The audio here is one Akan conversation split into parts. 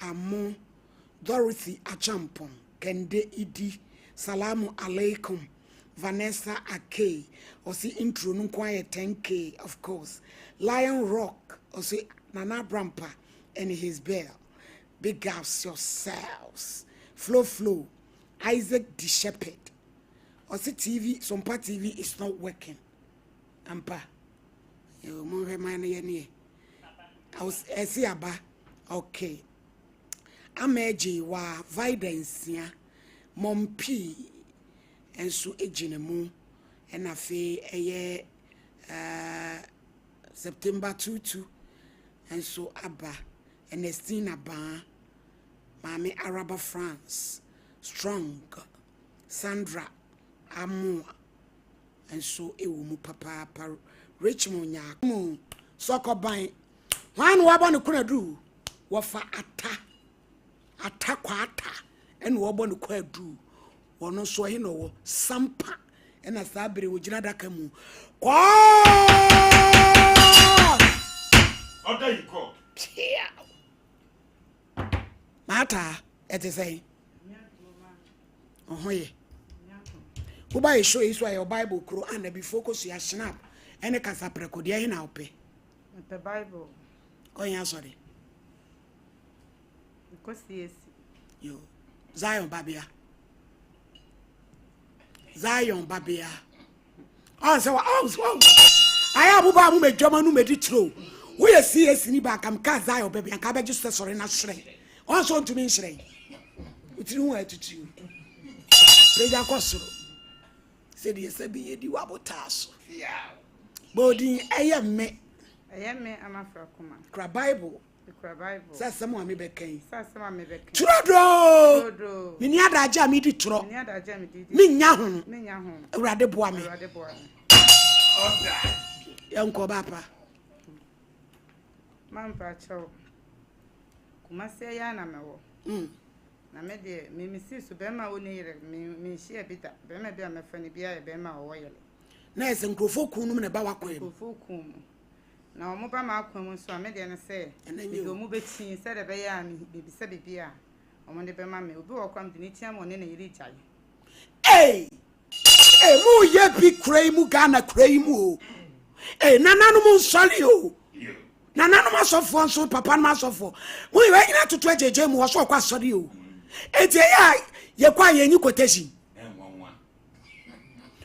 Amo Dorothy Achampon Kende Idi Salamu Alaikum Vanessa Ake Osi intro nunkwaye 10K of course Lion Rock Osi Nana Brampa and his bell big ups yourselves Flow Isaac the Shepherd Osi TV Sompa TV is not working Ampa you mo remind ye I was aba okay Ameji wa vidence ya mompi enso ejinemu ena fe eye September 22 enso aba Ernestina ba Mami Araba France Strong Sandra Amua enso ewu mu papa Richmond nya mu sokoban wan waba no kunadu wofa atakwata en wobo no kwadu wono so he no sampa ena sabere wogina daka mu kwa order you call mata ete say ohoye wo ba show iso your bible kro and be focus ya snap ene kasa prekodia he na ope the bible oya sorry because yes yo Zion Babia oh so I have ba mu medjoma nu meditro we yes ni ba kam ka Zion Babia ka be just sorry na shrey on so to me shrey utiri hu atutu preja kwasoro se de se bi yedi wabotaso yeah bodi ayemme amafra kuma kra bible Bible. Sasa mo ame bekan. Sasa me bekan. Trodo. Mini adaja mi di tro. Mini adaja mi di. Mi nya ho. Mi nya ho. Awurade boa me. Awurade boa me. order Yanko bapa. Mampa chawo. Kumase ya na mewo. Na me de me misi so be ma woni yire me hia bita. Be ma bia me fa ni bia e be ma wo yele. Na ese nkrofo kunu me na ba wakwem. Nkrofo kunu. Na omo ba ma akwam so amede ne se me do mu betin se de be ya mi bibisa bibia omo de be ma me obi wo kwam de ni tia mo ne na yiri jaye mu ye bi krai mu Ghana krai mu o nananu mu nsori o nananu ma sofo nso papa ma sofo mu ye nyina tutu ajeje mu wo so kwa sori o eti ya ye kwa ye nyi quotation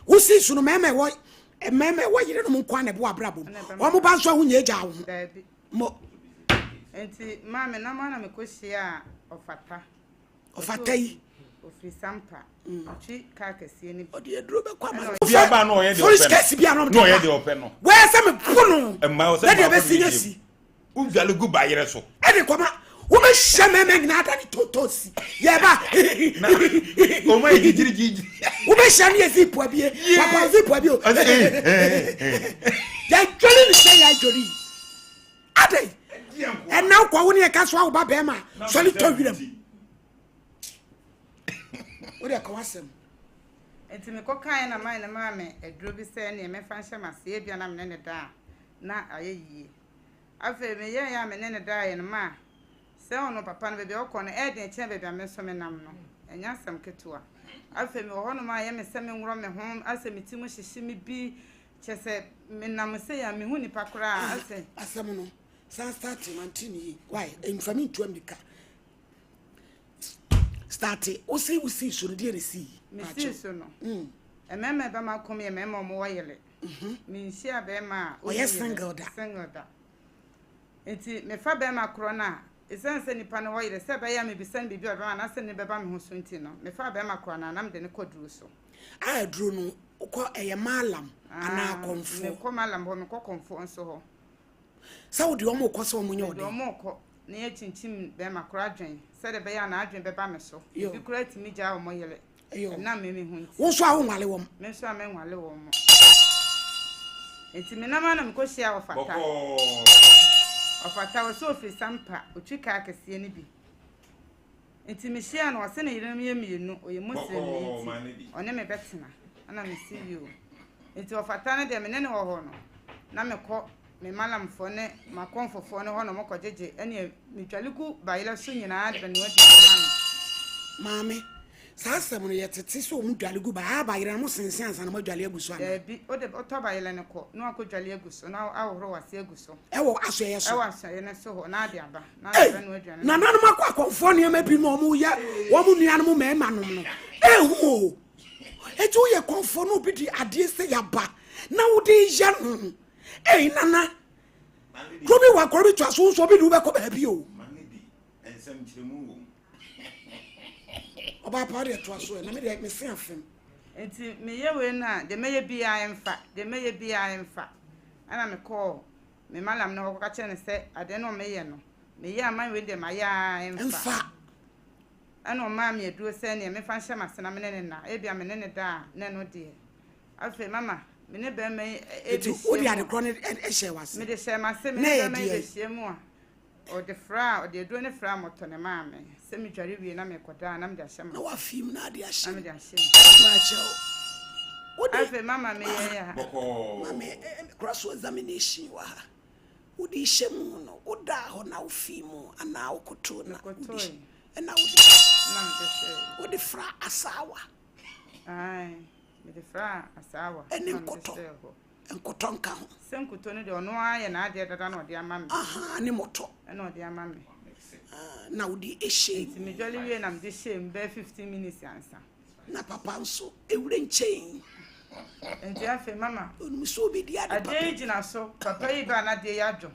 usi sunu meme wo yire no nkwa na bo abrabo o mo ba so ahunya eja wo mo enti mame na ma na me kohia ofata yi ofri sampa chi ka kase ni o de duro be kwa ma obi aba na o ye de open police case bia no no ye de open no we se me puno emma o se na de be sinyasi u jale gu ba yire so e de kwa ma wo me hye me na ada ni totosi ye ba o ma yi jiri wo me hye ni zipo abie papa zipo abie o ya joli ni say ya joli ade and now kwa woni e ka so wo ba be ma so li to wiram wo de ka wasem enti me kokan na mai na mame eduro bi se na me fa hye mase e bia na me ne da na ayeyie afa me ye ya me ne da ye na ma se ono papa no be okọ no e de che be bia me so me nam no enya sam ketua afa me ho no ma ye me se me nwro me ho ase me ti mo hyehye me bi che se me nam se ya me hu ni pakora ase asem no san start mantini why infami to amika start usi so de resi me si so no emema ba ma kom ye emema mo wayele me nsi aba ma o yes single da enti me fa ba ma kro na esense nipa no wayele se ba ya me bisan bibi ba na se ne be ba me ho so nti no me fa ba ma kro na nam de ne koduru so a duru no ko eye malam ana konfo me ko malam ho me ko konfo nso ho sa de omo ko so omo nye ode omo ko na ye chinchim be ma kro adwen se de be ya na adwen be ba me so bi kro atimi ja omo yele na me hu nti wo so a wo nwale wo me so a me nwale wo mo enti me na ma na me ko hia ofata ofata wo so fi sampa otwika akese ni bi enti me hia na wose na yiram ye mienu oye muslim enti one me betena ana me see you enti ofata na de me ne ho ho no na me ko me malam for ne ma konfo for ne ho no moko jeje ene me twaliku bayila so nyina de ne wadi mame sasa mo yetete so mu dwale gu ba yira mo sensen ansa na mo dwale aguso ana bi o de to bayila ne ko no akodwale aguso na ahoro wase aguso ewo asoye so ewo asoye ne so ho na de aba na de no aduane na nanu makwa konfo ne ma bi no mo ya wo mu nua no mo ma nom no ehu eju ye konfo no bi di ade se ya ba na wo de ya no nana Kobi wa kobi twa so bi du be ko ba bi o Manidi ensem chiremu wo oba pa de twa so na me de me se afem enti me ye we na de me ye bia emfa ana me call me malam na ko ka che ne se ade no me ye no me ye aman we de ma ya emfa ana o ma me eduro se ne me fa hye masena me ne na e bia me ne da ne no de afa mama me ne be me e bi o di ade kro ne e hye wase me de hye mase me ne me be hye mu a o de fra o de eduro ne fra moto ne ma me se me dware wie na me koda na me de hye na wa film na ade ahye na me de hye ba cheo o di afa mama me ye ya boko mame cross examination wa o di hye mu no o da ho na o film ana o koto na o di na o di na me de hye o di fra asawa ai me de fra asawa ene nkoto nka ho senkuto ne de ono aye na ade dada na ode ama me aha ne moto na ode ama me na odi ehye ti me jolly wie na me de shame be 15 minutes ansa na papa nso ewure nchen enti afa mama onu so obi di ade papa ade jina so papa yi ba na de yadwo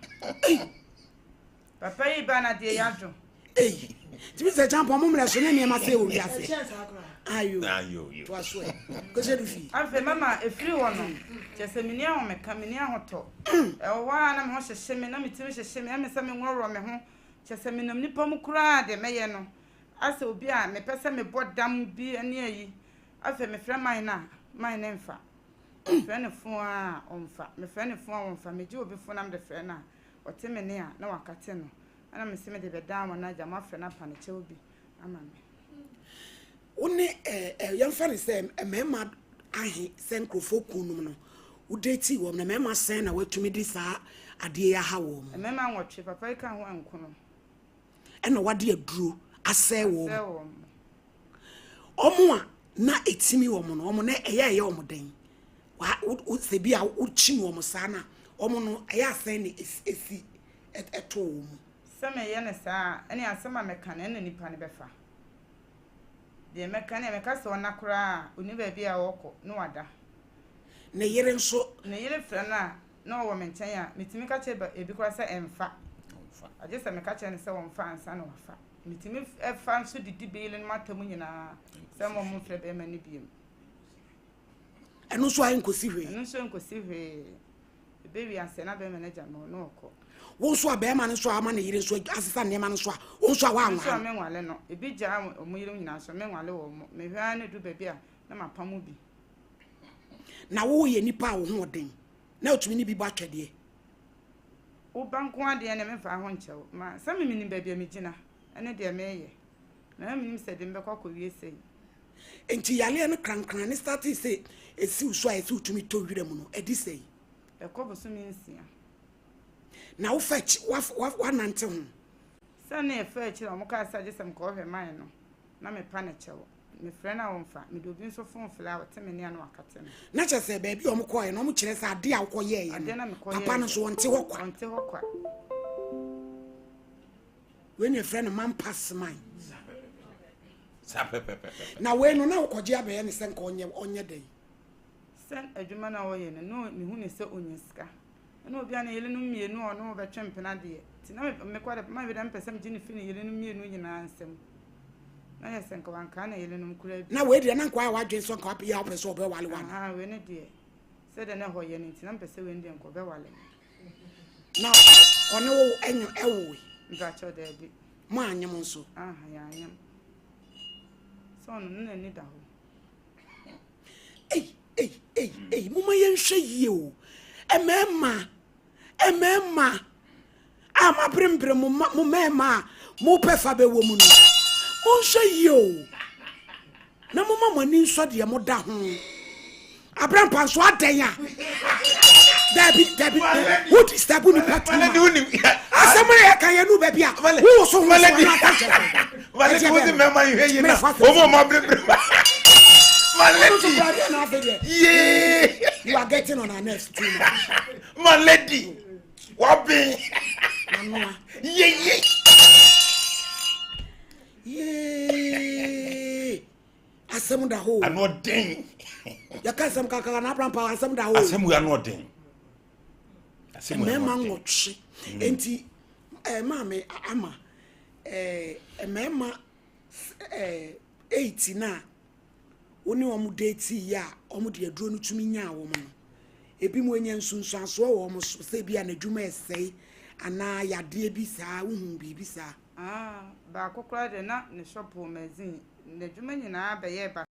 papa yi ba na de yadwo ti bi se champo mo mre so ne ne ma se o wi ase ayo yo to aso e ko se du fi afa mama efiri wo no chese mini ahụ meka mini ahoto e wa na me ho hyehye me na me timi hyehye me amesa me nworo me ho chese me nam nipa mu kura de meye no ase obi a me pese me bodam bi ane ayi afa me fra man na mfa fra ne fo a omfa me fra ne fo a omfa me ji obi fo na me de fra na ote me ne a na wakate no ana me se me de bedam na jama fra na pa ne che obi ama me one yamfa ne se mema ahi senkrofo kunum no udeti wo na mema sen na watumi di sa ade ya ha wo mo mema nwotwe papa ka ho anko no ena wade aduro ase wo omo a na etimi wo mo no omo na eye wo mo den wa se bi a uchi wo mo sa na omo no eye asen ne esi eto wo mo se me ye ne sa ene asema meka na ene nipa ne befa de meka ne meka so na kura oni ba bi a woko no wada ne yere nso ne yere fra na wo menchen a mitimi ka che ebi kura se emfa aje se meka che ne se wo mfa ansa na wafa mitimi efa nso didi be ile matamu nyina se mo mo fra be ma ne biem eno so ayin kosi hwe eno so nkosi hwe be wi anse na be manager no oko wo so abe ma ne so ama ne yere so asesa ne ma ne so wo so wa anwa so me nwale no ebi ja omo yere nyina so me nwale wo mo me hwa ne du ba bi a na mapamu bi na wo ye nipa wo ho den na otumi ni bi ba twede wo banko ade ne me fa ho nchew ma sami mini ba bi a me gina ene de me ye na me nim se de mbe kwakọ wie sei enti yale ne krankran ne start say esi uso a esi utumi to wire mu no edi sei e ko bo so mi nsia na wo fetch wa nante ho se na e fetch na mo ka sa je sem ko hwe man no na me pa ne chew me frɛ na wo mfa me do bi nso fon fla wo te me ne anu akate no na che se ba bi o mo ko ye no mo kire sa ade a wo ye ye papa no so wonte ho kwa when your friend man pass mine na we no na wo koje abaye ne se nka onye den sen adwuma na wo ye no me hu ne se onyiska na obi ana yele no mienu ono be twempena de ti na me kwada ma we dan pesem gini fini yele no mienu nyina ansem na ye sen ka wanka na yele no kura bi na we de na nkwa wa dwen so nka wa ya opeso obe wale wan ah we ne de se de na ho ye ne ti na pese we ndie nko be wale na ono wo enyo ewo nda cho de bi mo anyem nso ah ya anyem so no na ni da ho mo ma ye nhwe yie o emema ama brembre mo mema mo pefa be wo mu no mo nhwe yie o na mo ma mo ni nso de mo da ho abram panso adan a Debbie. Who disturb you? Somebody can you know baby? Who so Malady who's the member you hear now? Yeah. You are getting on our nerves too much. Malady. What be? Yeah. Asem da ho. I'm not ding. Ya ka asem kaka na prampa asem da ho. Asem we are not ding. Asem we are not ding. Enti mama ama mema 8 na oni omu date ya omu de aduro no tumi nya wo mo ebi mo nya nsunsu aso wo mo so se bia na dwuma esei ana yade bi saa uhun bi saa ba kokora de na ne shop magazine na dwuma nyina ba ye ba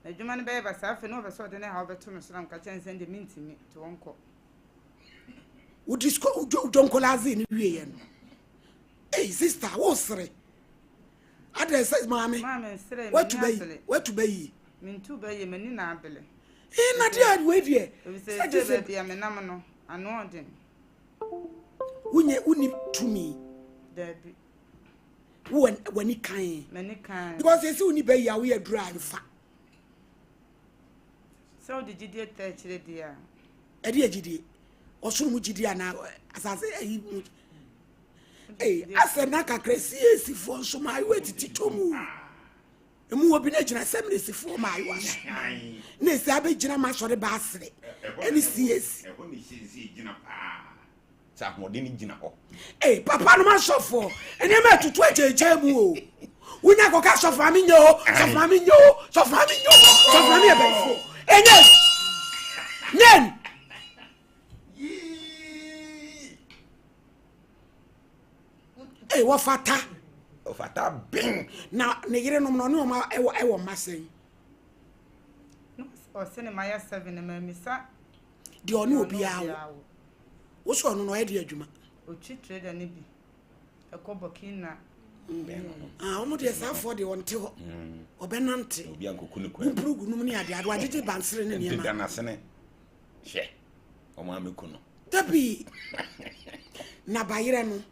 na dwuma ne ba ye ba saa fe no be so de ne ha obeto no sram ka chen send mintimi to wonko wo disco jonko lazi ni wiye no sister wo sere address mama sere what to be mintu ba ye mani na abele na dia we die se be me nam no ano den uni to me Debbie when he can many kind because they see uni be ya we drive fa so did you did touch the dear e dey gidi osuru mu gidi ana asase asena kakra si fo nso mai wetiti tomu emu obi na gina sem si fo mai waso na si abegina ma so de ba asere eni CS e ho ni si gina pa sa modini gina ho papa no ma so fo eni ma tutu ejeje mu o unya ko ka so fa mi nyo so fa mi e be fo enye nen what fata bing na ne yire no no ma ewo masen o sene maya 7 na mamisa de ono obi awo wo so no e de adwuma o chi trader ne bi ekobokina omo de sa for de wonte ho obenante obi ankoku ne kwa burugu num ne ade ado agege bansere ne niema dana sene hwe omo ameku no tabi na bayire no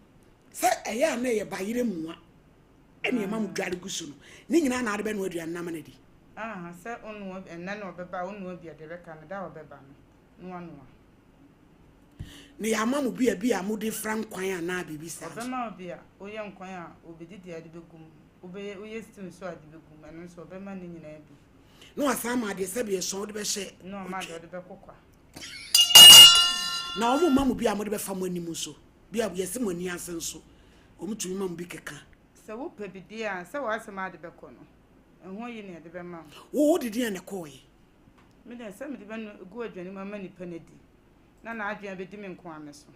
se eya na ye bayire muwa ene ma mu dware gusu no ni nyina na ade be no aduan nam na di se onu enna no beba onu obi ade be ka na da obeba no no ne ya ma mu bia mu de fran kwan ana bibi sa obema obi a oye nkwan a obedidi ade begum oye stew so ade begum eno so obema ni nyina bi no asama ade se be so de be hye no ma de be kokwa na omo ma mu bia mo de be fa mo animu so bia yesi mo ni ase nso omo tumi ma mu bi keka se wo pebidi a se wo asema ade be kono ehwo yi ne de be ma wo didi ene koyi me de se me de be no gu adwani ma ni panedi na adwan be di me nko ame so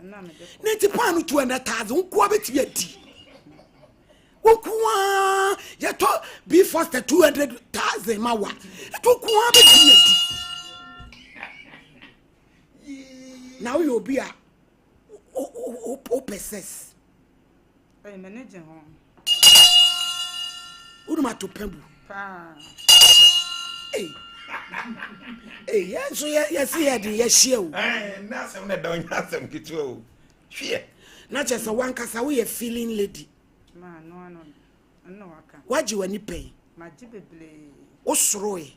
na me de ko ne ti panu 200,000 nko be ti adi wokuwa ya to be first 200,000 ma wa to kuwa be ti adi now you be a o possess manage ho uruma to pembu pa yes so yes here the yes here na sem na don yasem kitu o hwe na chese wankasa we feeling lady ma no waka waji wani pen ma ji beble o soro e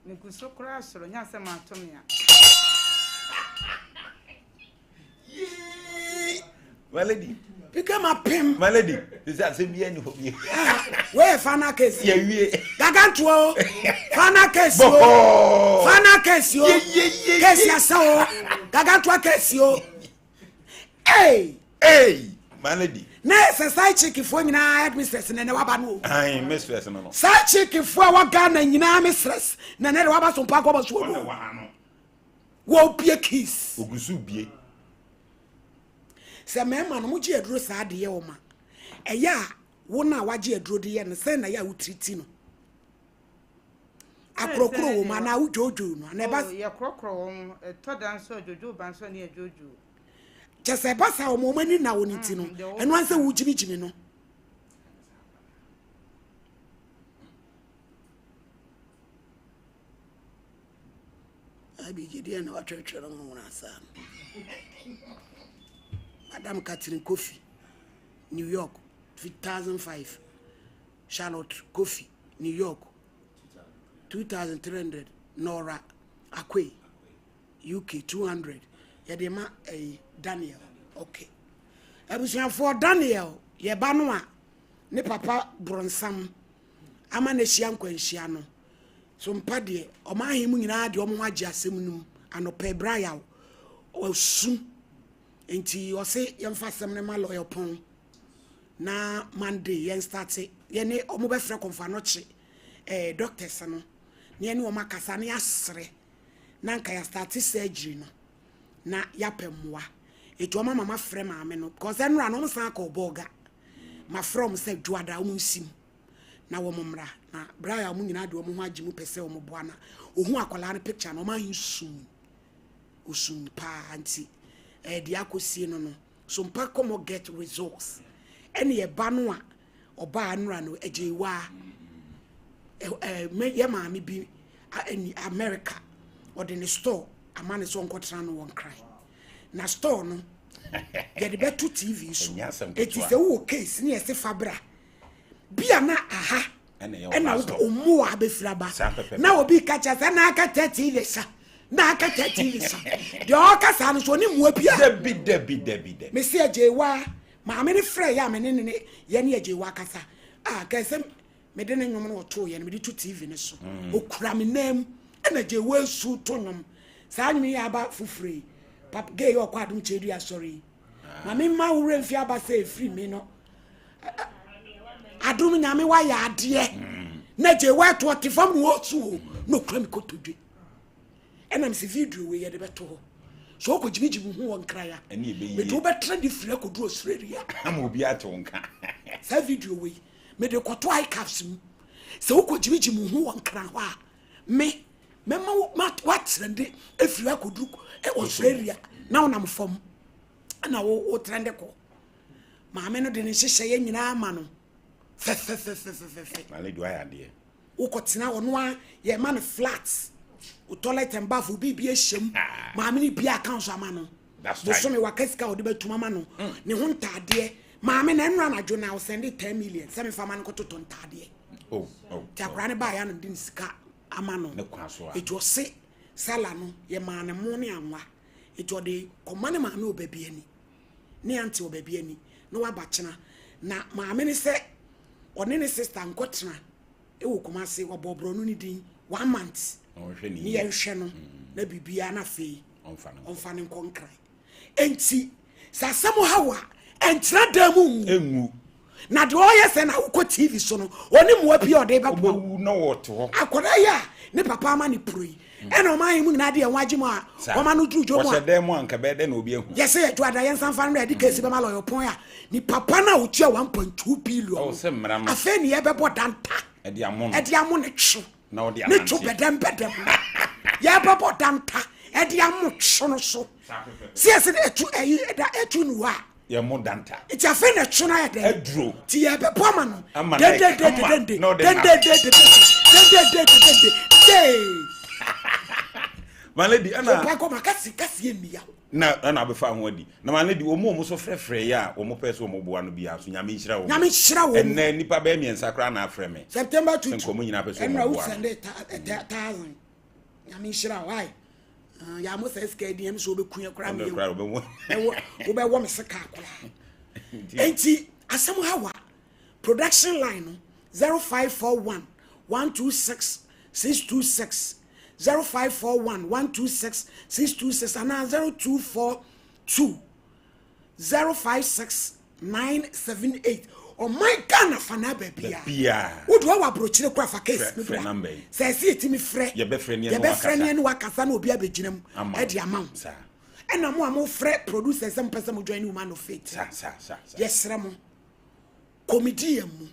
me kuso kura soro nya se ma to me a Malady become a pim Malady is that say be any hope where fana case yeah we gagantuo fana case yo case ya sao gagantuo case yo hey Malady na exercise chicken fo nyina headmistress na ne waba no ai mistress no sa chicken fo wa Ghana nyina mistress na ne waba so pa ko so no wo bie kiss ogusu bie se mema no muji aduro sa de ye wo ma eya wo na waje aduro de ye no se na ya utriti no akrokro wo ma na ujojo no na ba ye krokro wo to dan so jojo ban so ne jojo chese ba sa wo mo mani na wo niti no eno anse wo jimi no Sabi Gideon or church on Sam. Madame Catherine Coffee, New York, 2005. Charlotte Coffee, New York, 2,300. Nora Akwe, UK, 200. Yadema a Daniel. Okay. Ebusian for Daniel, ye banwa, ne papa bronsam, ama ne shian kwensiano. So mpade, oma himu nyina de omo agye asem num anope braya o su. Enti o se yemfa sem ne ma lawyer pon. Na Monday yen start ye ne omo be frɛ konfa no che doctors no. Ne ne omo akasa ne asre. Na nka ya start surgery no. Na yapemwa. Etu mama frɛ maame no because enra no san ka oboga. Ma from say duada o munsim. Na wo mmra na braya mu nyina de wo ho agye mu pese wo boa na ohu akola ne picture no ma hinsum osum pa anti de akosie no no so Sompa Nkomo get results ene ye ba no a oba anura no ajewa me ye maame bi in America or the store amane so nkotra no won cry na store no get better TV so it is a case ni ese fabra bia na aha ena omo abefraba na obi kacha sa na aka 30 lesa na aka 30 lesa de o kasa no so ni mu abia debi me se ajewa ma me ne frɛ ya me ne ye ne ajewa kasa kase me de ne nwom no to ye me de to TV ne so okura me nam ena ajewa su to nwom sa nwom ya ba fufure pap gay o kwa dum chedu asori ma me ma wure mfi aba say free me no adum nyame wa ya ade na je wa to tifam wo tu no kura me kotodwe enam se video we ye de beto so ko jimijim hu won kraya me to betra di fira ko do osreria am obi ato nka sa video we me de ko to ai caps mu se wo ko jimijim hu won kra ho a me mema what trende efira ko du osreria na wonam fom na wo trende ko ma me no de ne hyehyɛ ye nyina ama no fe male do ayade wo kotina wono a ye man flat o toilet and bath bi ehyem ma me ni bia kan so ama no bo so me wakaska o de betuma ma no ne ho ntade ma me na enra na jo na o send 10 million se me fa ma no ko to ntade ti akra ne ba ya no din sika ama no ne kwa so a ejo se sala no ye ma ne mo ne anwa ejo de komane ma me obabi ani ne anti obabi ani no wa ba kena na ma me ne se one ne sister nkotena e wo kuma se wo bobro no ni din 1 month ni ye hwe no na bibia na fe onfa ne konkran enti sasamo hawa entra damu enwu na de oye se na wo TV so no oni mu apia ode be bo na woto ho akoda ya ne papa ama ne proi ena o man mu na de enwaje mu a o ma no drujo mu a wo se dem anka be de na obi ehu yese ye to ada yen san fan ready case be ma lawyer pon ya ni papa na wo tua 1.2 billion o se mra ma afa ni ye be bodanta e di amo ne tso na odi ne to bedem ya be bodanta e di amo tso no so se se etu nu a ye mo danta it's a fin tso na ye de edro ti ye be poma no maledi ana pa ko makasi emiya na be fa ho adi na maledi omo so frefre ya omo pese omo boa no bia so nyame nhyira wo enne nipa ba miensa kra na afre me September 2 nkomo nyina pese omo boa send 1000 nyame nhyira why ya mo se skdm so be kunya kra me wo be wo me seka akora enti asem hawa production line no 0541 126 626 0541 126 626 and 0242 056 978. Oh my God, fana bebia. Would you approach the craft case? Say, see it in me, Fred. Your best friend, and Wakasano be a bejinum at the amount, sir. And I'm more Fred producer some person who join you man of faith. Yes, Ramon. Comedian.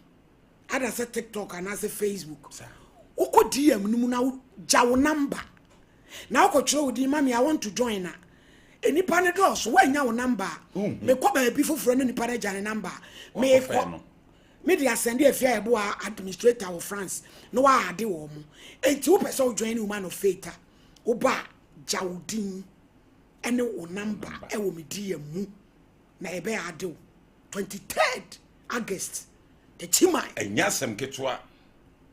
Ada say TikTok and as a Facebook. Sir. Oko DM nu na jawo number. Na oko chiro di mami I want to join na. Enipa ne do so wanya wo number. Me ko ba bi foforo ne nipa ne jane number. Me ko me dia send e fia ebo administrator of France. No wa ade wo mo. Enti wo pese wo join woman of faith. Wo ba Jawdin ene wo number e wo medi mu na ebe ade 23rd August the chima enyasem ketwa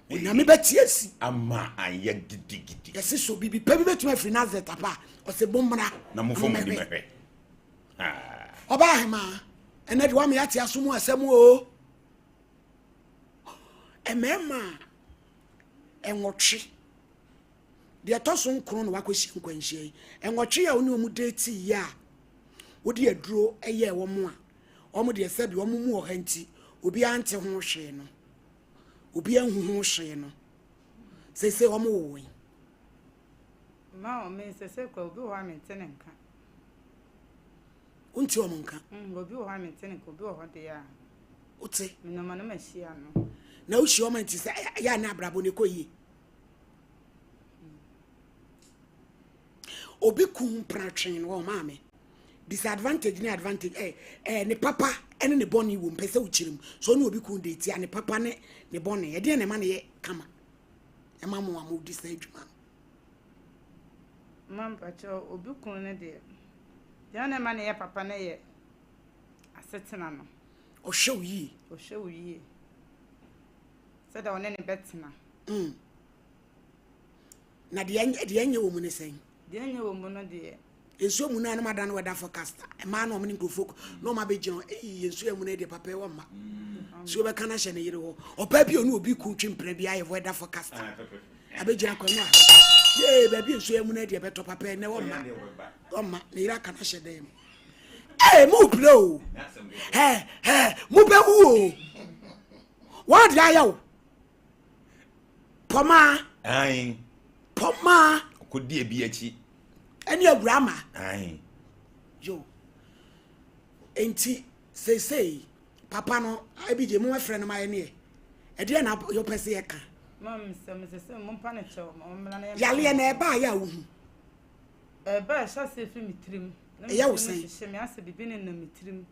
na me betiesi ama aya gidigidi yesi so bibi pe bi betuma free na zeta pa o se bomra na mo fo mo di mehwe oba hema ene de wa me yate aso mu asem o emema enwotwe de toso nkro no wakosi nkwanhie enwotwe ya oni omu date ya wodi aduro eye wo mo a omu de se bi omu mu ohanti obi ante ho hwe no obi anhu ho hwe no se omu wo ma o me se kwa obi wa me tene nka unti omu nka obi wa me tene ko obi wa de ya uti me no ma no mahia no na ushi o man ti se ya na abrabo ne koyi obi kun pratwen wo maame disadvantage ni advantage ne papa ene ne boni wo mpese uchirim so ne obi kun de ti ne papa ne boni ye de ne ma ne ye kama e ma mo amu disa adwuma mam pacho obi kun ne de ne ma ne ye papa ne ye asetena no o show yi da one ne betina na de anye wo mu ne sen de anye wo mu no de enso mu na madam weather forecaster e ma na o me nkrofo no ma be gino enso emu ne de papa e wo ma so be kana hye ne yire ho opa bi onu obi ku twempre bi aye weather forecaster abegina kwa no ye ba bi enso emu ne de be to papa ne wo ma ne yira kana hye dem mu bro mu be wu what ya yo Poma kodi ebi achi eni agurama yo enti say papa no abije mo frɛ no ma ene e de na yo pese ye ka mam se mo mpa ne chew mo mla na yale na e ba ya wo hu e ba sha se fi mitrim na ya wo sen hye me ase bibi ne na mitrim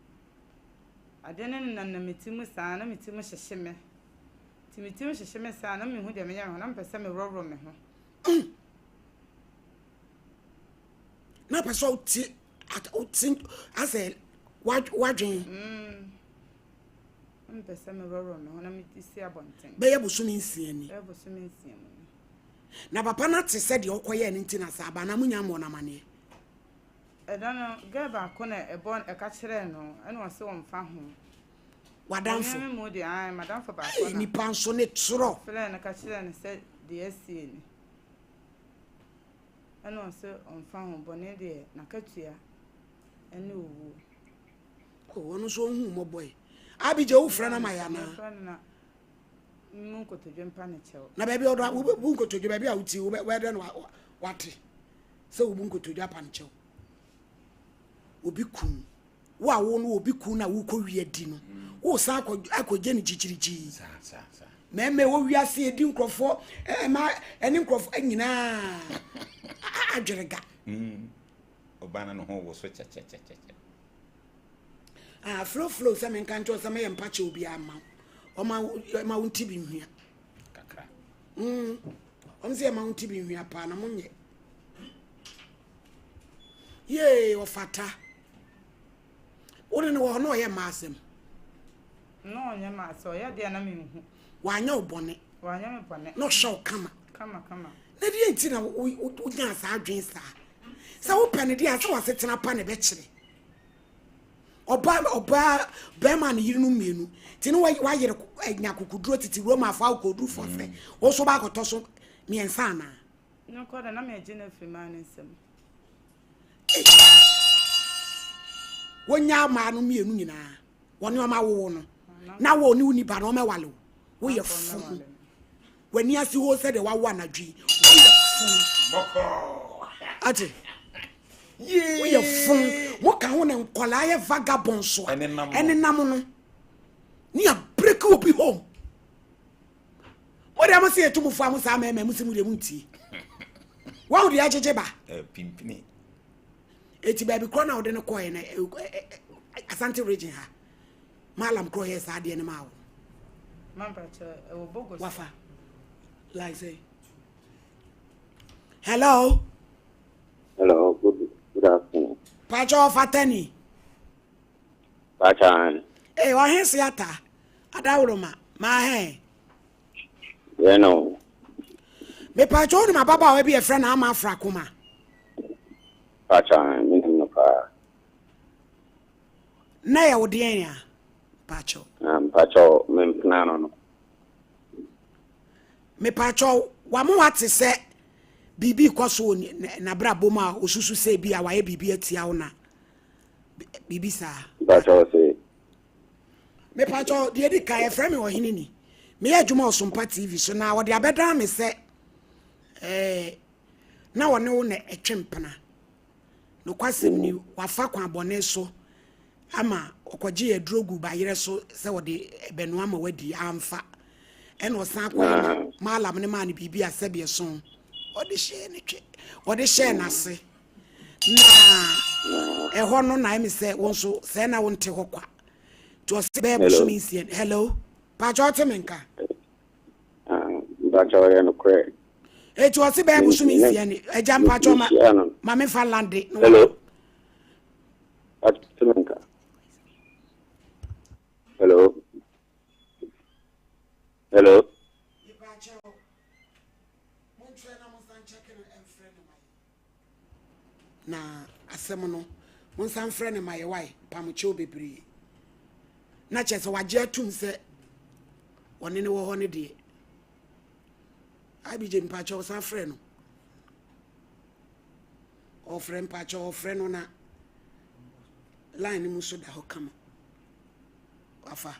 ade ne na mitimu sa na mitimu hye me timitim hye me sa na me hu de me ya na mpese me roro me ho na pese o ti ase wadwen mpese me roro me ho na me tisi abonten be ye busumi nsia ni mu na papa na te se de okoye ne ntina sa ba na munya mo na mane edano gaba ko na ebon e ka kire no ene o se wo mfa ho wadanfo mo de ai madam for ba ko na ni panso ne tro fele na ka kire ne se de asie ni ene o se o mfa ho bone de na katua ene owu ko wono so hu mo boy abije wo fra na maya na mu ko to jempa ne chew na ba bi odo bu ko to je ba bi a uti wo be de no wate se wo bu ko to je pa ne chew obi kun wa wo no obi kun na wo ko wi adi no wo san akogye ne chichirichi sa meme wo wi ase edi nkrofo ma eni nkrofo nyina adwerega obana no ho wo so cha flow se men kan cho se me yempa che obi ama o ma wonti bi nhua kakra se ma wonti bi nhua pa na monye ye o fata wona wo no ye masem no nya ma so ya de na me hu wanya obone no show kama na di enti na wo nya sa adwen sa wo pene di asa wasetena pa ne be kire oba be man yirinu mienu ti no wa yire nyakukuduro titi roma afa akodu for se wo so ba akoto so miensa na no ko da na me agina fi ma ne nsem wonya ma no mienu nyina woni o ma wo no na wo ni uni ba no me wale wo ye fu wani asi ho se de wa wa na dwi wo ye fu boko ati wo ye fu wo ka ho ne nkola ye vagabond so ene nam no ni a break obi home wo de amase etumu fu amu sa ma musimu de munti wa wo de agege ba pimpini eti baby kro na wo de ne koye na Asante region ha malam kro ye sa de ne ma wo man pacha e wo bogo wafa like say hello Pacho fatani. Pachan. Eh, wa hen siata. Adawroma. Ma hen. You know. Me pacho ni mababa we be a friend am afra kuma. Pachan, minimum car. Na ya odienya. Pacho. Pacho, Mimpanano. Me pacho wa mo wate se bibi kwaso na bra boma osusu se bi a waye bibi atia wo na. Bibi sa. Pacho say. Me pacho de di kai frame wo hinini. Me adwuma Sompa TV so na wo de abeda me se na wone wo na etwempana. No kwasem ni wafa kwa abone so ama okoje adrogu ba yere so se wo de benu ama wadi amfa ene osan kwa malam ne ma ne bibi asebe so ode hye ne twe ode hye na se na eho no na me se won so se na wonte hokwa to se be busu mi sie hello pa jote menka Pacho ya no kre. e to se be busu mi sie ni eja pa cho ma me fa lande Hello. Advertisements. Hello. Hello. Na asem no mon san frɛ ne my why pamucho bebre na chese waje atum se woni ne wo ho ne de abije mpacho san frɛ no o frɛ mpacho o frɛ no na line mu so da ho kama afa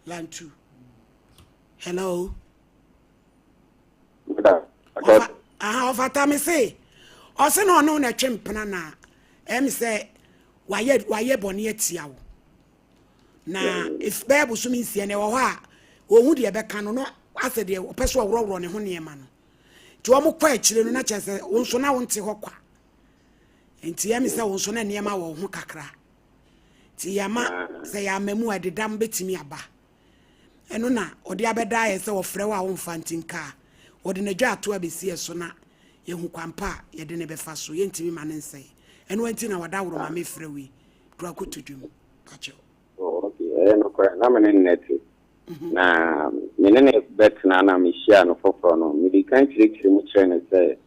line 2 hello ofa ta me say o se no no na twempena na em say waye bone atia wo na if bible so mi nsie ne wo ho a wo hu de be ka no ase de opeso woroworo ne ho ne ma no ti wo mo kwa akire no na chese wo nso na wo nte ho kwa enti em say wo nso na ne ma wo ho kakra ti yama say ya mamu adedam betimi aba eno na odi abeda ye say wo frɛ wo a wo mfantinka odi na dwa ato abesi so na ye hu kwampa ye de ne befa so ye ntimi ma ne nsɛ eno anti na wada woro ma me frɛ wi do akotudum pacho okay no kra na me net na me ne bet na me share no foforo no me di kan kire mu kire ne sɛ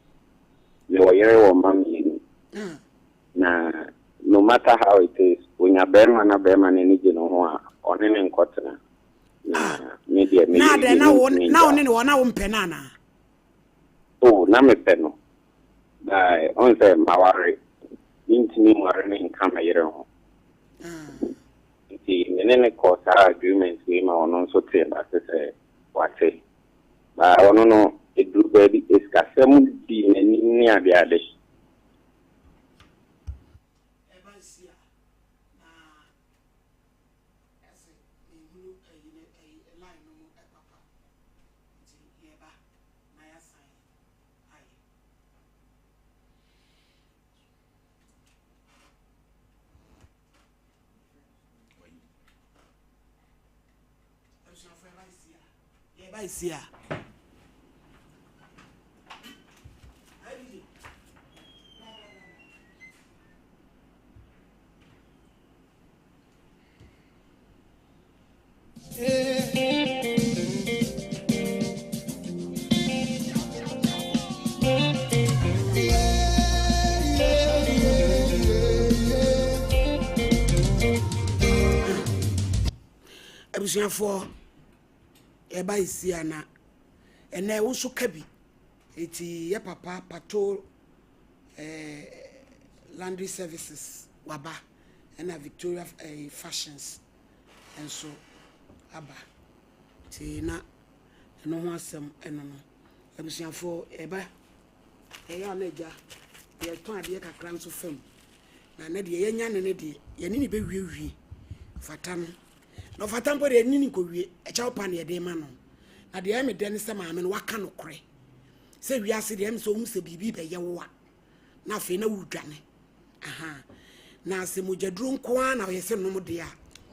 me wo yere wo ma me na no matter how it is when you bear man ne ni je no ho a one ne nkotena na media na de na one ne wona wo mpena na oh na me pe no dai on say maware intimi maware ne nka mayere ho ti ne ko sa agreement we ma ono so te ba se wate ba ono no edru baby eskasem di ni ade ade Baisia abusiafo eba isia na ene wo so kabi eti ye papa pato laundry services waba ena Victoria fashions enso aba ti na eno ho asem eno no abusiafo eba eya na eja ye ton ade kakra nso fam na de ye nya ne de ye ni be wie fata no fata mpo de ni ko wie e cha opa ne de ma no na de em de ne se ma me no waka no kore se wiase de em so hu se bibi be ye wo a na fe na wudwane aha na se mojaduro nko a na ye se no mo de a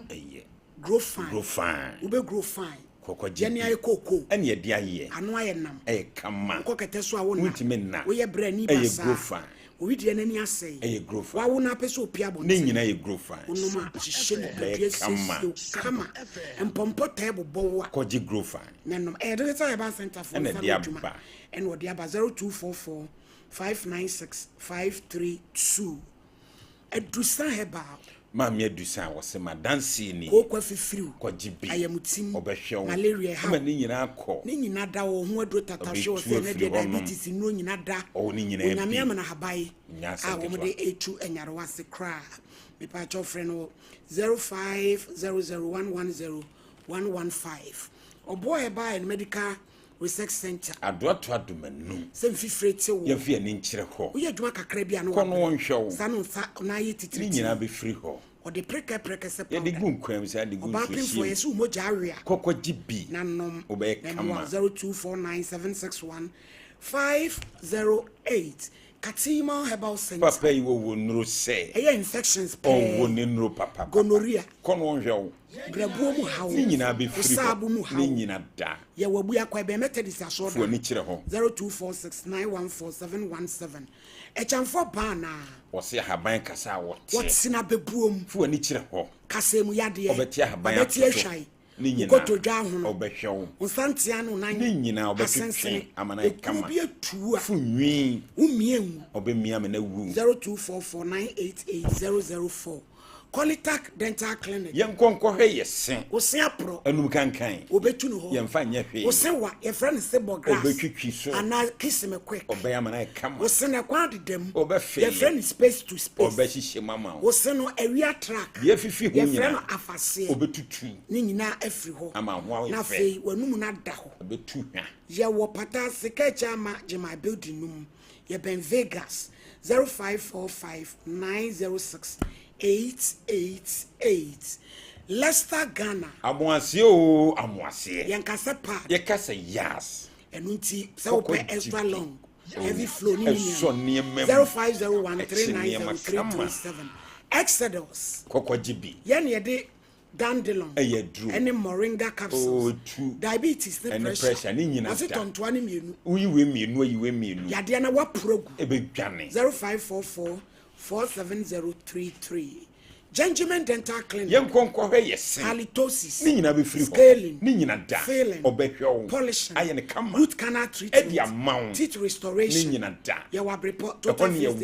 eye grow fine we be grow fine kokoje jeni aye koko ene ye anu aye nam e kama kokete so a wo na ultimate na we ye bra ni basa grow fine we de nani asay e grow fine wa wo na pese opia bo ne nyina e grow fine onoma hihye ne dua sisi kama empompo table bo wa koji grow fine nanom e de say ba center for na dia ba and what dia ba 0244 596 532 edusa heba Mammy Dusan was a madansi ni ko kwa fifiriu koji ayamutim obehwe malaria ha ma ni nyina akọ ni nyina da wo ho adro tatasho se ne de diabetes no nyina da o ni nyina onyame amana habai nyasa wo de etu enyare wase kra me pa cho friend 0500110115 obo e ba in medical research center adoto adomanu se mfifrete wo ye fi ani nkire ho wo ye dwuma kakra bia no kono wonhwe sanu sa na ye titiri ni nyina be free ho o de preke se ye de gu nkwam se de gu ba pin for yesu moja awia kokoji bi na nom obe kama 0249761508 Katima Herbal Center. Papa you will no say. Infections Oh, no papa. Gonorrhea. Kon wonhwe. Grabuo mu hawo. Ni nyina be free. Sabu mu hawo. Ni nyina da. Ye wabu akwa be methodist aso da. Fo ni kire ho. 0246914717. Echamfo bana. Wo se haban kasa wote. What sina bebuom. Fo ni kire ho. Kasemu yade. Obeti haban. Obeti ehwai. Ni nyina. Koto dwa ho. Obehwe wo. Nsantia no nan. Ni nyina obetwe amana kama. Obi atua. Fu nwi. Umiem. Obemia me na wu. 0244988004. Colitac Dental Clinic. Yen konko hwe yesen. Osia pro. Anum kankan. Obetu no ho. Yen fa nya hwe. Osewa ye friend sebo grass. Obetwitwi so. Ana kiss me quick. Obeya mana kama. Osene kwa dedem. Obefe. Ye friend space to space. Obehihye mama. Oseno area track. Ye fifi ho nyina. Ye friend afase. Obetutu. Ni nyina afri ho. Ama ho na fe wanum na da ho. Obetu hwa. Ye wo pata sikecha ma jema building num. Ye ben Vegas 0545906888 Leicester Ghana Amoase o amoase yankasa pa ye kasa yas enunti se wo pe extra long heavy flow ni so ne mem 0501390327 Exodus kokojibi ye ne de dandelion eyedru any moringa capsules diabetes and the pressure ni nyina was it on 20 mienu uyiwe mienu ayiwe mienu yade na wa progu ebedwane 0544470033 Gentleman Dental Clinic yen konko hwe yesen halitosis ni nyina be free scaling ni nyina da obehwe wo polishing ayene kama root canal treatment edi amount teeth restoration ni nyina da ya wa report total fees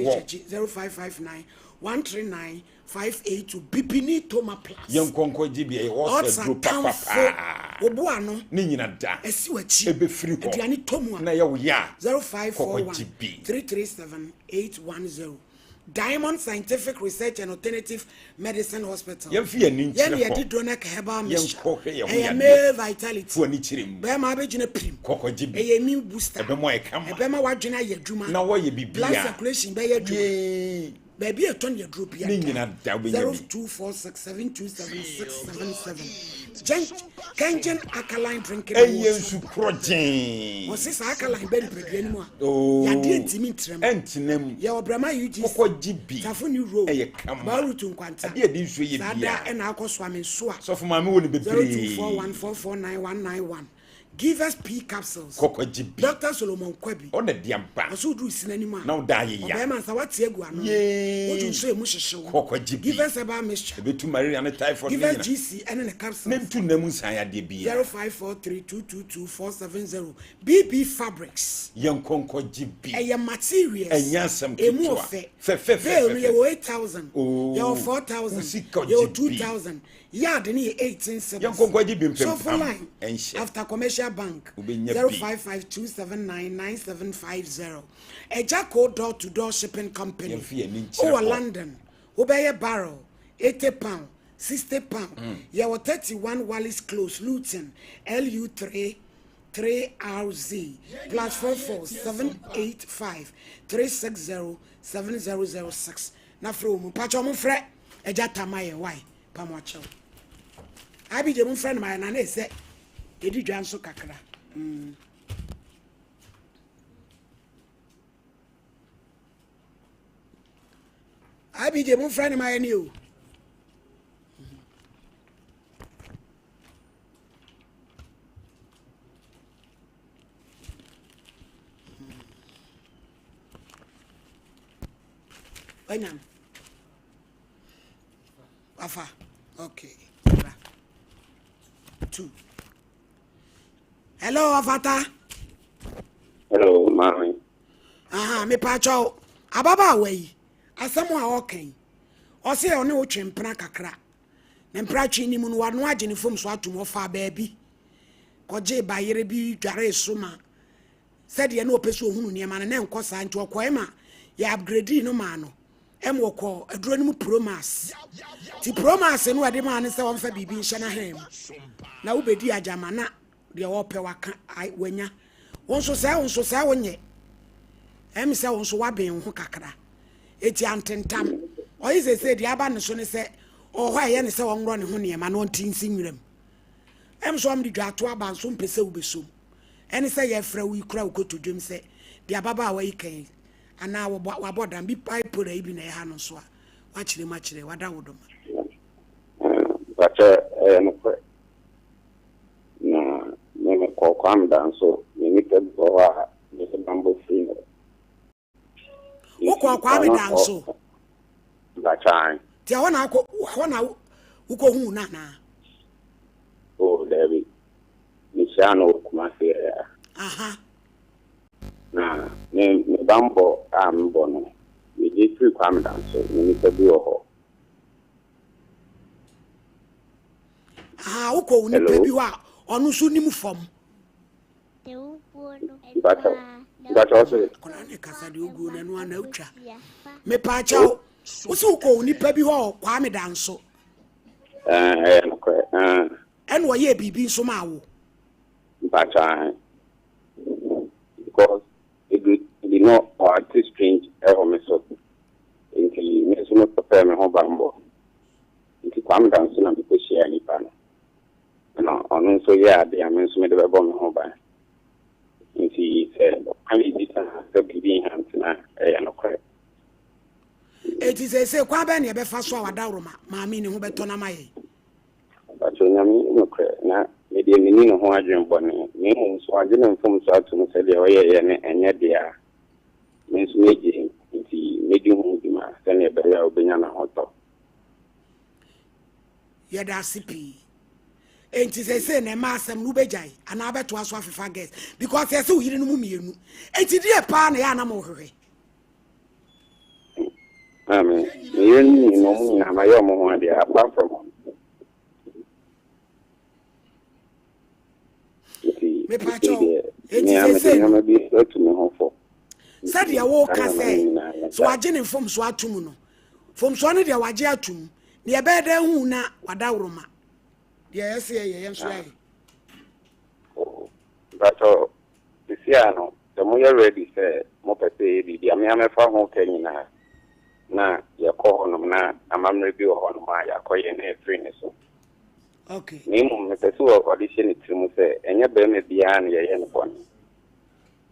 0559 139 582 bipini toma plus yen konko jibi e wo se dro papa obo ano ni nyina da esi wachi ebe free ho aduane tomu na ye wo ya 0541 337 810 Diamond Scientific Research and Alternative Medicine Hospital. Yemfi ani nchire. Yen ye di drone ka herbal mixture. Ye me vitality. Fu ani chirem. Be ma be gina prim. Kokojibi. Ye immune booster. Ebe mo e kama. Ebe ma wadwena ye dwuma. Na wo ye bibia. Blood circulation be ye dwuma. Baby e ton ye drop ya. Ni nyina da be ye. 0246727777. Kenjen alkaline drinking water. Eye nsu projen. Wo se sa alkaline be pedua ni mu a. Oh. Ya de ntimi ntrem. Entinem. Ye obrama UG. Kokojibi. Tafuni road. Eye kama. Ba rutu nkwanta. Ade edi nsu ye bia. Sada e na akoso amenso a. So for mama woni bebre. 0241449191. Give us P capsules. Kokojibi. Dr. Solomon Kwabi. On the diamba. Oso du sinani ma. Now die ya. Obema sa wati egu ano. Oju so emu hyehywe. Kokojibi. Give us about mixture. Betu malaria and typhoid. Give us GC and the capsules. Mentu namu san ya de bia. 0543222470. BB Fabrics. Yen konkojibi. Eye materials. Enyasam emu ofe. Veil ye 8,000. Ye 4,000. Ye 2,000. Yard ni 18,000. Yen konkojibi mpem. So for line. After commercial bank 0552799750 Ejako door-to-door shipping company over London obeye barrel 80 pound 60 pound yeah 31 Wallis Close Luton LU3 3RZ plus 44785 na from pacho mo frɛ eja tamaye why pamocho abi je mo friend my na na say edi dwan so kakra abi je mo friend my ni o Wanyam. Afa. Okay. 2. Hello, Afata. Hello, mommy. Me pacho. Ababa way. Asamo a okay. Ose one wo twempena kakra. Na mpratwe ni mu no wano agye ne fom so atom ofa baabi. Koje bayere bi dware soma. Said ye no peso hunu ne ma na enkosa nti okoe ma ya upgrade no ma no. Em woko aduro ni mu promise. Ti promise no ade ma ne se won fa bibi nhye na hem. Na wo bedi ajama na de wo pe waka wanya. Won so sa wonye. Em se won so waben ho kakra. Eti antentam. Oyi se di aba ne so ne se ho aye ne se won ro ne ho ne ma no ntinsi nwirem. Em so am di dwato aba so mpese wo besom. Eni se ye fra wi kura ukoto dwem se di ababa wa yikan ana wo bodan bi pipe ra ibi na ya no so a wa kire ma kire wada wodom. But no na me ko calm down so me need to go a me bamboo free. Wo ko kwa me dan so. That time. Ti wona uko hu na na. Oh, David. Mishano kumasi. Aha. Na me bambo ambo no. Me je free calm down so me need to be ho. Ah, uko uni baby wa onu so nim fom. But also Kona ne kasa de ogu na no ana utwa. Me pa cha wo so uko uni baby ho kwa me dan so. No. En wo ye bibi so ma wo. But because it did not or too strange ever me so. Into me so no prepare me ho bambo. Into calm down so na me ko share ni pa no. No, on so yeah, they are meant to make the bomb home by. He said, I mean, this is being hands now, no credit. It is a say, Quaben, you be fast forward, my meaning who better na my. But you know, no credit. Now, maybe a meaning of one dream bonnet. Meaning, so I didn't inform so to say, and yet they are. Means making, making whom send a better banana hot dog. Yada CP. Enti say na ma asem no bejai ana abeto aso afifa guest because say we yire no mu mienu enti die pa na ya na mo hwehwe amen yen ni no mu na ma yo mo ho ade apart from me pa cho enti say na bi to me ho fo said ya wo ka say so age ne fom so atum no fom so ne de wage atum ne ye be da hu na wada woroma. Yes, yes, right. But this year, no, the more you're ready, say, more per se, the Amiama Farm Kenina. Na, your call on na, a man review on my acquiring a freeness. Okay. Name Mr. Sue audition it to say, and your baby beyond your young one.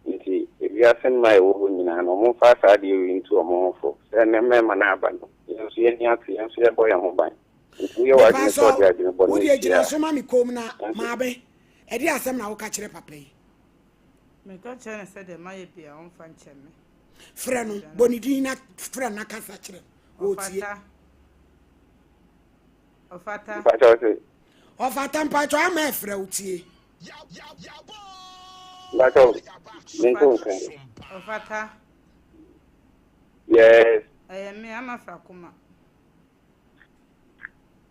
If you are send my woman, no more fast add you into a more folks, and a man Manaban. You see any answer, and see a boy on mobile. We are watching the Would you just so mammy come na, Mabe? Eddie has some now catch a papa. Me got China said there might be a own fan chimney. Friend, Bonidina, friend, I can't catch them. Of a temper, I'm a frauty. But oh, yes, I am me, I'm a Fakuma.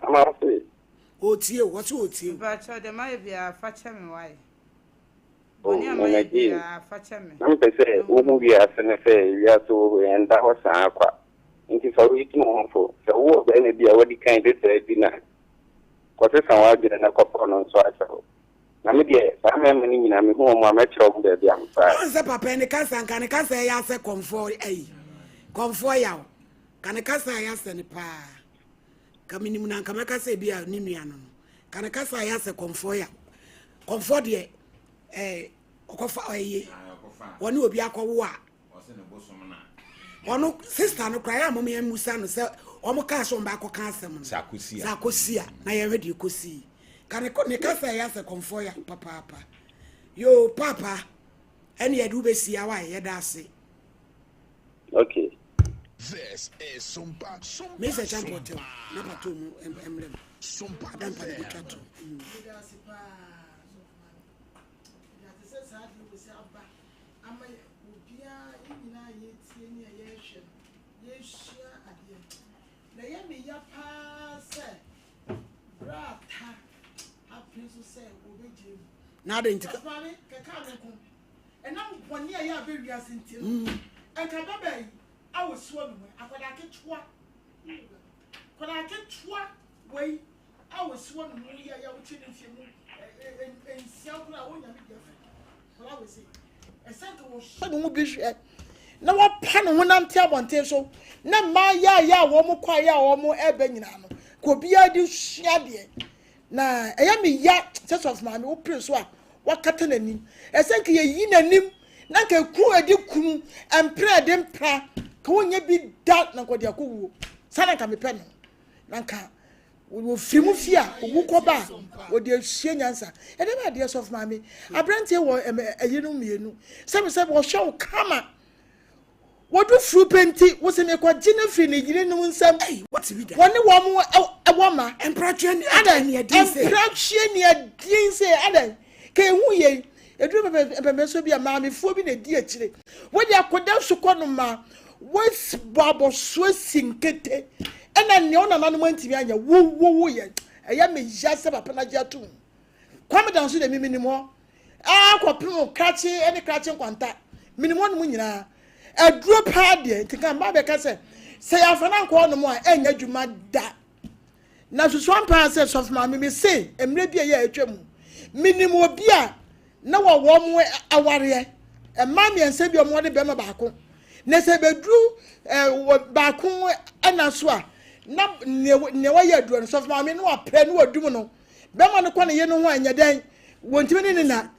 I'm out of it. Oh, dear, what's what you? But there might be a fatcham way. Oh, my dear, fatcham. I'm to say, who we are to say, we are to, and that was aqua. It is always known for. So, what then be already kind of dinner? Because it's a did a couple on so I shall. I'm home, I'm a child, baby. I'm sorry. Papa, and the cancer can I say, I say, comfort, eh? Comfort you. Can I say, I say, pa? Kamini muna kamaka se bia ninuano kana kasa ya se comfort ye okofa oye woni obi akọwo a ono sister no kra ya mama ya musa no se omo ka so mba akọka asem no sakosia na ye ready kosi kana ne kasa ya se comfort ya papa yo papa ene ye du be sia wa ye da se okay This is Sompa. Mr. Champotel, number 2 emblem. Sompa. Now the inter. And now 1 year, you are very until. And Kababe, I was swimming. I could not get what. Could I get what way? I was swimming. I was chilling and self. I won't have it. I was saying, a second was na wa pan ho nam tia bonte so na ma ya wo mo kwa ya wo mo ebe nyina no ko bia di hia de na eya me ya sense of ma me wo pray so a wa kata nanim esenke ye yi nanim na ka ku edi kum empre de mpra ka wonya bi da na ko de akowo sana ka me pe no na ka wo fimu fia wo koba wo de hie nyansa e de ba de of ma me abrante wo eyinu mienu se wo show kama wodu fru penti wo se me kwa gina free ne yire no nsam what be that woni wo mo ewoma empratue ni adan ni adin say empratue ni adin say adan ke hu ye edu pepe so bia ma me fu bi na di akire wo de akoda sukọ no ma wo babo so sinkete ena ne ona nanu mantimi anya wo ye eya me jase papa na jatu kwame dan so de minimo akopim krachi eni krachi kwanta minimo no nyina aduro pa de tika ma be ka se ya fana ko no mo a enya dwuma da na so Sompa se sof ma me se emre bia ya atwam minimo bia na wo mo aware e ma me ense bia mo de be ma baako na se bedru baako ana so a na ne wa ya aduro no sof ma me no apre no adum no be ma no ko ne ye no ho anya dan wontimi ni na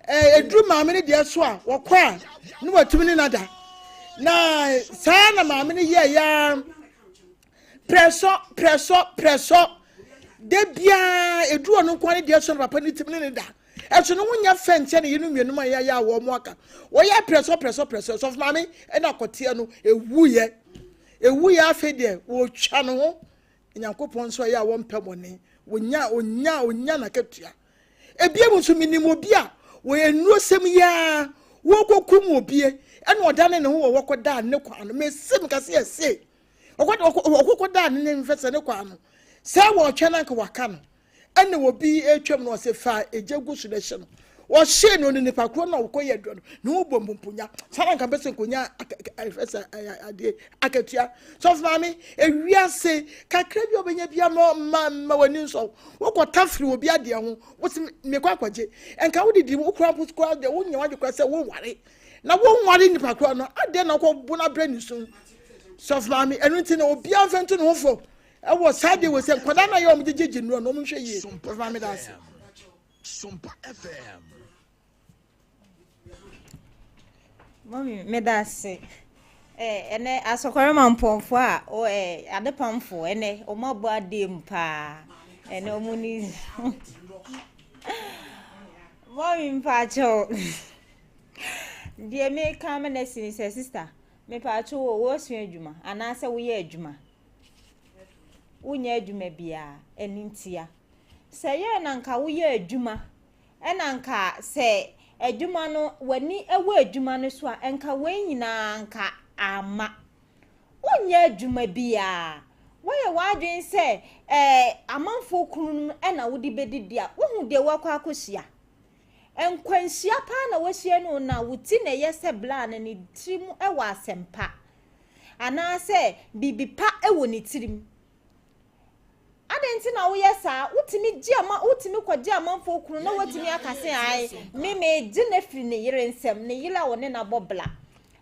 edru ma me ne de so a wo kwa no watumi ni nada na sana ma me ye ya preso de bia edu onu kwa ne de so papa ni timi ni da eso no wonya fenche ne yinu mienu ma ya wo mo aka wo ya preso so ma me e na kote no ewu ye afi de wo twa no ho nyankopon so ya wo mpemone wonya na ketua ebie mu so minimo bia wo enu sem ya wo kokum obie ene odane ne ho wo koda ne kwa no mesim kase ese okokoda ne mfese ne kwa no se wo twena nka waka no ene wo bi etwam no se fa ejegu su de hye no wo hye no ne nipa kro na wo koye do no ne wo bombompunya sara nka pese nkonya efese ade akatua so fa me ewiase kakra bi obenya bia ma wani so wo kotafri obi ade ho wo se me kwa kwaje enka wo didi wo kra puskwa de wo nya wadekwa se wo ware na wo nware nipa kro no ade na ko bona brand so so fa me enu nti na obi anfento no fo e wo sade wo se kwada na ye om jejeje no no mhwe ye so fa me das Sompa FM. Mommy, me that's ene asokore mampomfo a o adepamfo ene o mabo adem pa ene o muni Mommy mpacho die me come na sini sister me pacho wo su adwuma ana se wo ye adwuma wonya adwuma bia enintia se ye na nka wo ye adwuma ena nka se adwuma no wani ewo adwuma no so a enka wenyina nka ama wonya adwuma bia woye wadwen se amanfo kunu ena wodi bedidi a wohu de wakwa akohia enkwanhia pa na wohie no na wuti na yese bla na ne tirim ewo asempa ana se bibipa ewo ne tirim adenti na wo yesa utimi giama utimi kwaje amanfo kunu na watimi akase ai meme gine firi ne yire nsem ne yila woni na bobla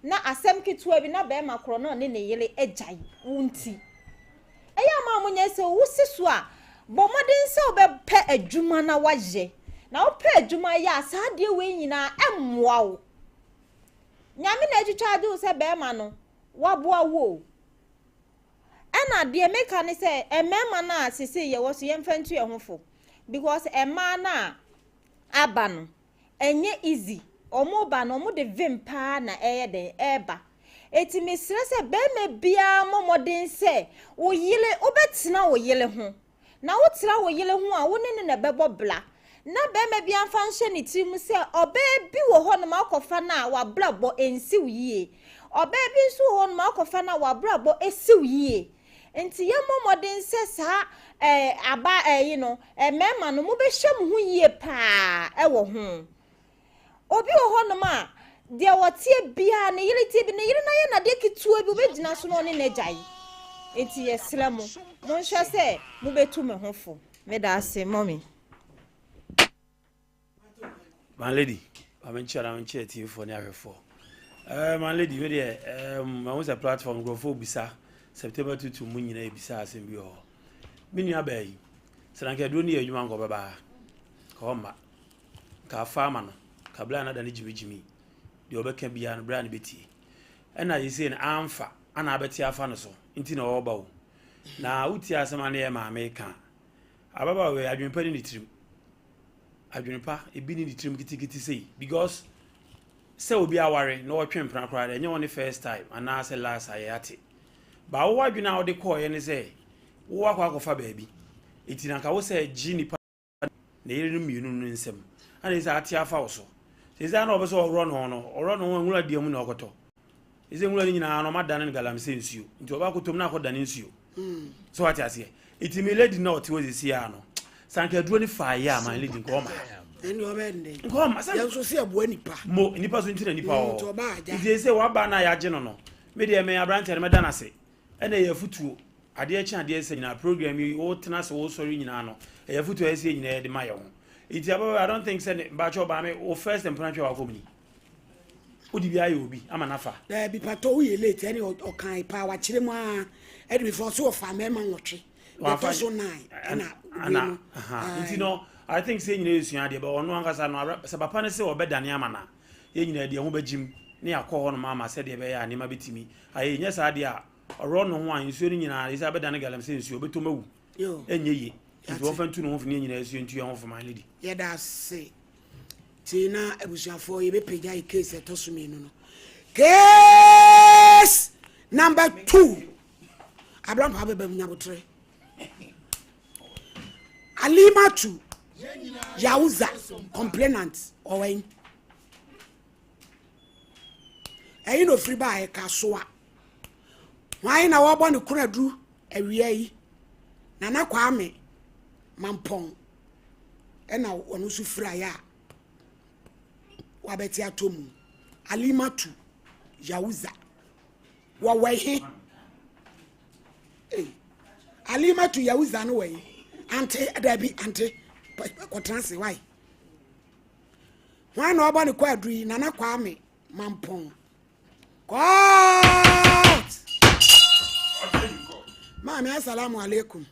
na asem kitua bi na be makro no ne yile ejai wunti eya ma munye se wusisu a bomodin se obepe adwuma na waje na ope adwuma ya asade we nyina emmoa wo nyame na etwitwa ade se be ma no waboa wo ena de meka ne se emema na sisi ye woso ye mfantu ye hofo because ema na aba no enye easy omo ba no omo de vim pa na eye de eba eti mesre se be me bia momodin se wo yile obetina wo yile ho na wo tira wo yile ho a wo ne ne bebo bla na be me bia mfa nhye ne tirim se obe bi wo ho no makofa na wa blabo ensi wiye obe bi nso ho no makofa na wa blabo esi wiye enti ye momodin se sa aba mema no mo be hwem ho yie pa wo ho obi wo ho no ma de wotie bia ne yire tie bi ne yire na ye na de kituo bi obegina so no ne najai enti yesra mo mo nhwe se mo betu me ho fo me da ase mommy my lady I'm chair TV for near for my lady we there I was a platform go for bisa September 2 to mun nyina bisa asem bi ho me nua bai sananka do ne adwuma ngo baba ka o ma ka farmer no ka bla na da ne jimijimi de obeka bia no bra ne beti ena yise ne amfa ana abeti afa no so nti na o ba wo na uti asema ne ma America ababa we adwumpa ni tirim adwumpa ebi ni tirim kitikiti sei because se obi aware na o twempra kra enye won first time ana se last ayati ba wo adwuna wo de call ye ne se wo akwa akofa baabi etina ka wo se gi nipa na yire no mienu no nsem ana se ati afa wo so se za na obeso oro no nwura diam na okoto ise nwura nyina no madane galam se nsuo nti oba kotom na akoda ne nsuo so ati ase itimi lady na oti wo si ya no sanka duro ni fa ya man lady ko ma eni obende ko ma ya so se abo nipa mo nipa so ntina nipa o iti se wa ba na ya je no me de me abrante me dana se ena ya futuo ade achi ade ese nyina program yi o tena se wo sori nyina no ya futuo ese nyina de maye ho iti ababa I don't think say ba cho ba me o first impression wa komni odi bia ye obi ama nafa da bi pato we late eni o kan pa wa kire mu a e de before so fa me ma nwotwe wa fa so 9 ana iti no I think say nyina esua de ba ono ankasa no se papa ne se obedane ama na ye nyina de ho bagim ne akọ ho no mama se de be ya ne ma betimi aye nya sa de a oro no ho an nsuo ni nyina isa bedane galam se nsuo betomawu enye ye nti wo fa ntu no ho ne nyina esuo ntu ye ho for my lady ye da se tina ebusuafo ye be pagya e case etosumi no case number 2 Abraham ha be nyabotre Alimatu Yauza complainant owen eyi no free ba e kasoa why na wo bo ne kunadu awia yi na kwame mampon ena onu su free ya wabeti atomu Alimatu Yauza wa wehe Alimatu Yauza no we ante adabi ante kwatranse why na oba ne kwadu yi na kwame mampon God Mami assalamu alaikum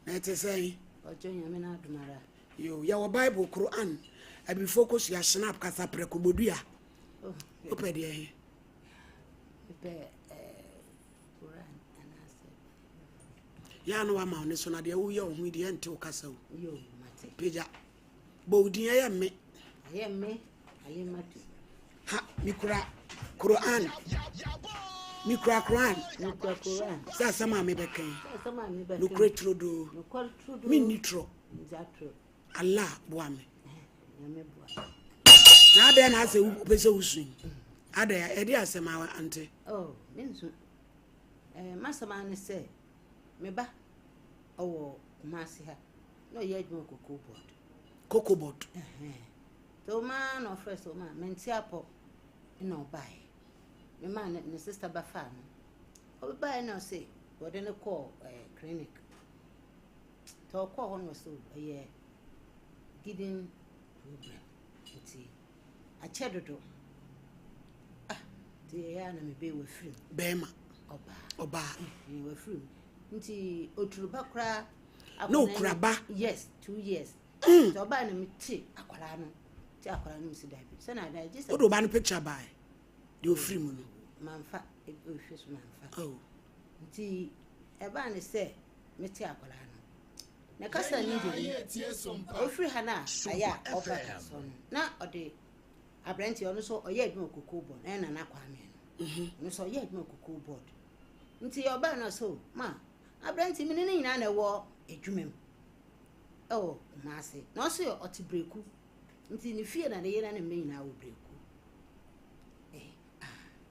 na te say ojo nyame na adumara yo ya Bible Quran abi focus ya snap kasa prekobodua opede he Quran anase ya no wa ma ne so na de wo ye ohun de ente okasa o yo mate peja bodin ya me Alimatu ha mikura Quran mikura Quran sa sama me bekan no kretro do mi nitro Allah boa me nyame boa na de na se pese usun ada ya edi asema ante minsu masama ne se meba owo kumasi ha no ye adwuma cocoa board so man no first o man menti apo no buy me man ne sister ba fa no o buy no say we dey call clinic to call on so giving problem enti a chedodo ti ya na me be we free bema oba we free nti oturuba kra no kuraba yes 2 years so ba na me ti akwara no si dabi so na da just odo ba no picture by the free mu no manfa e hwe so manfa nti e ba ne se me ti akwara no na kasa ni de o free ha na aya ofa so na ode abrenti ono so oye adwuma kokobo na na kwa me no so ye adwuma kuku board nti ye oba na so ma abranti mi ne nyina na wo adwumam oh ma se no so oti breku nti ni fie na ne ye na ne me nyina wo breku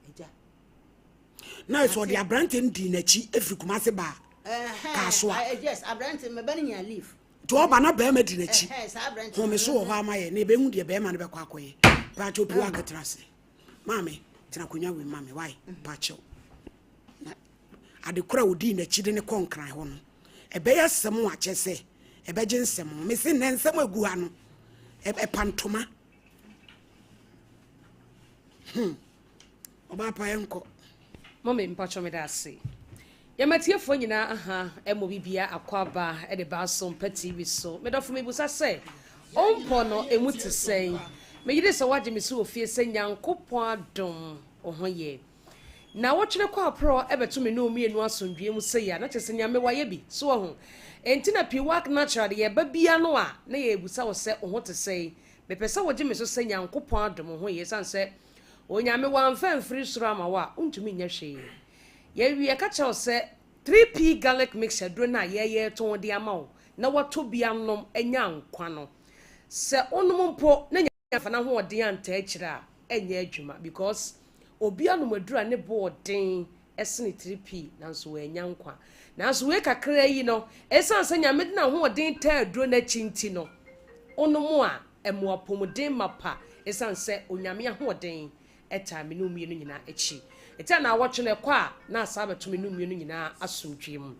eja na so the abranti ndi na chi efrikuma se ba kaso yes abranti me bani nya leave to oba na be ma di na chi ho me so wo ha ma ye na be hu de be ma ne be kwa akoye pa cho pi wa katrase mame tina kunya we mame why pa cho na ade kura odi na chi de ne konkran ho no e be yasem wa chese e be ginsem me se ne nsem agu ha no e pantoma oba pa enko mame mpacho me da se yamatiefo nyina aha emo bibia akwaba e de ba so TV so medofo mebusa se ompo no emu te sen me yide so waje me so ofie se nyankopon adom ohoye na wochire kwa apro ebeto me no mienu asondwie mu se ya na chese nyame waye bi so ho enti na pi work natural ye ba bia no a na ye ebusa wo se oho te sei me pese waje me so se nyankopon adom ohoye san se onyame wanfa mfiri soro ama wa untumi nya hwe ye wie ka chawo se 3p garlic mixture dro na ye to de ama wo na wato bia nom enya nkwa no se onum mpo na nya fa na ho ode anta akira enya adwuma because obi anum adura ne bo den esene 3p nanso enya nkwa nanso we kakra yi no esan se nya medina ho ode ta adro na chinti no onum a emo apomden mapa esan se onyame ho ode eta me no mienu nyina echi eta na awotwe kwa na asaba to me no mienu nyina asomdwem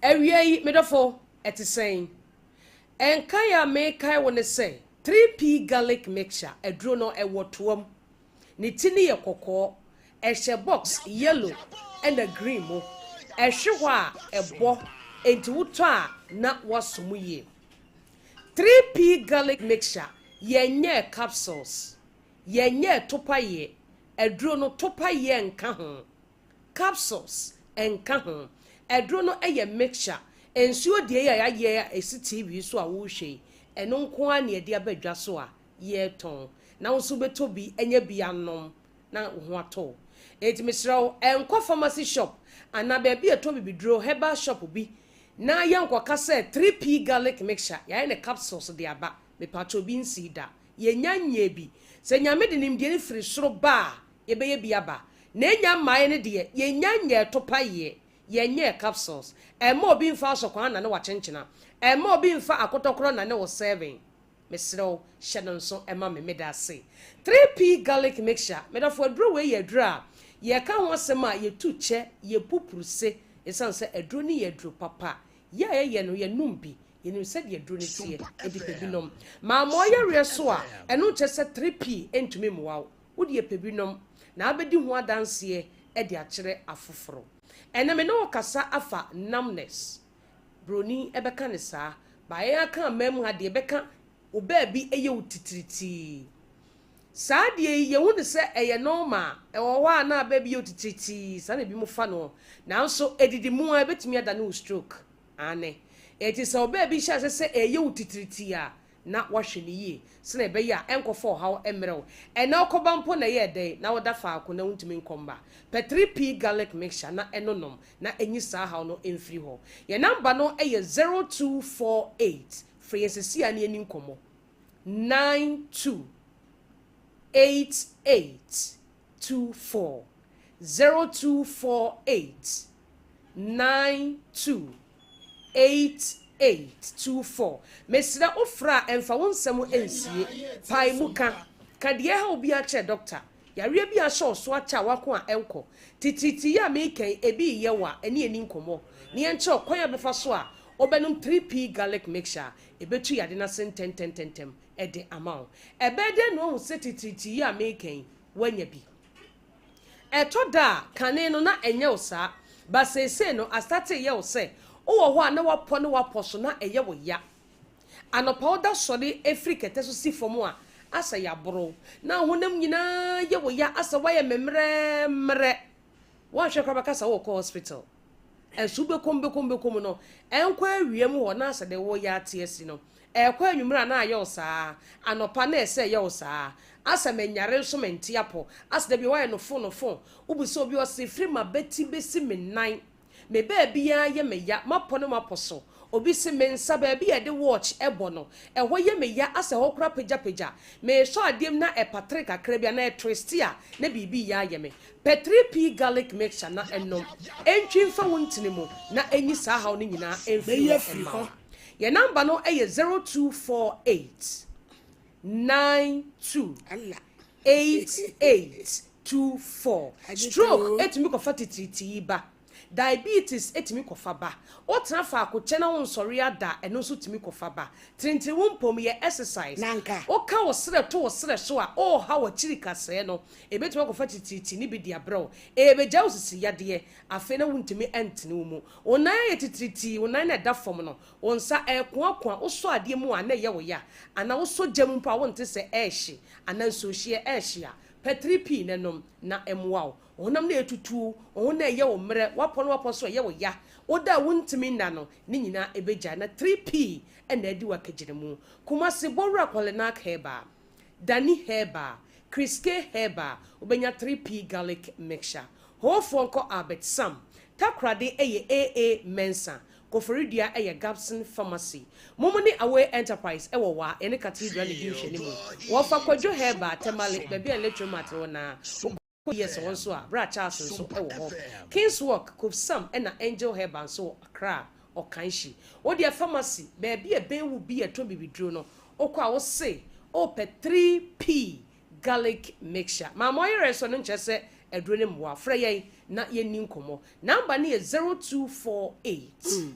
awie medofo etisen enkaya me kai woni say 3p garlic mixture edro no ewotoam ni tini ye kokko ehye box yellow and a green mo ehwe ho a ebo enti wuto a na wasomu ye 3p garlic mixture yenye capsules yenye topaye edro no topaye nka ho capsules enka ho edro no eye mixture ensuo die ya ye esi TV so a wo hwe eno nko a na ye de abadwa so a ye ton na wo so beto bi enye bia nom na ho ato etimishrawo enko pharmacy shop ana ba bia to bibidro herbal shop bi na ye nko kase 3p garlic mixture ya ne capsules de aba me pato bi nsida ye nyanye bi se nyame de nimde ne firi soro ba ye be ye bia ba na enya mae ne de ye nyanye topaye yenye capsules emo obi mfa asokwa na ne wa chenchena emo obi mfa akotokoro na ne wo serving mesro hye nso ema me medase 3p garlic mixture medafo aduro we ye adura ye ka ho sema ye tuche ye pupuruse esanse aduro ni ye aduro papa ye no ye numbi ye nim se ye aduro ni tie edipebinom ma mo ye reso a eno chese 3p entumi mowa wo de pebinom na abedi ho adanse e de akere afoforo eneme no kasa afa numbness broni ebeka ne saa ba ya kan mem ha de ebeka oba bi eye utitiriti saa de ye hu ne se eye normal e wo wa na ba bi utitiriti saa na bi mu fa no na nso edidi mu a betimi ada no stroke ane eti so oba bi sha se eye utitiriti a na wahwe ne yi se na be ya enkofo ha emrew ena okoba mpo na ye dey na woda fa ako na untimi nkomba per 3p garlic mixture na enonom na enyi sa ha no emfiri ho ye number no eye 0248 freyesisi ani eni nkomo 928824 0248 928824 mesira ofra emfa wonsem ensie pai muka kadie ha obi a che doctor yare bi a sho so acha wako a enko tititi ya me kan ebi yewa eni eni nkomo ne enche okoya befa so a obenum 3p garlic mixture ebetu yade na sententem ede amount ebede no hu se tititi ya me kan wanya bi etoda kane no na enye osa ba sese no astate ye ose wo ho a na wapo ne wapo so na eye wo ya anopa oda sori afrikete so sifomu a asa ya boro na honam nyina ye wo ya asa waye memre wa hwe kwa bakasa wo ko hospital ensu bekom no enkwa awiem ho na asa de wo ya atiesi no kwa enwumra na ayo saa anopa na ese ye saa asa menyare so menti apo asa da bi wa no fo ubu so bi o se free ma beti besi me nan me ba bia ye me ya mapo no mapo so obi se me nsa ba bia de watch ebo no ho ye me ya asa ho kura pagya me so adem na Patrick akra bia na twistia na bibi ya ye me P garlic mixture na enom entwimfa wontini mu na enyi sa haw ni nyina emfi ho ye number no 0248 92 8824 stroke etimi ko fatititi ba diabetes etimi ko fa ba o trafa akoche na won sori ada eno so timi ko fa ba trinti wompom ye exercise nanka o ka wo sere to wo sere so a o ha wo chiri kase no ebetimi ko fatititi ni bi dia bro ebeja osisi yade afe na wontimi entene wo mu onan ye titriti onan na da fom no onsa ekoakwa o so ade mu a na ye wo ya ana wo so gem mpa wonte se ehye ana so hye ehye a P nenom na emwa onam na etutu on na ye wo mre wapo so ye wo ya oda wontimi nda no ni nyina ebeja na 3P na edi wakagire mu kuma se borra kwalena heba dani heba kriske heba obenya 3P garlic mixture hofo nko abet sam takrade eye AA mensa Koforidia eye Gabson Pharmacy. Momoni Away Enterprise ewo wa ene cathedral ni hwehwe ni mu. Wo fa kwadwo heba temale baby electromat wona. Yes wonso a bra Charles so ewo ho. Kings Walk Kopsam ena Angel Heba so Accra Okanshi. Wo dia pharmacy baby e benwu bi eto bibidro no. Okwa wo se o pe 3P garlic mixture. Ma moyere so no nchese eduro ne mwa freye na yeni nkomo number ni 0248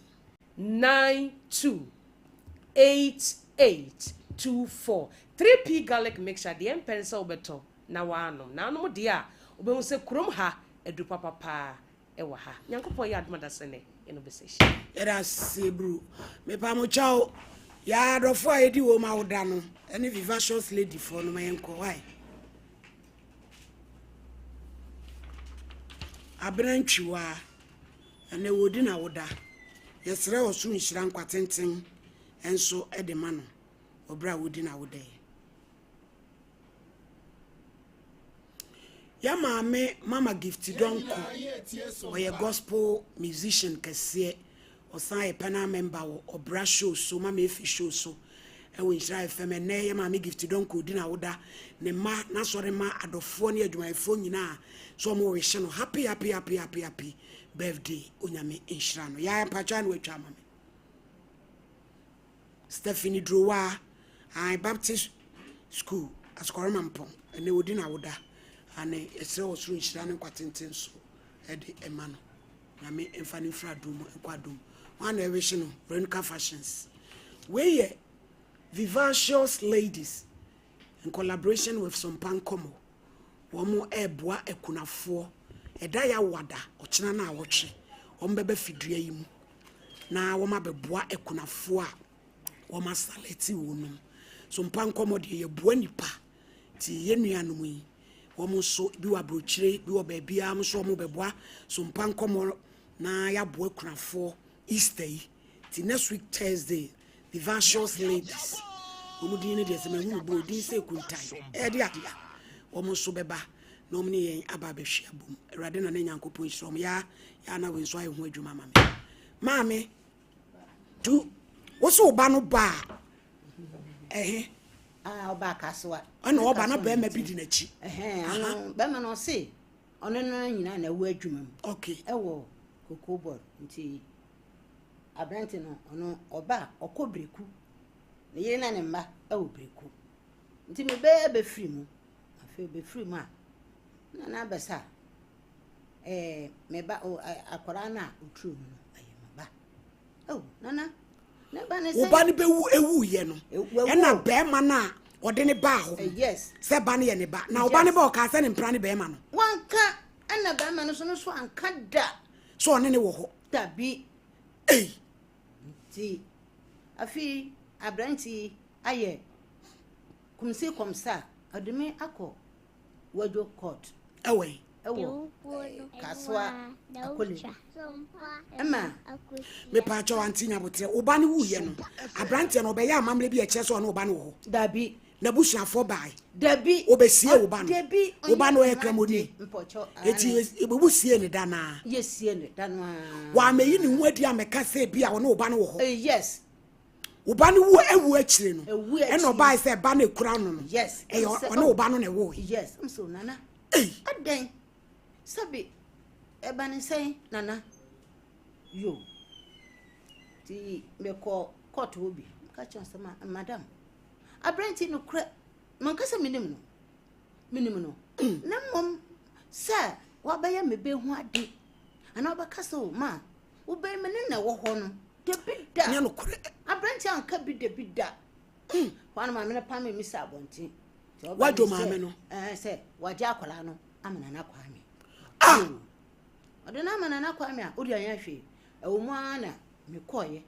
928824 3P garlic mixture de empensa obeto na wanom na anom de a obehu se krom ha edu papa ewa ha nyankopon ya admada sene eno beseshi era sebru me pa mo chao ya adofo a edi wo ma woda no ene vivacious lady for no mayenko why abrantwiwa ene wodi na woda yesre osu nhira nkwatenten enso edema no obra wodi na woda ya mama gift donko oye gospel musician kese osan panel member wo obra show so mama efi show so ewo nhira fm ne ya mama gift donko di na woda ne ma na sore ma adofo ne adwumayefo nyina so mo we hye no happy birthday onyame nhira no ya pacha no atwa mama Stephanie Drowa I Baptist school askoroma mpon ene wodi na woda ane esre osuru nhira ne kwatenten so ede emano nyame emfani fra dum ekwadum wana we hye no Veronica Fashions we vivacious ladies in collaboration with Sompa Nkomo womo eboa ekunafo eda ya wada ochina na awotwe ombebe fidua yi mu na woma beboa ekunafo a woma saleti wonum Sompa Nkomo de ye boa nipa ti yenuanom yi womo so bi wa brochire bi wo ba bia mo so womo beboa Sompa Nkomo na ya boa ekunafo Easter yi ti next week Thursday vivacious ladies omudi ne de se mahunu bo din se kuntai e de adia omo so beba no mni yen aba behwe abom awrade na nyankopon hyirom ya na we so ayi ho adwuma mame tu wo so ba no ba oba kaswa ana oba na ba ma bi di na chi ano ba ma no se ono no nyina na wo adwuma mu okay ewo kokobor nti abrante no ono oba okobreku ne yire na ne mma ewo breku nti me be free mu afi be free mu a na besa me ba akwara na otru mu no aye ba nana ne ba ne se wo ba ne be ewu ye no e na be ma na ode ne ba ho yes se ba ne ye ne ba na wo ba ne ba o ka se ne mpra ne be ma no wanka ana ba ma no so anka da so one ne wo ho tabi ti afi abranti aye kumsi komsa adumi akọ wajo court ewe ewo kaswa akole ema me pa cho anti nya botre oba ne wuye no abrante no be ya amamle bi e che so no oba no ho dabi na busuafo bai dabi obesie oba no dabi oba no e kramodi mpocho eti ebubusie ne dana yesie ne dana wa meyi ne hu adi ameka se bi a wo no oba no ho yes oba no wu ewu akire no ewu e no bai se ba na kura no yes e ono oba no ne wo yes so nana aden sabi eba ne sei nana yo ti me ko court obi ka chance madam abrenti no kra man kasa minim no na mom sa wa ba ya mebe hu ade ana ba kasa o ma wo be me na wo ho no de bida nya no kra abrenti an ka bi de bida wana ma me na pa me misa abonti wajo ma me no se waja akwala no amana na kwa me odena amana na kwa me a odi anya hwe ewo mu ana me koye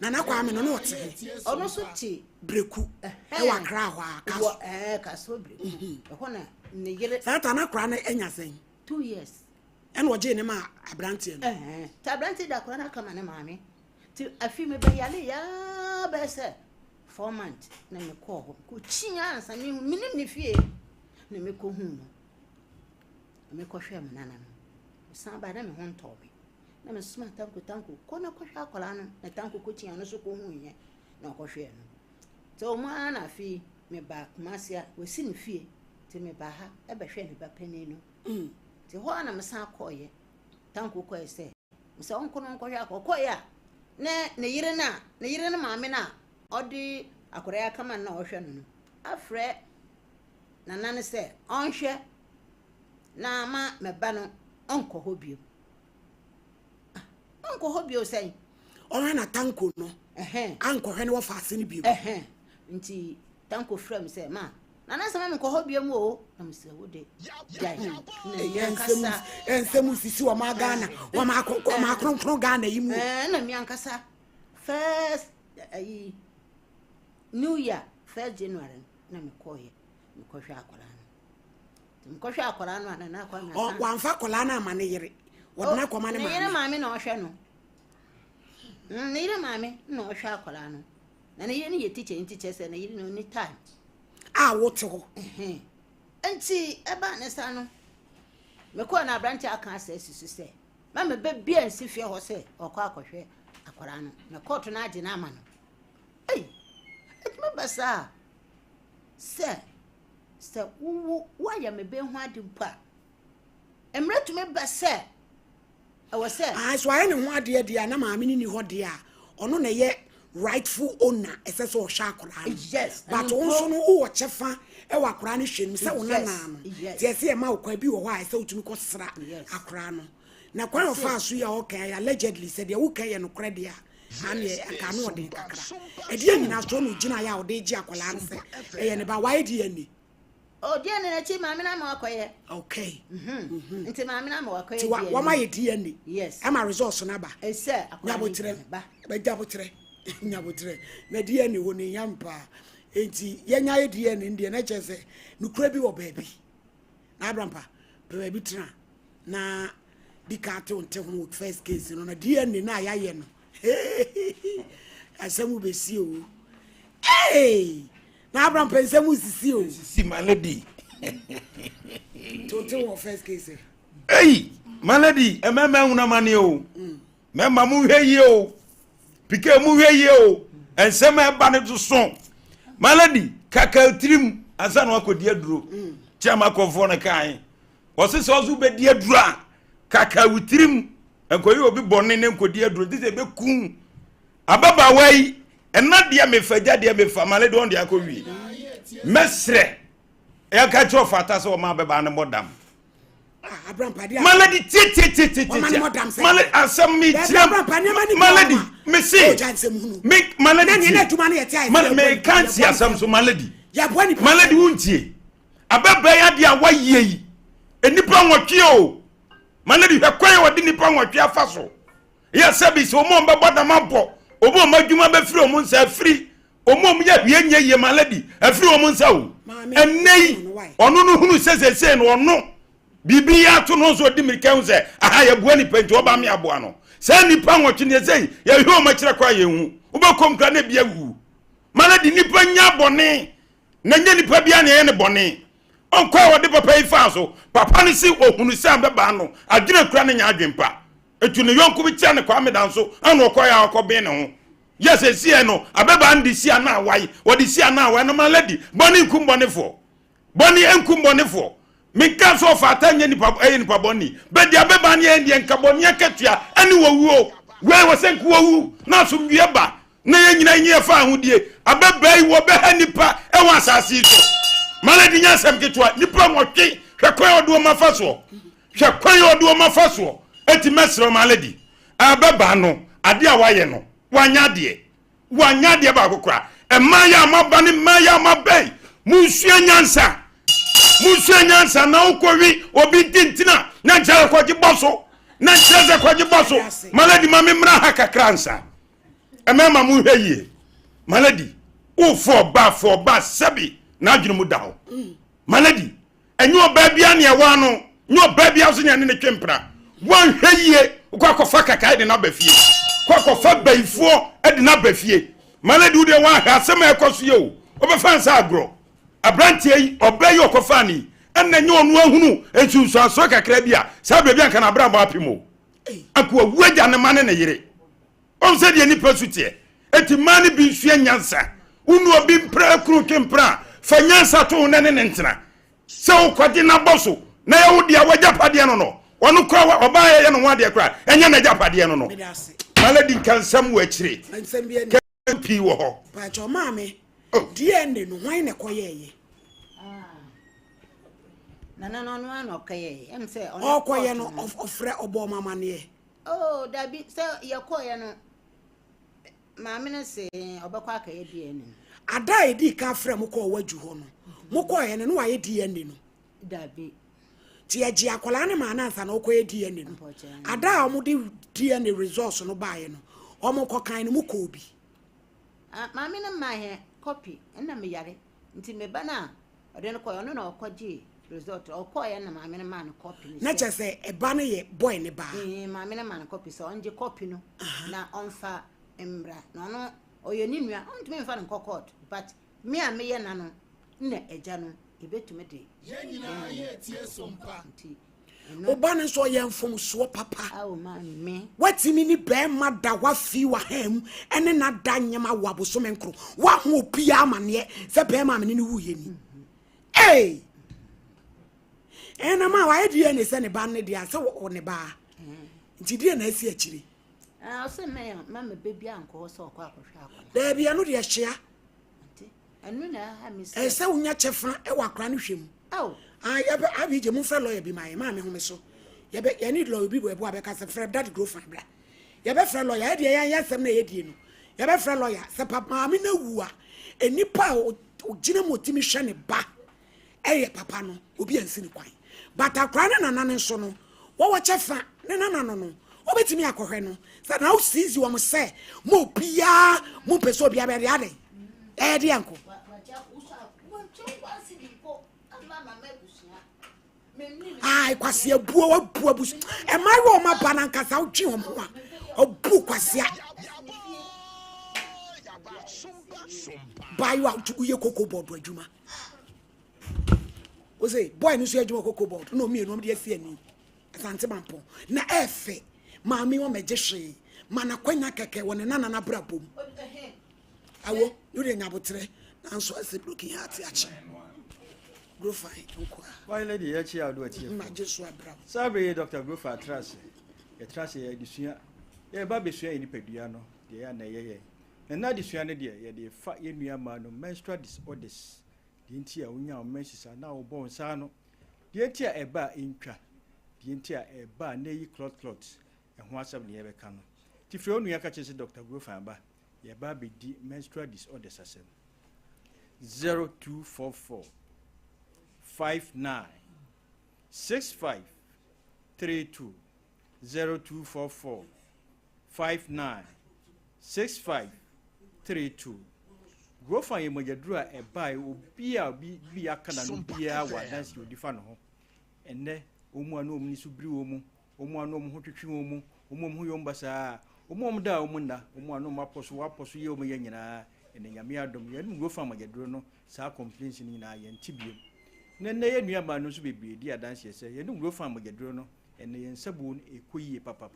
nana kwa me no no te ono so ti breku e wa kra ho aka kaso breku e ho na ne yele sata na kra na enya sen 2 years en oje ne ma abrante no ta abrante da kra na kama ne maame ti afi me be yale ya be se 4 months na me ko ho ko chinya ansa ni minim ne fie na me ko hu no me ko hwe me nana no san ba da me ho ntobe na me suma tanku ko na ko hwa akola no na tanku ko chinya no so ko hu ye na ko hwe no so mo ana fi me ba kumasia we si ne fie ti me ba ha e be hwe ne ba pani no ti ho ana me san koye tanku ko ese me se onko no ko hwa koye ne yire na maame na odi akora ya kama na ohwe no afre na nane se onhwe na ma me ba no onko hobio sei onwe na tanko no anko hwe ne wo faase ne bio nti tanko frem se ma na na se ma nko hobio mu o na me se wo de na ensemu sisi wa magana wa makronkron Ghana yi mu na mi ankasa first New Year 1st January na me koye me ko hwa akola no me ko hwa akola no na kwa me o wa mfa akola na ma ne yere wodna kwa ma ne ma ne maame na ohwe no ne yere maame na ohwe akola no na ne yere ne ye teacher say na yere no ni time wote ho enti eba ne sa no me ko na branch aka asesi say ma me be bia nsi fie ho say okọ akohwe akola no na court na age na ama no etme basa se wa ya me be hu ade mpa emre to me basa se so aye ne hu ade dia na maame ni ho dia ono na ye rightful owner ese so hwa akola yes but onso no wo chefa e wa akola ne hwe se wo na no tie se e ma okwa bi wo ho a ese otumi ko sra akola no na kwa yo fa so ya okay allegedly said ya wo kan ye no kra dia ane aka no de kakra e dia nyina so no gina ya wo de gi akola nse e ye ne ba why dia ni o dia ne na chi maame na ma akoye okay nti maame na ma akoye dia wa ma ye dia ni yes ama results na ba e se akola nyabotre ba jabotre nyabotre na dia ni wo ni yampa enti yenya ye dia ni ndie na chese nukura bi wo baabi na abrampa baabi tra na dikate onte ho first case no na dia ni na ayaye no asemu besi o na abram pensemu sisi o sisi malady tonte wo first case malady emema huna mane o mema mu hweyi o pike mu hweyi o ensema eba ne so malady kaka trim asa no akodi aduro chama kofo ne kan wo se so zu be di aduro a kaka witrim enkoyi obi bonne ne nkodi aduro dise be kun ababa wai ena dia me faja dia me famale don dia ko wi mesre e ka cho fata so ma beba ne modam abram padia malady ti malady asam mi tram malady me see me malady ne tuma ne yeti ai me can't see asam so malady ya boni malady wuntie ababa ya dia waye yi enipa nwotwe o malady hwe kwan wodi nipa nwotwe afaso ya sabi so mo mba boda mampo obo madwuma be firi omo nsa firi omo ya hwe nye malady afiri omo nsa o enei onu no hunu sesese no ono bibi ya to no so di mirika se aha ya bua ni penti oba me aboa no say nipa nwotwe ne say ya hwe o ma kire kwa ye hu ubekom kra na bia wu maladi nipa nya bone na nya nipa bia na ye ne bone onko wo de papa ifa so papa ni si ohunu se ambeba no adwene kra na nya adwempa etu ne yonko bi tia ne kwa me dan so ana okoya okobe ne ho yes esi no abeba ndi si ana awai wodi si ana awai no maladi bone nkum bone fo bone enkum bone fo mika so fata nya nipa bone be dia abeba ne endie nka bone akatua ani wowuo we wo senku wowu na so wie ba na ye nyina nyie fa ahodie abeba yi wo be ha nipa e wa asase so maladi nya sem ketwa nipa nwotwe hwekwan odo mafaso hwekwan odo mafaso eti mesro maladi abeba no ade a waye no wanya de ba kokora emaya amaba ne maya amabei munsua nyansa na ukowi obi tintina na jara kwaji boso na cheze kwaji boso maladi mame mra hakakransa emema mu hweye maladi o for ba sabi na adwunu mu dawo maladi enyo ba bia ne wa no nyo ba bia so ne twempra wan hweye ukwakofa kakai de na bafie kwakofa baifuo de na bafie maladi de wa ha asema ekoso ye o obefansa agro abrantie yi obayi okofa ni enna nye onu ahunu ensunsu aso kakra bia sa bia nka na brabo apimo akwa wuaja ne mane ne yire on se de nipa sutie eti mane bi nsua nyansa unu obi mpra kru kempra fa nyansa to ne ne ntena se okwadi na boso na ye wo dia wajapade no onu kwa obaye ye no wade kra enya na japade no maladi kansam wo akire nsam bia pi wo ho pa cho mame die ne no hwan ne koyeye no okay em say okoye no ofre obo mama ne oh dabi say yakoye no maame ne say obekwa akaye die ne ada edi ka frɛ mo kɔ waju ho no mo kɔ ye ne no waye die ne no dabi ti aji akola ne ma na ansa na okɔ ye die ne no ada omo de die ne resource no baaye no omo kɔ kan ne mo kɔ obi maame ne ma he copy na me yare nti me ba na ode no kɔ no na okɔji result okoye na maame ne ma no copy na che se eba ne ye boy ne ba maame ne ma no copy so onje copy no na onfa embra no oye ni nua ontime mfa no court but me a me ye na no na eja no ebetume de yenyina ye tie sompa oba ne so ye mfom so papa awo man me watimi ni be ma da wa fi wa ham ene na da nyama wa boso menkro wa ho opia amane se be ma me ni wuye ni ena ma wa edie ne se ne ba ne dia se wo ne ba nti die na asi akiri se me mama baby anko so kwa akohwa akwa da bia no de hia anu na ha mi se se unya chefa e wa kra no hwem yebe abije mu frɛ lawyer bi ma me home so yebe ye need lawyer bi bo abeka se frɛ that grow fan bra yebe frɛ lawyer e de yan yasem na ye die no yebe frɛ lawyer se papa me na wu a enipa o gina motimi hwe ne ba eye papa no obi ansi ni kwan but akra na nana nso no wo chefa ne nana no obetimi akohwe no se na o seize wo mo se mo bia mo peso bia be de ade de anko ai kwase abuo wabu abus e mai wo ma ba na nkasa wtwe ho ho a obu kwase buy out uye cocoa board adwuma o say boy no so adwuma cocoa board no me no de afi ani asante mampo na efe maami wo meje hwe mana kwanya keke wona nana na brabom awo you dey nyabotre nanso ase broken heart achi Grofa nkwa why lady ya chi ado ati ma jesu abra sabe Dr. Grofa trust ya trust ya disua ya ba besua ni padua no de ya na ye na disua ne de ya de fa ye nua ma no menstrual disorders de ntia onya o mensisa na wo bon sa no de ntia eba intwa de ntia eba na yi clot ho asem ne ye be ka no ti fre onu ya ka chese Dr. Grofa ba ya ba be di menstrual disorders asem 0244 59 65 32 0244 59 65 32 go find ye mojadura e buy obi a bi akana no bia wa dance you difa no ho enne omu anu omu nisubri omu anu omu hotwetwe omu omu yomba saa omu da omu na omu anu waposo ye omu ye nyina ene nyame adom ye nu fa magedro no saa complaints ni na ye ntibiem ne ye nua ma no so bebre di adanse ye se ye nu fa magedro no ene ye nsabu ekoyie papa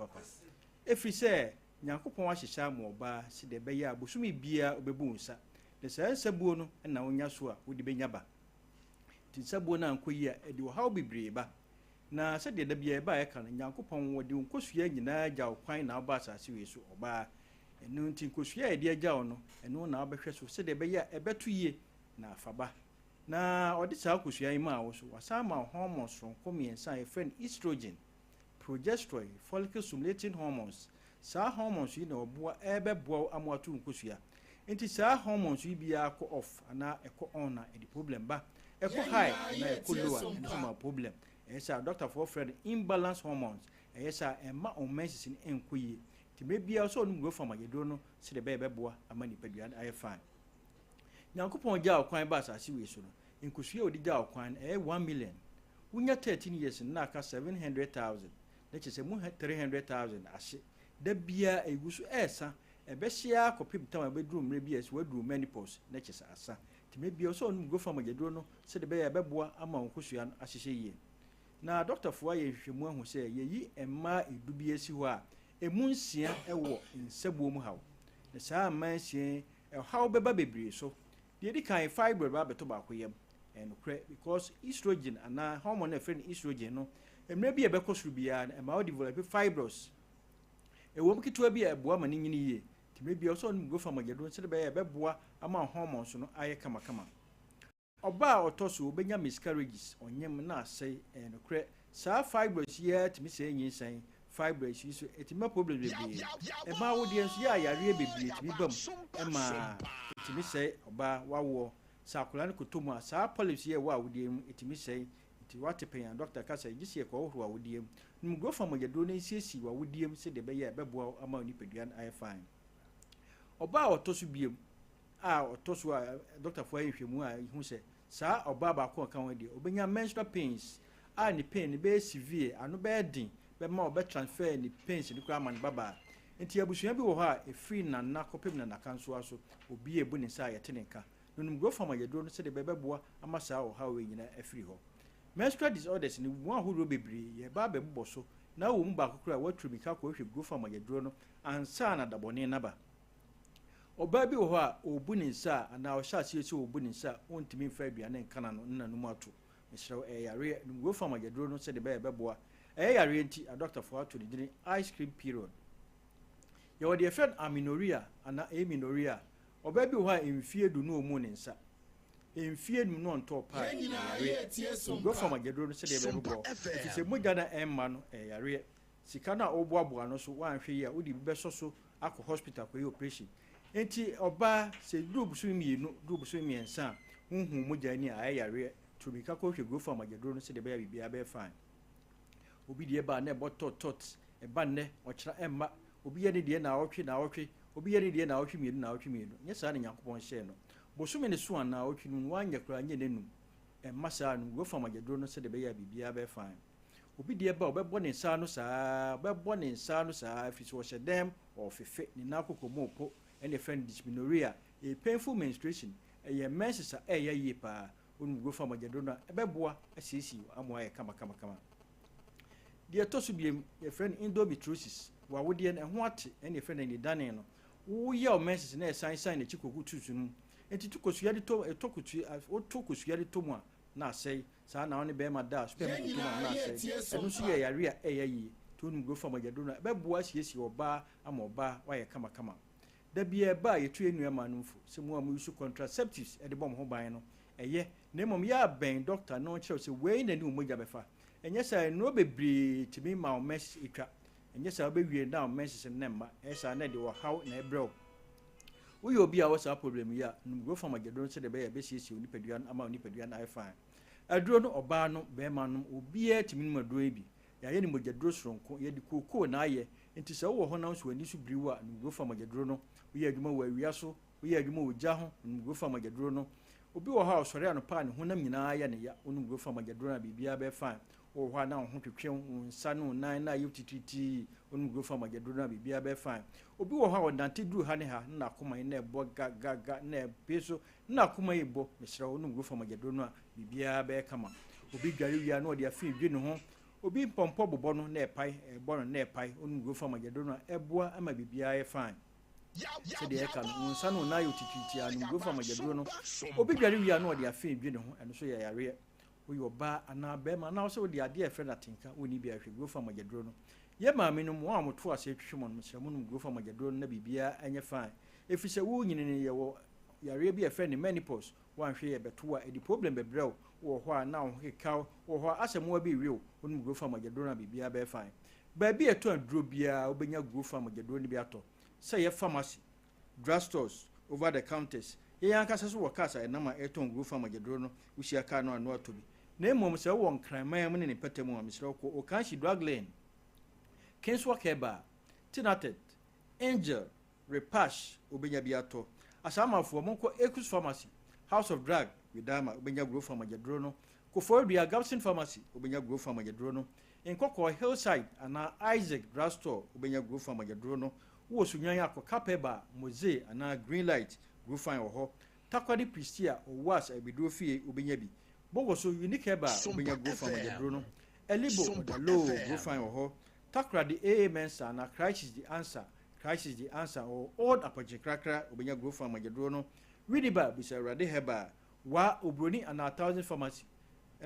efiri se nyankopon ahyehya mo ba si de be ya bosumi bia obebu nsa de saa nsabu no na wonya so a wodi benya ba ti nsabu na ankoyie e di wo haw bebre ba na se de da bia ba e kan nyankopon wodi nkosua nyina gya okwan na oba asase we so oba enu nti nkosua e de agya no enu na obehwe so se de be ya ebeto yie na afaba na odi saa nkosua yi ma wo so wasama hormones from komiensa e friend estrogen progesterone follicle stimulating hormones saa hormones yi na oboa ebeboa amwatu nkosua enti saa hormones yi bia ko off ana eko on na the problem ba eko high na eko low and some problem esa doctor for friend imbalance hormones esa emma on menses in enkoyi ti mebia so onu go from agedo no se de beboa amani padua aye fine nyankopon ja okwan ba asase we so no nkosua odi ja okwan 1 million wunya 13 years na aka 700,000 na chese mu 300,000 ashe da bia egusu esa ebehia kopim tam abeduru mre bia so waduru menopause na chese asa ti mebia so onu go from agedo no se de beboa ama nkosua ahyehye yie na doctor fo aye hwehwemu ahu se yeyi emma edubi esi ho a emu nsia ewo nsabuo mu haw na saa mansie haw beba bebre so de di kan fiber ba beto ba koyem and because estrogen and hormone friend estrogen no emre bi ebekosuru bia na ma develop fibros ewom kitwa bi eboa ma nyini yie timre bia so no go fa magedo se be ebeboa ama hormones no aye kama oba otoso obenya miscarriages onyem na asai and saa fibros ye timi se nyinsan fibros so etima problem be e ma wo de nso ya yare bebre timi bam e ma timi se oba wawo sakula ne kotomu a saa policy ye wa wodiem etimi sei enti watepen doctor kasa gisi e ko ho wa wodiem num go fa magedo na siesi wa wodiem se de be ye beboa ama oni peduan ai fine oba otoso biem a otoso a doctor fo ahwehwemu a hu se saa oba ba ko kan wadi obenya menstrual pains a ni pain be severe anu be din be ma obe transfer ni pains ni kwa man baba enti abusua bi wo ha e free na na kopem na kanso aso obi ebu ni sa yeteneka nunum go fama yedo no se de bebeboa ama saa o ha we nyina afiri ho menstrual disorders ni wo ahoro bebre ye ba bebbo so na wo mu ba kokora watrumika ko hwe go fama yedo no ansa na dabone na ba oba bi wo ho a obu ni nsa ana o sha se esi obu ni nsa ontimi mfa aduane nkana no nanum ato mesrew yare num go fama yedo no se de bebeboa yare enti a doctor for ato de ice cream period ye wo de friend amenorrhea ana amenorrhea oba bi wo ha emfie du no omu ne nsa emfie nu no nto pa yare go from agedro no se de bebo if se moja na emma no yare sika na oboaboa no so wan hwe ya odi bi beso so akọ hospital ko operation enti oba se dubu so miensa hunhu moja ni yare tumika ko hwe go from agedro no se de be bibia be fine obi de ba na botot e ba ne o kira emma obi ye ne de na otwe obi ye ne de na otwe mienu nye saa ne yakobon hye no bosume ne so ana otwe nu wanya kura nye nenum emma saa no go from agedro no se de be ya bibia be fine obi de ba obebo ne nsa no saa fi so hye dem ofefe ne na kokomo po ene friend dysmenorrhea a painful menstruation ye menses ye pa onu go from agedro no ebeboa asisi amoa ye kama de to so biem ye friend endometriosis wa wode en ho ate ene friend ni dane no wo ye o menses na sign na chikoku tutu nu enti tukosua de to etokutu o tokosua de to mu a na asai saa na one be ma da super ma to na asai enu so ye yare a ye to nu go from agedro no beboa siesi oba ama oba wa ye kama da bia ba ye tu enu ama no mfu se mu am use contraceptives e de bom ho ban no eye na mom ya ben doctor no kire se we na ni umoja befa enye sa no bebre timi ma o mes etwa enye sa be wie na o mes ne ma esa na de wo haw na ebrew wo yo bia wo sa problem ya no go from agedro se de be ya be siesi oni paduan ama oni paduan na fine aduro no oba no be ma no obi a timi no aduro bi ya ye ni mogedro soronko ye di koko na aye enti se wo ho na so ani so biriwo a no go from agedro no wo ye adwuma wo awia so wo ye adwuma wo gya ho no go from agedro no obi wo ha osore ano pa ne honam nyina ya ne ya onu go from agedro na bibia be fine wo ho na ho twetwe nsa no nan na yutititi onu go fa magedro na bibia be fine obi wo ho a wodante duru ha ne ha na akoma na ebo gaga na peso na akoma ebo mesra onu go fa magedro no a bibia be kama obi dware wia na odi afi dwe ne ho obi pompo bobo no na epai ebo no na epai onu go fa magedro no eboa ama bibia e fine se de eka no nsa no na yutititi anu go fa magedro no obi dware wia na odi afi dwe ne ho eno so ye yare oyo ba ana be ma na so de ade e friend atinka oni bia hwe go fa magedro no ye ma me no mo amoto ase twhwe mo no no go fa magedro no na bibia anye fine efise wo nyine ne ye wo yare bi e friend menopause wan hwe ye beto a edi problem bebrel wo ho a na ho kekaw wo ho asemo bi wieo onu go fa magedro na bibia be fine ba bi eto andro bia obenya go fa magedro ni bi ato say ye pharmacy drugstores over the counters ye yanka so wo kasa e na ma eto go fa magedro no usia ka no anu atobi na emom se wo nkranman mu ne petemu a misra ko o kan shi drug lane Kinswa Keba Tinated Angel Repash obenya biato asamafo monko Ekus Pharmacy House of Drug Widama obenya grow from Magedro no Koforbia Gabson Pharmacy obenya grow from Magedro no Enkoko Hillside ana Isaac Drugstore obenya grow from Magedro no wo sunyan akoka Peba Mose ana Greenlight grow fine ho Takwadi Pristia o was ebidro fie obenya bi Bogo so unique eba obenya grow from Magedro no Elibo Odalo grow fine ho Takra the AA Mensa na Christ is the answer. Christ is the answer. Or old apoche krakra obenya grow from Magedro no. Widiba bisa rade heba wa obroni ana 1000 pharmacy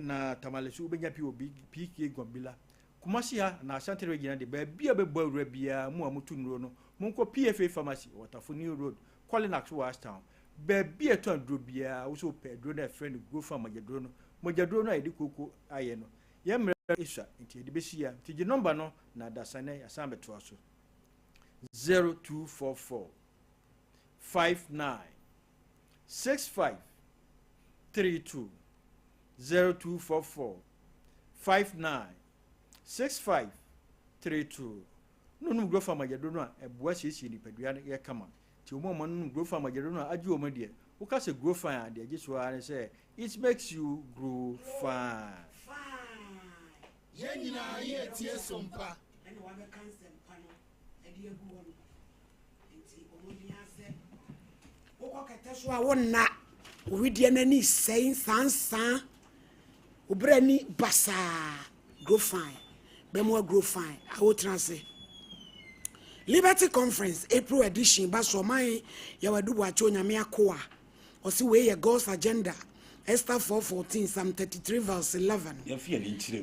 na tamalesu obenya pi obi PK Gombila. Kumasi ha na Asante Regina de ba bia be bo wura bia mu amutu nro no. Monko PFA pharmacy Waterford New Road, Collinax West Town. Ba bia to andro bia wo so pedro na friend grow from Magedro no. Magedro no edi koko aye no. Yemre Isha inti de besia ti je number no na dasane asambe to aso 0244 59 65 32 0244 59 65 32 nunu grow fa Magedro no eboa siesie ni padua ye kama ti omo mo nunu grow fa Magedro no agi omo de wo ka se grow fa de agi so are say it makes you grow fine. Yenina ye tie sompa ene wa be cancel pano edi egu won enti omoni ase wo kete so a wonna owidie nani sein sansan obrani basa grow fine be mo grow fine awo transe Liberty Conference April edition ba so man ya wadubu acho nyame akoa osi we ye God's agenda Esther 4:14 Psalm 33 verse 11.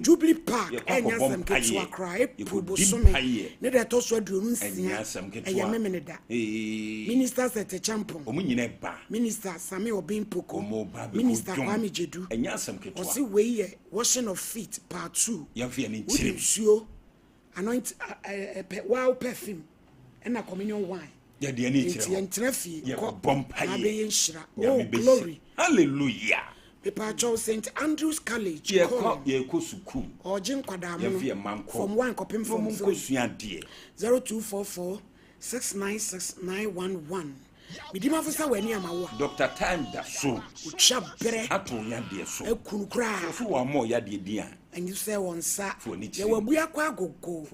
Jubilee Park enyasem ketwa cry probosome ne de to so aduonu nsia eya memeneda Minister Sete Champon omunyine ba Minister Sami Obimpoko Minister Kwame Jedu enyasem ketwa osi we ye washing of feet part 2 yafia ni ntire usuo anoint wow perfume and a communion wine ya de ani ntire entrefi ko bompaye abe yenhira oh glory hallelujah Pepacho St. Andrew's College ye ko suku Ojin kwadamu from 1 copim from 0244 696 Midima fisa weni amawa Dr. Time da so uchabre ato ya de so ekunu kra fu wa mo ya de dia and you say wonsa ye wabua kwa gogo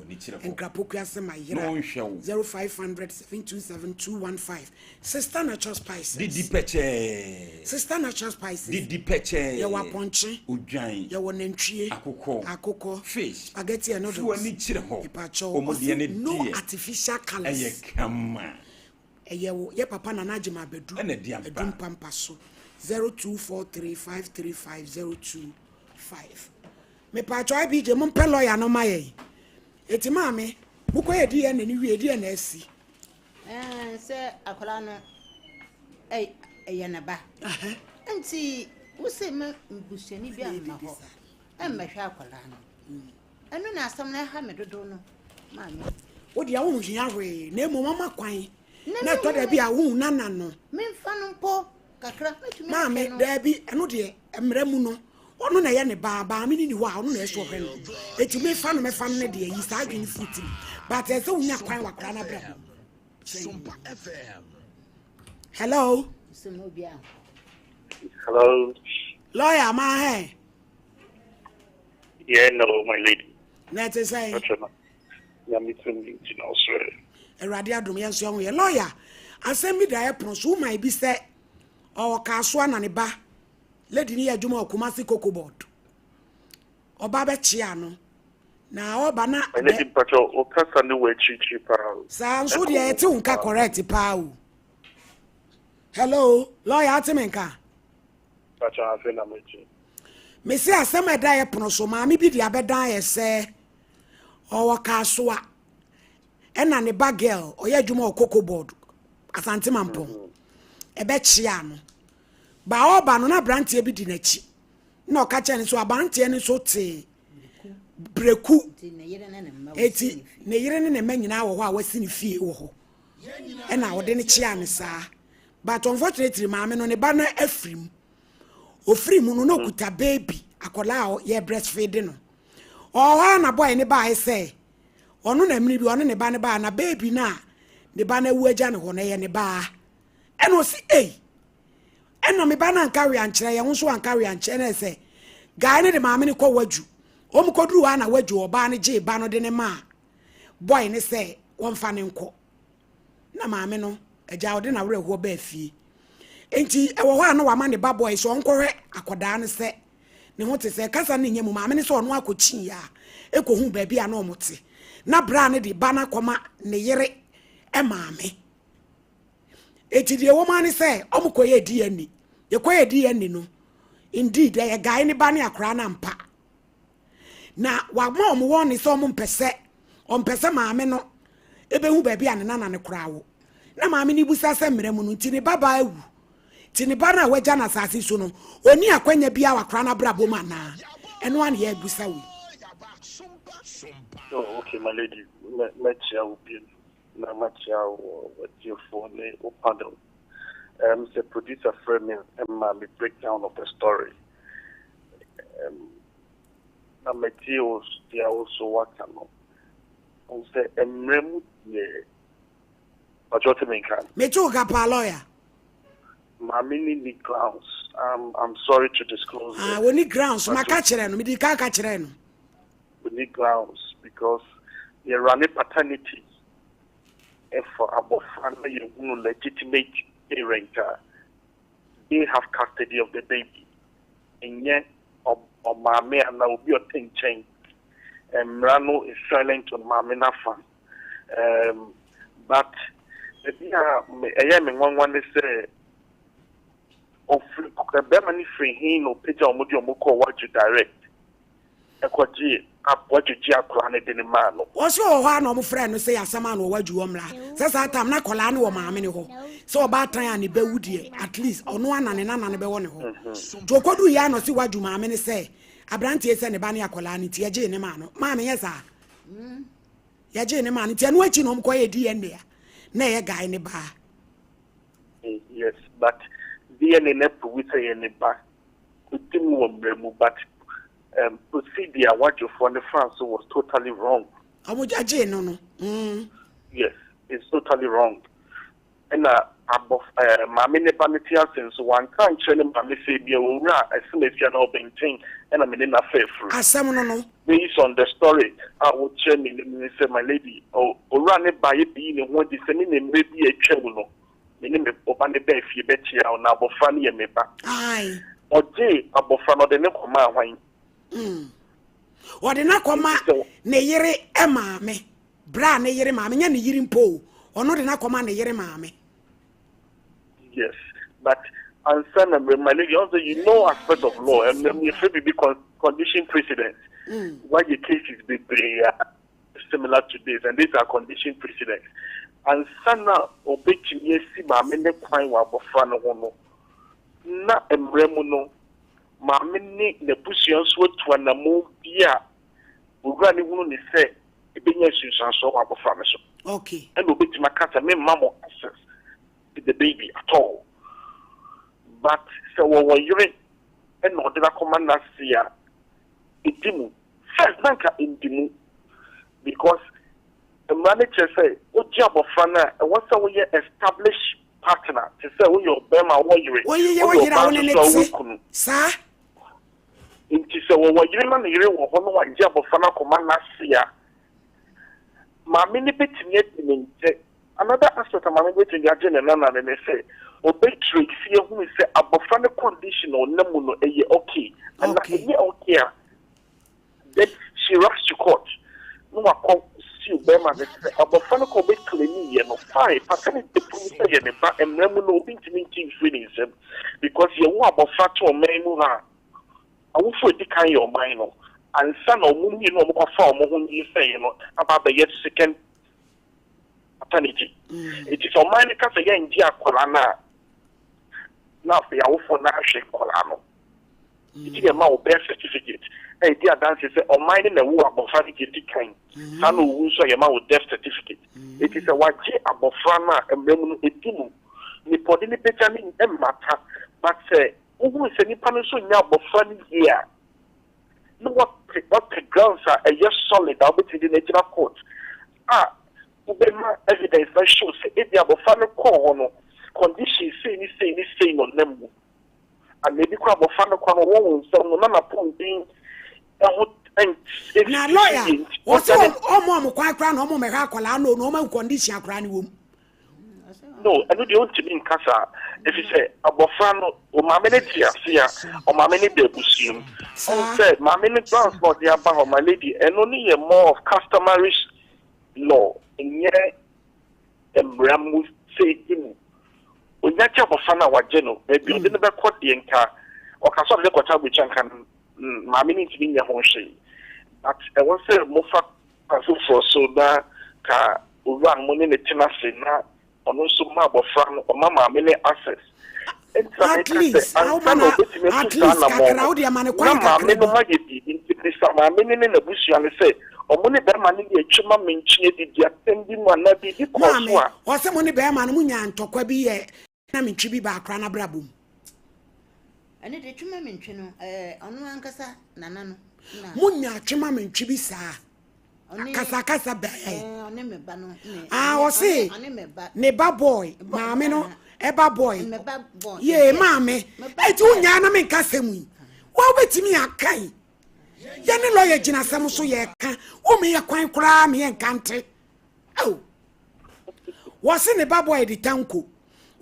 enkrapoku asema yira 0500 727 215 Sister Natural Spices Didi peche Sister Natural Spices Didi peche ye waponche udwan ye wonantwie akoko fish spaghetti and noodles fu ani chire ho omode ne no artificial colors eye kama ye papa na najima bedu edum pampa so 0243535025 me pa cho bi je mon pelo ya no maye eti maame buko ye di na ni wie di na asi se akola no ye na ba enti wo se me mbusuani bi ama ho ma hwa akola no enu na asam na ha me dodo no maame wo dia wo hia hwe na emo mama kwan na to da bi a wo nana no me mfa no mpo kakra metumi maame da bi eno de emra mu no ono na ye ne baba mi ni wa ono na eso hwe no etumi fa no me fa no de yi sa adwin futi but e so unya kwan wa kra na bra Sompa FM. Hello Hello lawyer ma he Yeah, no, my lady. Let us say, yeah, me too, you know, sir. a radiadum, yes, young lawyer. I send me the apples who might be said, or Caswan and a bar. Lady near Juma Kumasi Cocoa board. Or Baba Chiano. Now, Bana, my lady, but your cousin, the way cheaper. Sounds so dear, too, correct, pow. Hello, lawyer Atimenka. But I feel I'm making. Missy, I send my diapono, so mammy be the abedai, say, or Caswa. And an a bag girl, or ya Juma Cocoa board. As Antimampo. A bet chiano. Ba all banana branty be dinechi. No catching so a banty and so tea. Breku. Eti, Nayiran and a man in our was in fee. And I wouldn't chian, sir. But unfortunately, mamma on a banner Ephraim. O free muno kuta baby, akolao ye breastfeeding. Or na boy ne ba say. Ono na mni bi ono ne ba ne ba na baby na. Ne ba na wuaja ne ho na ye ne ba. Eno si eh. Eno me ba na carry ankyere ye nso an carry ankyere na say. Guy ne de maame ne kɔ waju. Om kodru wa na waju oba ne je ba no de ne ma. Boy ne say won fa ne nkɔ. Na maame no eja ode na were ho ba afie. Enti ewo ho ana wa ma ne ba boy so onkohwe akoda ne se ne ho te se kasa ne nyemu maame ne so ono akochi ya ekohu ba bia na omote na bra ne de ba na koma ne yere e maame eti de wo ma ne se omokoye di ani ye koye di ani no indeed e guy ne ba ne akra na mpa na wa ma omo won ne so ompese maame no ebehu ba bia ne nana ne kra wo na maame ni busa se mmeremu no nti ne baba awu tini bana weja na sasi so no oni akwanya bia wakra na brabo mana eno an ye busa wi. Oh, okay, my lady. Matcha will be na matcha what your phone or panel. The producer friend me breakdown of the story. Na materials they are also working on say emrem ye ojote menkan. Mechu ga pa lawyer. Mamini ni grounds. I'm sorry to disclose. We need grounds. Ma ka kire no, me di ka kire no. We need grounds because they run a paternity. And for above family, you legitimate parent, they have custody of the baby. And yet, or mamma and now be a thing change. And Rano is silent on mamma fan. But I am in one say. Of the Bemani free hin or picture or moko what you direct. Equaji, up what you planet in a man. What's your one of friend who say as a man or what you omla? Says that I'm not colano or mammy ho. So about time and be at least or no one and another be one ho. To go do yan or see what you mammy say. A branty send a banya colani, tia jane man. Mammy, yes, sir. Ya jane man, it's watching home quiet DNA. Nay, a guy in the bar. Yes, but. DNA never we say any back. But procedure what you for the France was totally wrong. No. Yes, it's totally wrong. And above mammy nepanitia since one can't tell him mammy say be as soon as you're not being changed and I'm in a fair fruit. As some no. Based on the story, I would tell me say my lady or run it by it being one descending and maybe a trouble. Me open the bed for betty or now funny and me back. Aye. Or Jay abofano the Nekoma wine. Or the Nakoma Neyere Emma me. Bra Neyere mammy and the Yirim Po. Or not the Nakoma Neyere mammy. Yes, but answer my lady also you know aspect of law and you should be condition precedents. Why the cases be similar to this and these are condition precedents. And sana obeki yesi maame ne kwan wa abofra no ho no na emremu no maame ne nebusuan so tuanamo bia owura ne hunu ne se ebenya susan so wa abofra me so okay and obeki makata me mamo access to the baby at all but so wo yire and no de command na sia edimu first nanka indimu because the manager say, "What job of fana? And what's our established partner to say when your Bema what you sir?" Inti se wo yire na yire wo ho no wagye abofra na koma na sia. Maame ne betimi adiminte. Another aspect of maame betimi agye na ne say obetri see hu say abofra ne condition on namu no eye okay. And na eye okay. Then she rushed to court. No akọ see Obama say abofra ne ko be claim ye no fine. Patani the police ye ne ba emramu no obi ntimi ntin feelings because ye wo abofra to o man mu ha. Awu for the kind your mind no. And son or moon, you know, more you say, about the yet second paternity. It is on my case again, dear Colana. Now, for your for Nash Colano. It is a more birth certificate. Hey, dear dances on mine in the war about family kind. Son who so your mouth death certificate. It is a white about Frana and Remunu Etimu. Nipodini Petamin and Mata, but say, who is any punishment now about funny here? No, what the grounds are a yes solid, I'll be to the natural court. Evidence that shows if they have a final call on conditions, saying on them. And maybe crab of final call, so none upon being now, lawyer, what's all more quite crown, no more no condition crown womb. No, I know the only thing in Casa. If you say Abofano or Mamenitia, or Mameni de Busim, I said Mameni transport the about my lady, and only a more of customary law in yet Embramu say him. When that job of Fana was general, maybe you didn't quote the encar or Casa de Quata which I can Mamini to be your home shade. But I was say Mofa for so that car run money in the Tenasina. Also, my boyfriend or Mamma many access. At least, or money bear money, a chuma minchi, the attending one, not be the or some money bear man, Munyan, Tokabi, I mean, Chibi Bakrana Brabum. I need a chuma minchino, on Wankasa, Nanano. Munya chuma min Chibi sa. Kasa bay. I say, neighbor boy, mammy no, eba boy, ye, mammy, I do yana make Cassemi. What wait me a kind? Yanny lawyer Gina Samuso ye can, oh, me a quite cry me and country. Oh, was in a baboy the tanko.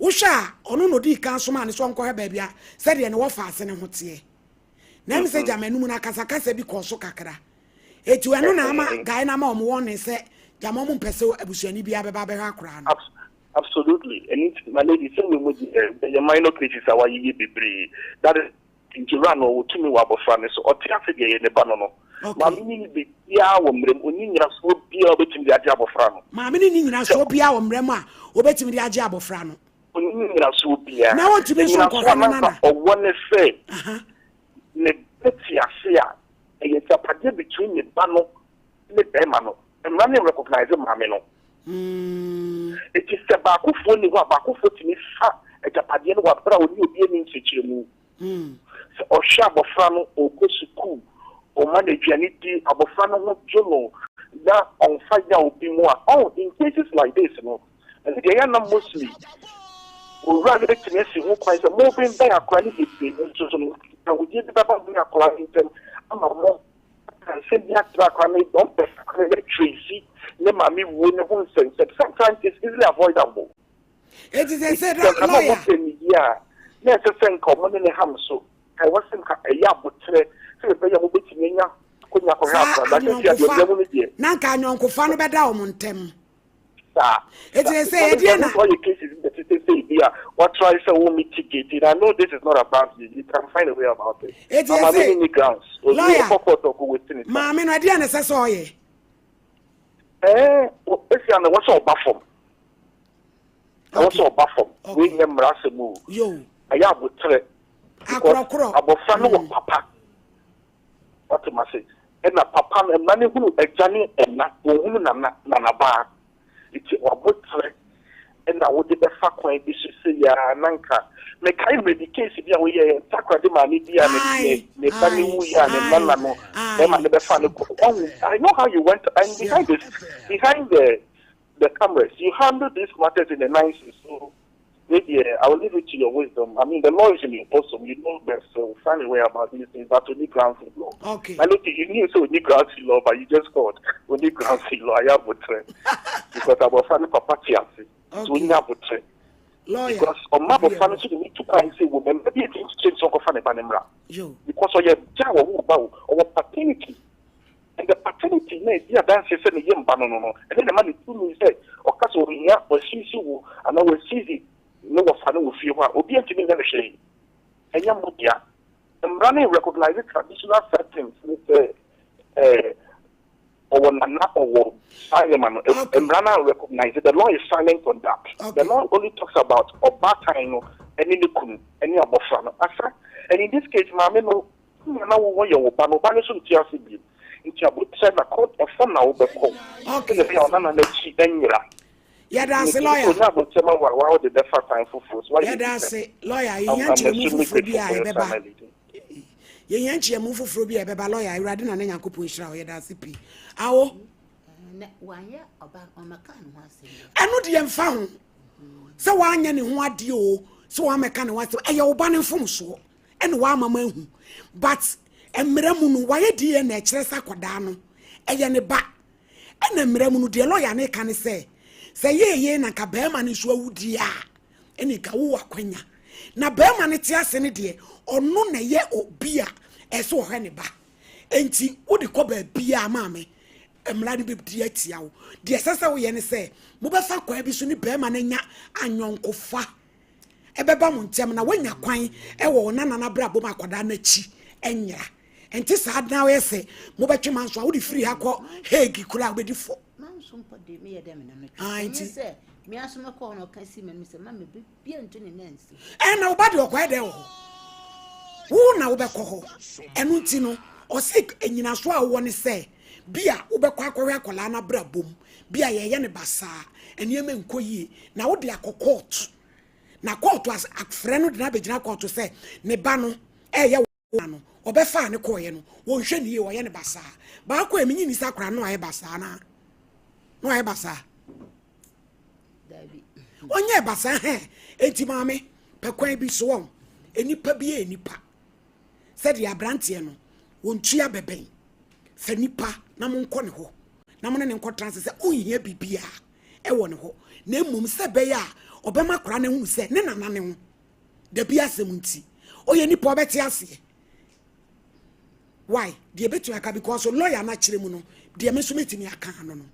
Usha, or no di councilman is one call baby, said and what fast and what's ye. Name said Jamanuna Casacasa because so cacra. Etu enu na ama guy na ma omo won say jamo mo pese abusuani bia be ba be ha kra no. Absolutely. And my lady say we mo the minor cases are yi bebre. That is in Iran or to me wa bofra so o tia fe ye ne ba no no. Ma mi be bia wo mrem oni nyina so bia obetimi de age abofra no. Ma mi ni nyina so bia wo mrem a obetimi de age abofra no. Oni nyina so bia. Na won to me so ko na. O won say. Ne betia se a it's a party between the Bano and the Bemano, and running recognize the Mamino. It is the Baku phone, Baku foot in his hat at a Padian, what proud you be an institution. Or Shab of Frano or Kosuku or manage Janiti of Frano Jono that on fire will be more. Oh, in cases like this, you know, and the Diana mostly will rather to me see who quite a moving by a quality and we did the Baba be a client. I'm a more send that track on it, don't Tracy, the mammy win a whole sense. Sometimes it's easily avoidable. It is a said, yeah, yes, a thing common in the ham so. I wasn't a yabut, so the player will be to me now. Nanka no ko fa no beda o montem sa it is say again all the cases that say here what try to mitigate it. I know this is not about you can find a way about it. It is say grounds Mama no dia na say so ye if you na what's all bafom what's all bafom we nem rasemu yo ayabutre akro abofra no papa what must say and a papa and money who a journey and not woman na ba it's a botre and I would be fakwa this say ya nanka me kai me the case bia we ya takwa de mani bia me family wu ya me nana no dem and be fan I know how you went and behind the cameras you handle these matters in the nicest so maybe I will leave it to your wisdom. I mean, the law is in your bosom. You know best, so find a way about these things. But only grounds in law. Okay. I look, you knew so only grounds in law, but you just called only grounds in law. I have a trend because I was finding property. So we have a trend. Because on my family, you need to kind say, well, maybe it's change some of the banimra. Because of your job or paternity. And the paternity, yeah, that's a young banana. And then the man is two said, or Castle, or she, and I will see no one will feel what obedient to me never say. And young Mudia, and running recognizing traditional settings with or Simon and Rana recognizes the law is silent on that. The law only talks about Obataino and Inikun, any Abofano. And in this case, Mamma, no, what your Banobanisun TRCB. Into a book said a court of some now, but okay, yeah, that's a lawyer. Why did the first time for force? Yeah, that's a lawyer. You move for Beba. You yanchi move for Beba lawyer. You rather than Yanko Pushra. Yeah, that's a P. Ow. 1 year about on my can once. I know the found. So one year in what deal, so I'm a kind of what a your banning from so and one mamma. But Emremunu, why dear nature Saquadano, a yaneba, and Emremunu, dear lawyer, ne can say ye, na Caberman is so dear, any Kawa Quenya. Na Berman it's yes any dear, or none a year or beer, as so Hannibal. Ain't he, what the cobber beer, mammy? Emladi be dear tiao. Dear Sassa, we any say, Mubafa Quabisuni Bermanenya, and Yonko fa. Ebeba Montemana, when you're quine, ewo nana brabo Macadana chi, enya. And this had now say, Mobile man, so I would free her call, hey, could I be the four? Sompa de me a demon. I say, me as my corner can see me, Mr. Mammy, be Anthony Nancy. And nobody or quite there. Who now Beco, and Untino, or sick, and you know, so I want to say, Bia, Ubequacoria colana brabum, Bia Yan Bassa, and Yemen Koyi, now they are court. Now court was a friend of Nabijana court to say, Nebano, eh, Obefa ne koye no wo hwe ne wo ye ne basa ba ko eminyi ni sakra no aye basa na no aye basa David onye basa enti maame pekwan bi so won enipa bi enipa said ya brantie no wontua beben fa nipa na mo nko ne ho na mo ne nko trans se onhia bibia e wo ne ho na emum se be ya obema kra ne hu se ne nana ne ho da bia semunti oye nipa obeti ase. Why? The betu aka because lawyer na chire mu no de me so metimi aka no no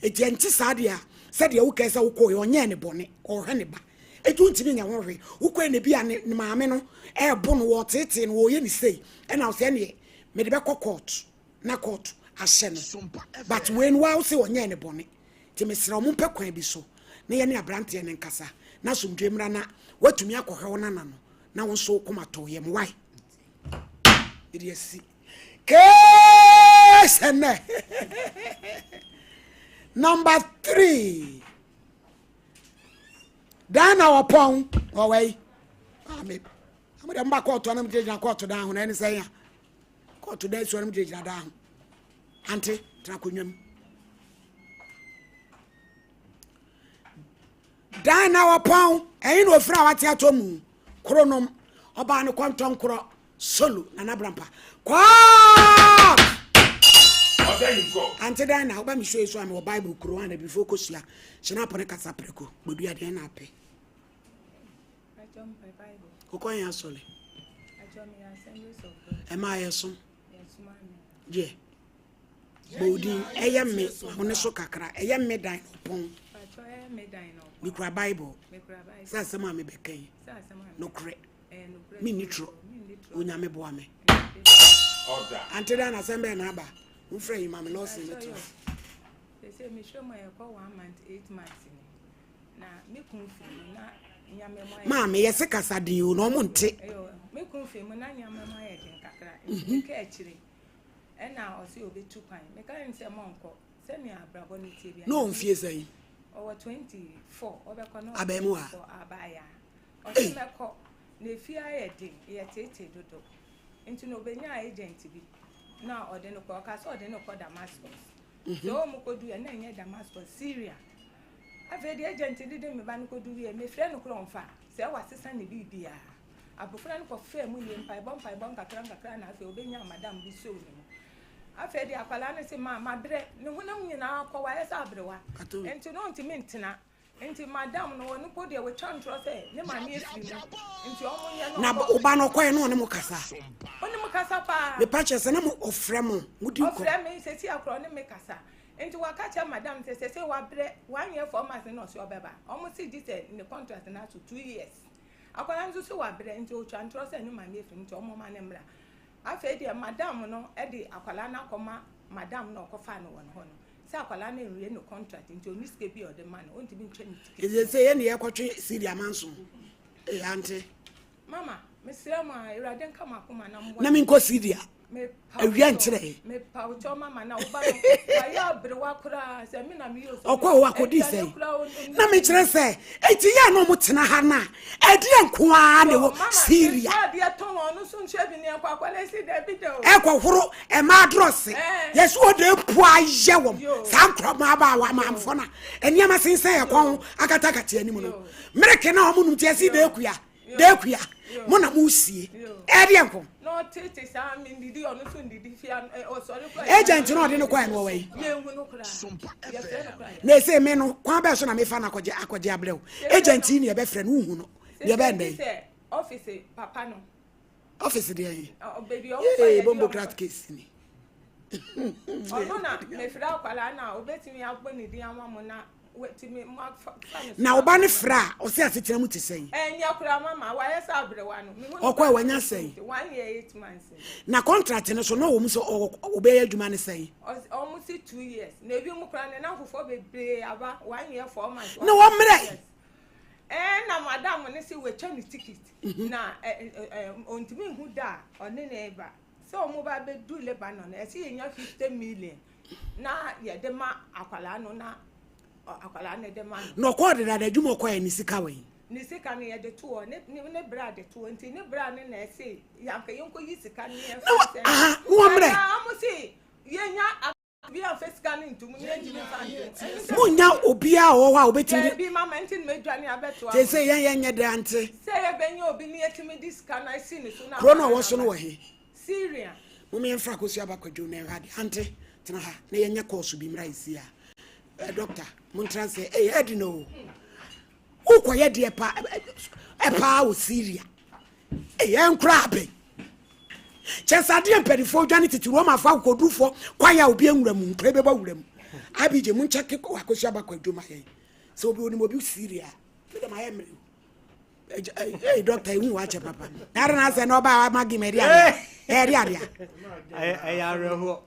eti enti sadia said ya wuka sa wuko onye ne bone o hwe ne ba etu ntimi nya ho hwe wuko ne bia ne maame no e bo no wo tete no wo ye ni sei e na so ne me de be court na court ahye no but when wa say onye ne bone ti me sira mo mpekwan bi so na ye ne abrante ne nkasa na so ndwemra na watumi akohwe wona na no na wo so komato ye mo why it is case number 3 down our pong away I'm back out to them court down and say court today so I'm down auntie trakunyum down our pong and no fra what ya to mu kronom oba no kwanton kro solo na brampa kwa there you go ante dan na oba mi show so am Bible kuro and before kosia shina pone kasa preko bodu ade na ape ajom my Bible kokon ya sole ajom ya Assemblies of God e ma yeso yes mami je bodi eya me hone so kakra eya me dan pon ajo eya me dan no mi kura Bible sa sama me bekan sa sama no kre no kre mi nitro onya me bo ame order ante dan na sembe na aba wo frɛ imam no se meto they say me show my 1 month 8 months na me confirm na nyame mo ma me yese kasa din o no mo nte me confirm na nyame mo ye den kakra me ka akire e na o se obetu kwan me ka nse mo nko se me abrabo ni tie bia no mfie sai o 24 obekọ no abemu a abaya o se me ko na fia ye den ye tete dodo nti no benya agent bi na ode no ko ka so ode no ko Damascus so mo ko du na nye Damascus Syria After the agent did me banco do me friend of Cronfa, say I was Sunday BBA. I prefer for fair million by bonka cran as the Obina Madame Bissou. After the Aqualana say, my bread, no one in our Kawai Sabrewa, and to know to Mintina. Into Madame, no one put there with Chantra say, no man is into Now, Obano Coin on Mocasa. On the Mocasa, the patches and of Fremo, would you call me? Says here, Mecasa. Into a catcher, Madame says, say, 1 year for months and not your baby. Almost see this in the contract and to 2 years. I can't do so. I bread into Chantra and my name to Omo Nembra. I fed dear Madame, no, Eddie, Aqualana, Madame, no, Cofano, one honor. Sakwalana in no contract into newspaper or the man won't be changed. Is it say any aquatry Syria Manson? Auntie. Mamma, Miss Rama, I didn't come up with my Namin go Syria. A yantre. Me pouch your mamma now, but I have the wakura, Samina Muse. O what could he say? Nami say, Etia no mutina hana, Edian Kwan, Syria. Dear Tom, no soon shaving near Quaqualesi, the video. Echo Huro, and Madrossi. Yes, what the poor Jawum, Sankra Maba, Mamfona, and Yamasin say a con, Akataka anymore. American Omun, Jessie Dequia, Mona Musi, Edianco. No, Titis, I mean, the honor soon did or sorry. Agent, not in a quiet way. They say men, Quabason, I may find Aquajablo. Agent in your best friend, who your band. Office, Papano. Office, dear. Oh, baby, oh, Bombo Crat case. Oh, no, if Palana, obey me out when the dear mamma. Now, Banny Fra, or say, I sit to say. And your mamma, why is I one? Or quite when you say 1 year, 8 months. Now, contracting, so no, so obey you, man, say. Almost 2 years. Maybe Mukran enough for baby about 1 year, 4 months. No, 1 minute. And now, Madame, when I see we're Chinese ticket. Now, on to me who die on the neighbor. So, mobile do Lebanon. I see in your 50 million. Now, yeah, the ma Aqualano now. No quarter that I do more quiet in Nisikawa. Nisika near the tour, ne brad the 20, ne brand and I say, Yanka Yonko Yisika near. I must say, Yanya, we are first scanning to me. Now, Obia or betting be my mention, made Johnny Abeto. They say, Yanya Dante. Say, I been you be near to me this can I see it soon. Chrono was on way. Syria. Women Fracos Yabako Junior had Ante, Tanaha, Naya course to be right here. Doctor, Montran say, hey, I don't know. Who quiet dear pa Syria? A young crabby. Just I didn't pay for Janity to Roma Fau could do for quiet being them, credible them. I be the Munchak or Akoshabako do my head. So we will be Syria. Hey, doctor, you watch a papa. I don't ask no about Maggie Maria. I are.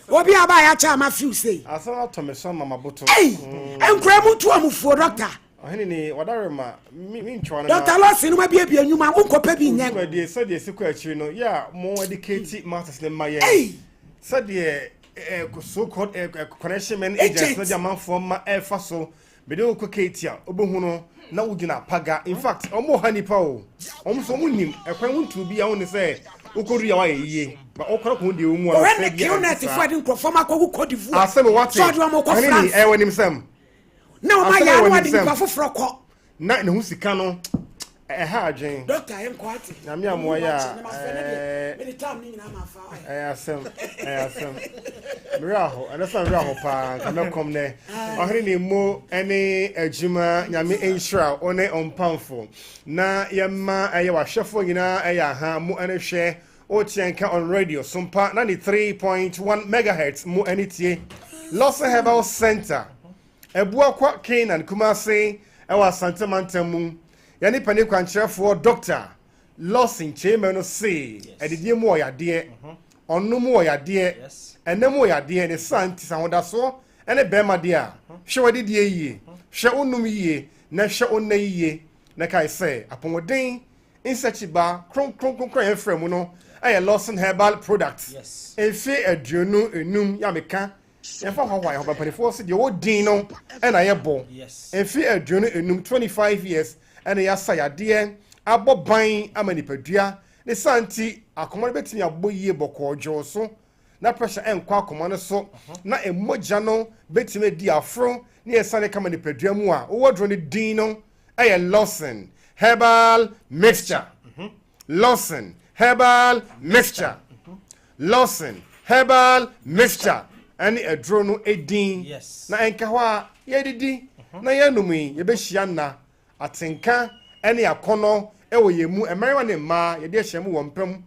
Obi aba ya cha ma few say. Asa to me so mama boto. Hey, enkramu to amufo doctor. Ohini ni wadare ma mi ntwa na. Doctor Lawson no ma bia bia nyuma unkopa bi nyen. So dey sikwa akiri no ya mo educate masters ne maye. Hey. So dey so called connection men agents na jamanfo ma fa so be dey okoketi a obohu no na wugina paga. In fact, omo hanipa o. Omo so munim ekwan wuntu bi ya won say ukori ya wa yiye. But okoro ko de omu a say bi ya na ti fadi nkrofoma ko ko divu asem what so do am ko France e wonim sam na o ma ya no adi nkrofo fro ko na ne hu sika no ha adwen doctor en ko ati na me amoa ya me time ni na ma fa asem miraho ana san miraho pa kana kom ne ohiri ni mo ene adwuma nyame ensura one ompamfo na yema aye wa hwefo nyina aye ha mo ene hwe Otienka on radio, Sompa 93.1 megahertz, mu enitie. Lossa Herbal Center. Ebua kwa Kenan Kumasi, ewa Santa Mantamu. Yani pani kwa nchefo doctor. Lossin cheme no say. Edidie mu ya de. Onu mu ya de. Ene mu ya de ne santi sanwoda so. Ene bema de a. Hwe wadi de yie. Hwe onum yie. Na hwe onna yie. Na kai say apomoden insechiba kron efremu no. A Lawson Herbal product. Yes. Efe aduonu enum ya meka. Efa hwa hwa pani force de wo din no na ye bo. Yes. Efe aduonu enum 25 years na ya sayade aboban amanipadua ne santi akomore betimi abɔ yie bɔkɔ jo so na pressure enkwa akoma no so na emogya no betime di afro na yesane kama ne padua mu a wo dro ne din no Lawson herbal mixture Lawson herbal mixture Lawson herbal mixture ani edro no edin na enka ho a yedidi na yenumi yebehia na atenka ani akono ewo yemu emerewa ne ma yede hyem wo mpam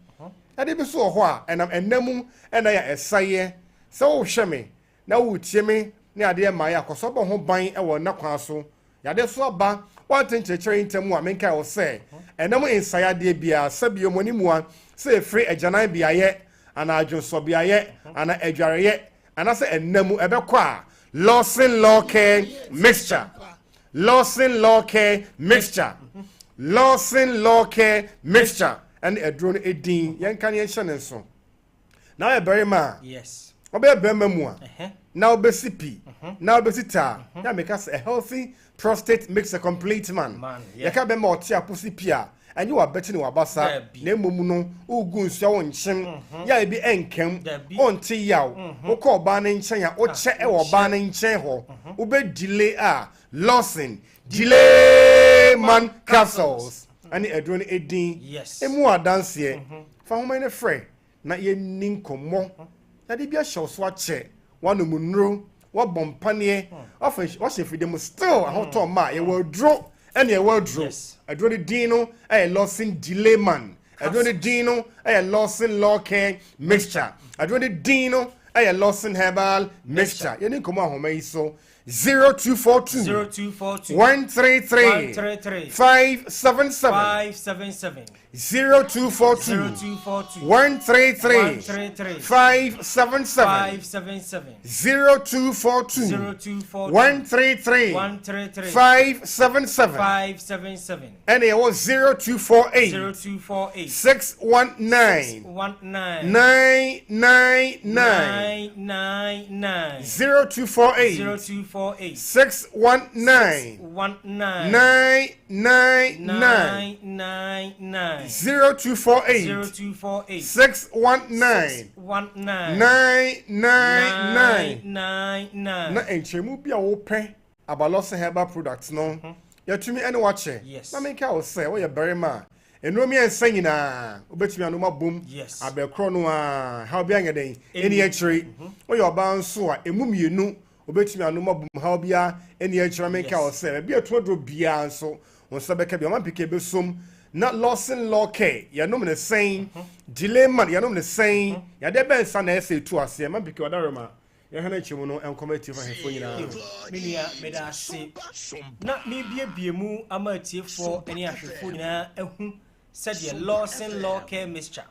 ade bi so ho a enam enamu ena ya esaye se wo hweme na wo tie me ne ade ma ya kosobo ho ban ewo na kwa so yade so aba wantenkyekere ntamu a menka wo se enam insaya de bia sabio monimu a se free ajanan biaye ana adwonso biaye ana adwareye ana se enamu ebekọ a Lawson Law Care Mixture Lawson Law Care Mixture Lawson Law Care Mixture and a drone edin yankan yen hyene so now e bury ma yes obe bema mu a now be sipi now be sita ya make us a healthy prostate makes a complete man ya ka be ma oti aposi pia anyi wa beti ni wabasa na emom no ugu nsia won nkyem ya ebi enkem onti yaw ukọ ba na nkyem ya oche e wo ba na nkyem ho ube delay a Lawson delay man capsules ani edron edin emu adanse fa homa ne frɛ na ye ninkomo na de bia hyew so ache wano munro wa bompane ofa wa shefide mu still ahoto ma ye wodro ene ye wodro edron edin no Lawson delay man edron edin no Lawson Law Care Mixture edron edin no Lawson herbal mixture ye ninkomo ahoma yi so 0242 133 577 0242 133 577 0242 133 577 and it was 0248 619 999 0248 619 999 0248 619 999 na enchemu bia wo pe abalose herbal products no yatumi ene wache na menka wo se wo ye berema enomi ensa nyina obetumi anoma bom abekro no a how bia ngeden eni achiri wo ye oba nso a emumienu obetumi anoma bom how bia eni achiri menka wo se bia todro bia nso won se beka bia man pike besom na Lawson Law Care ya no me saying delay man ya no me saying ya de ben sa na ese tu ase man pike odarema ya hana chimu no enkomati fa hefo nyina minia meda se na me bie mu amatiefo eni ahwefo nyina ehu said ye Lawson Law Care Mixture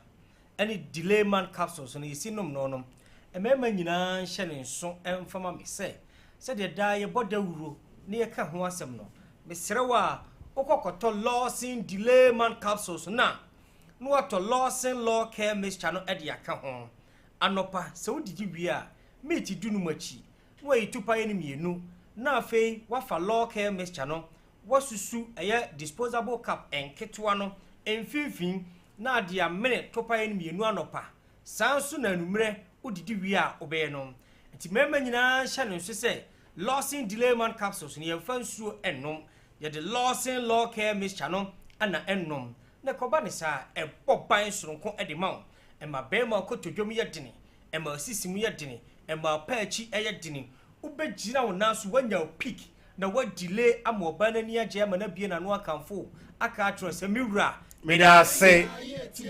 any delay man capsules no yesi nom no nom emema nyina hye ne nso emfama me se said ye da ye bodawuro ne ye ka ho asem no me serewa okokoto Lawson delay man capsules na no ato Lawson Law Care Mixture no ede aka ho anopa se odidi wi a meti dunu machi no yitupa ye ne mienu na afei wafa Law Care Mixture no wasusu eye disposable cup enketwa no emfinfin na ade amene topa ye ne mienu anopa sanso na numre odidi wi a obeye no nti mema nyina hye ne nso se Lawson delay man capsules ne yemfa nsuo ennom ye the Lawson Law Care Mixture no ana ennom na koba ne sa eboban soronko ede ma e ma be ma kotodwom ye dene e ma sisimu ye dene e ma paachi ye dene ubegyina wo nanso wanya peak na wa delay amoba na ni agye ma na bie na no akamfo aka atro se miwura meda se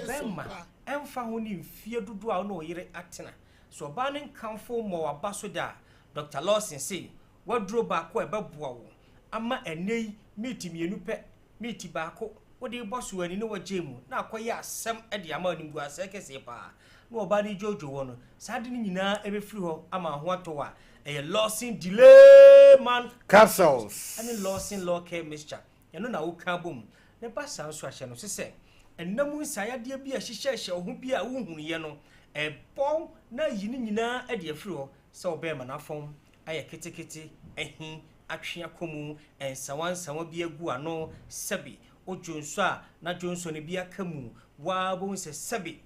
bema emfa ho ni mfie dodo a no yire atena so ba ne kamfo mo waba so da Dr. Lawson say wadro ba ko e beboa wo ama enei miti mienu pe miti ba ko wodi boso ani no wagemu na akoye asem e de ama nimbu ase kese pa no oba ni jojo wo no sade ni nyina e be firi ho ama ho ato a e Lawson delay man capsules ani Lawson Law Care Mixture ye no na wo ka bom ne ba san so ahye no sese ennamu nsayade bi a hyehyehye ho bi a wo hunu ye no e bon na yini nyina e de afiri ho se oba ma na fon aye ketekete ehin atwea komu ensawansawa bi agu ano sabi ojonso a na jonso ne bi aka mu wa bo se sabi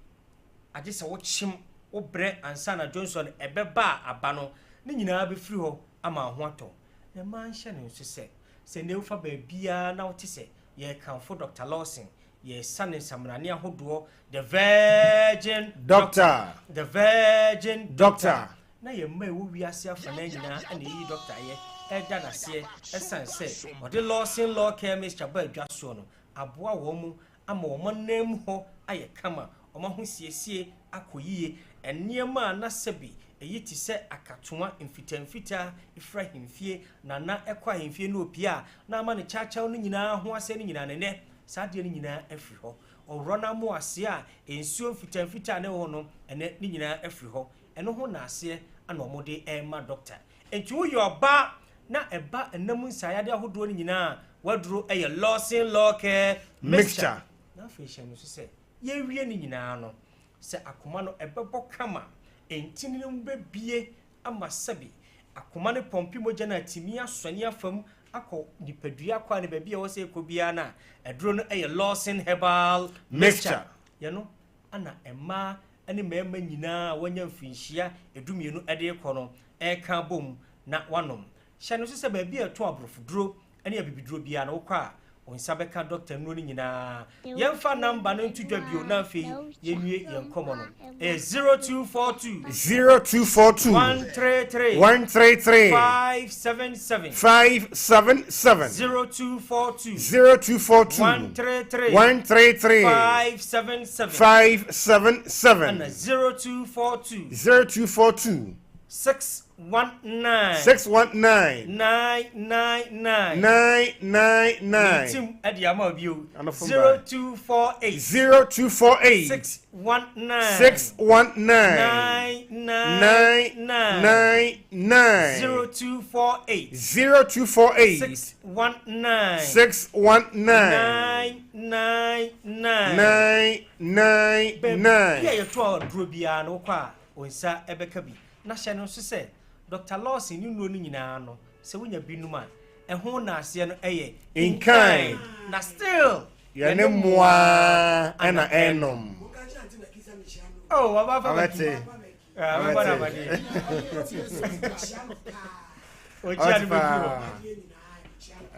age se wo chim wo bre ansana Johnson ebeba aba no ne nyinaa be free ho ama ho ato ne man hye ne nso se ne ufa ba bia na wote se ye kanfo Dr. Lawson ye sane samrane ahodo the virgin doctor na ye ma wo wiase afa na nyinaa ana yi doctor ye eda na se esan se o de Lawson law care Mr. ba adwa so no aboa wo mu ama wo manam ho aye kama o ma ho siesie akoyie eniema na sebi eyi ti se akatoa mfitamfita ifra himfie na ekwa himfie no opia na ama ne chacha no nyinaa ho ase ne nyinaa ne saade ne nyinaa afiri ho owro na mo ase a ensuo mfitamfita ne ho no ene ne nyinaa afiri ho eno ho na ase ana omode ema doctor enti wo yoba na eba enam nsayade ahodo ne nyinaa waduro eye Lawson law care mixture na fashion no se ye wie ne nyinaa no se akoma no ebebo kama entini no mbebie amasabi akoma ne pompi moja na timi asoni afam akọ nipadua kwa ne baabi a wo se ekobia na eduro no eye Lawson herbal mixture ye no ana emma ane mema nyinaa wanya mfinhia edumienu ede ekọ no eka bom na wanom hye no se baabi a to abrofoduro ane abibiduro bia na wokọ onsa beka doctor no nyinaa yemfa number no ntudwa bio na afei yenwie yenkomo no 0242 133 577 0242 133 577 and 0242 619 999 Tim Adiama Bio 0248 619 999 0248 619 999 Be ye to drobia no kwa onsa ebeka bi na hye no so se Dr. Lawson ni no nyinaa no se wonya binum a eho na ase no eye in kind na still yene moa ana enom oh ababa abete ababa badi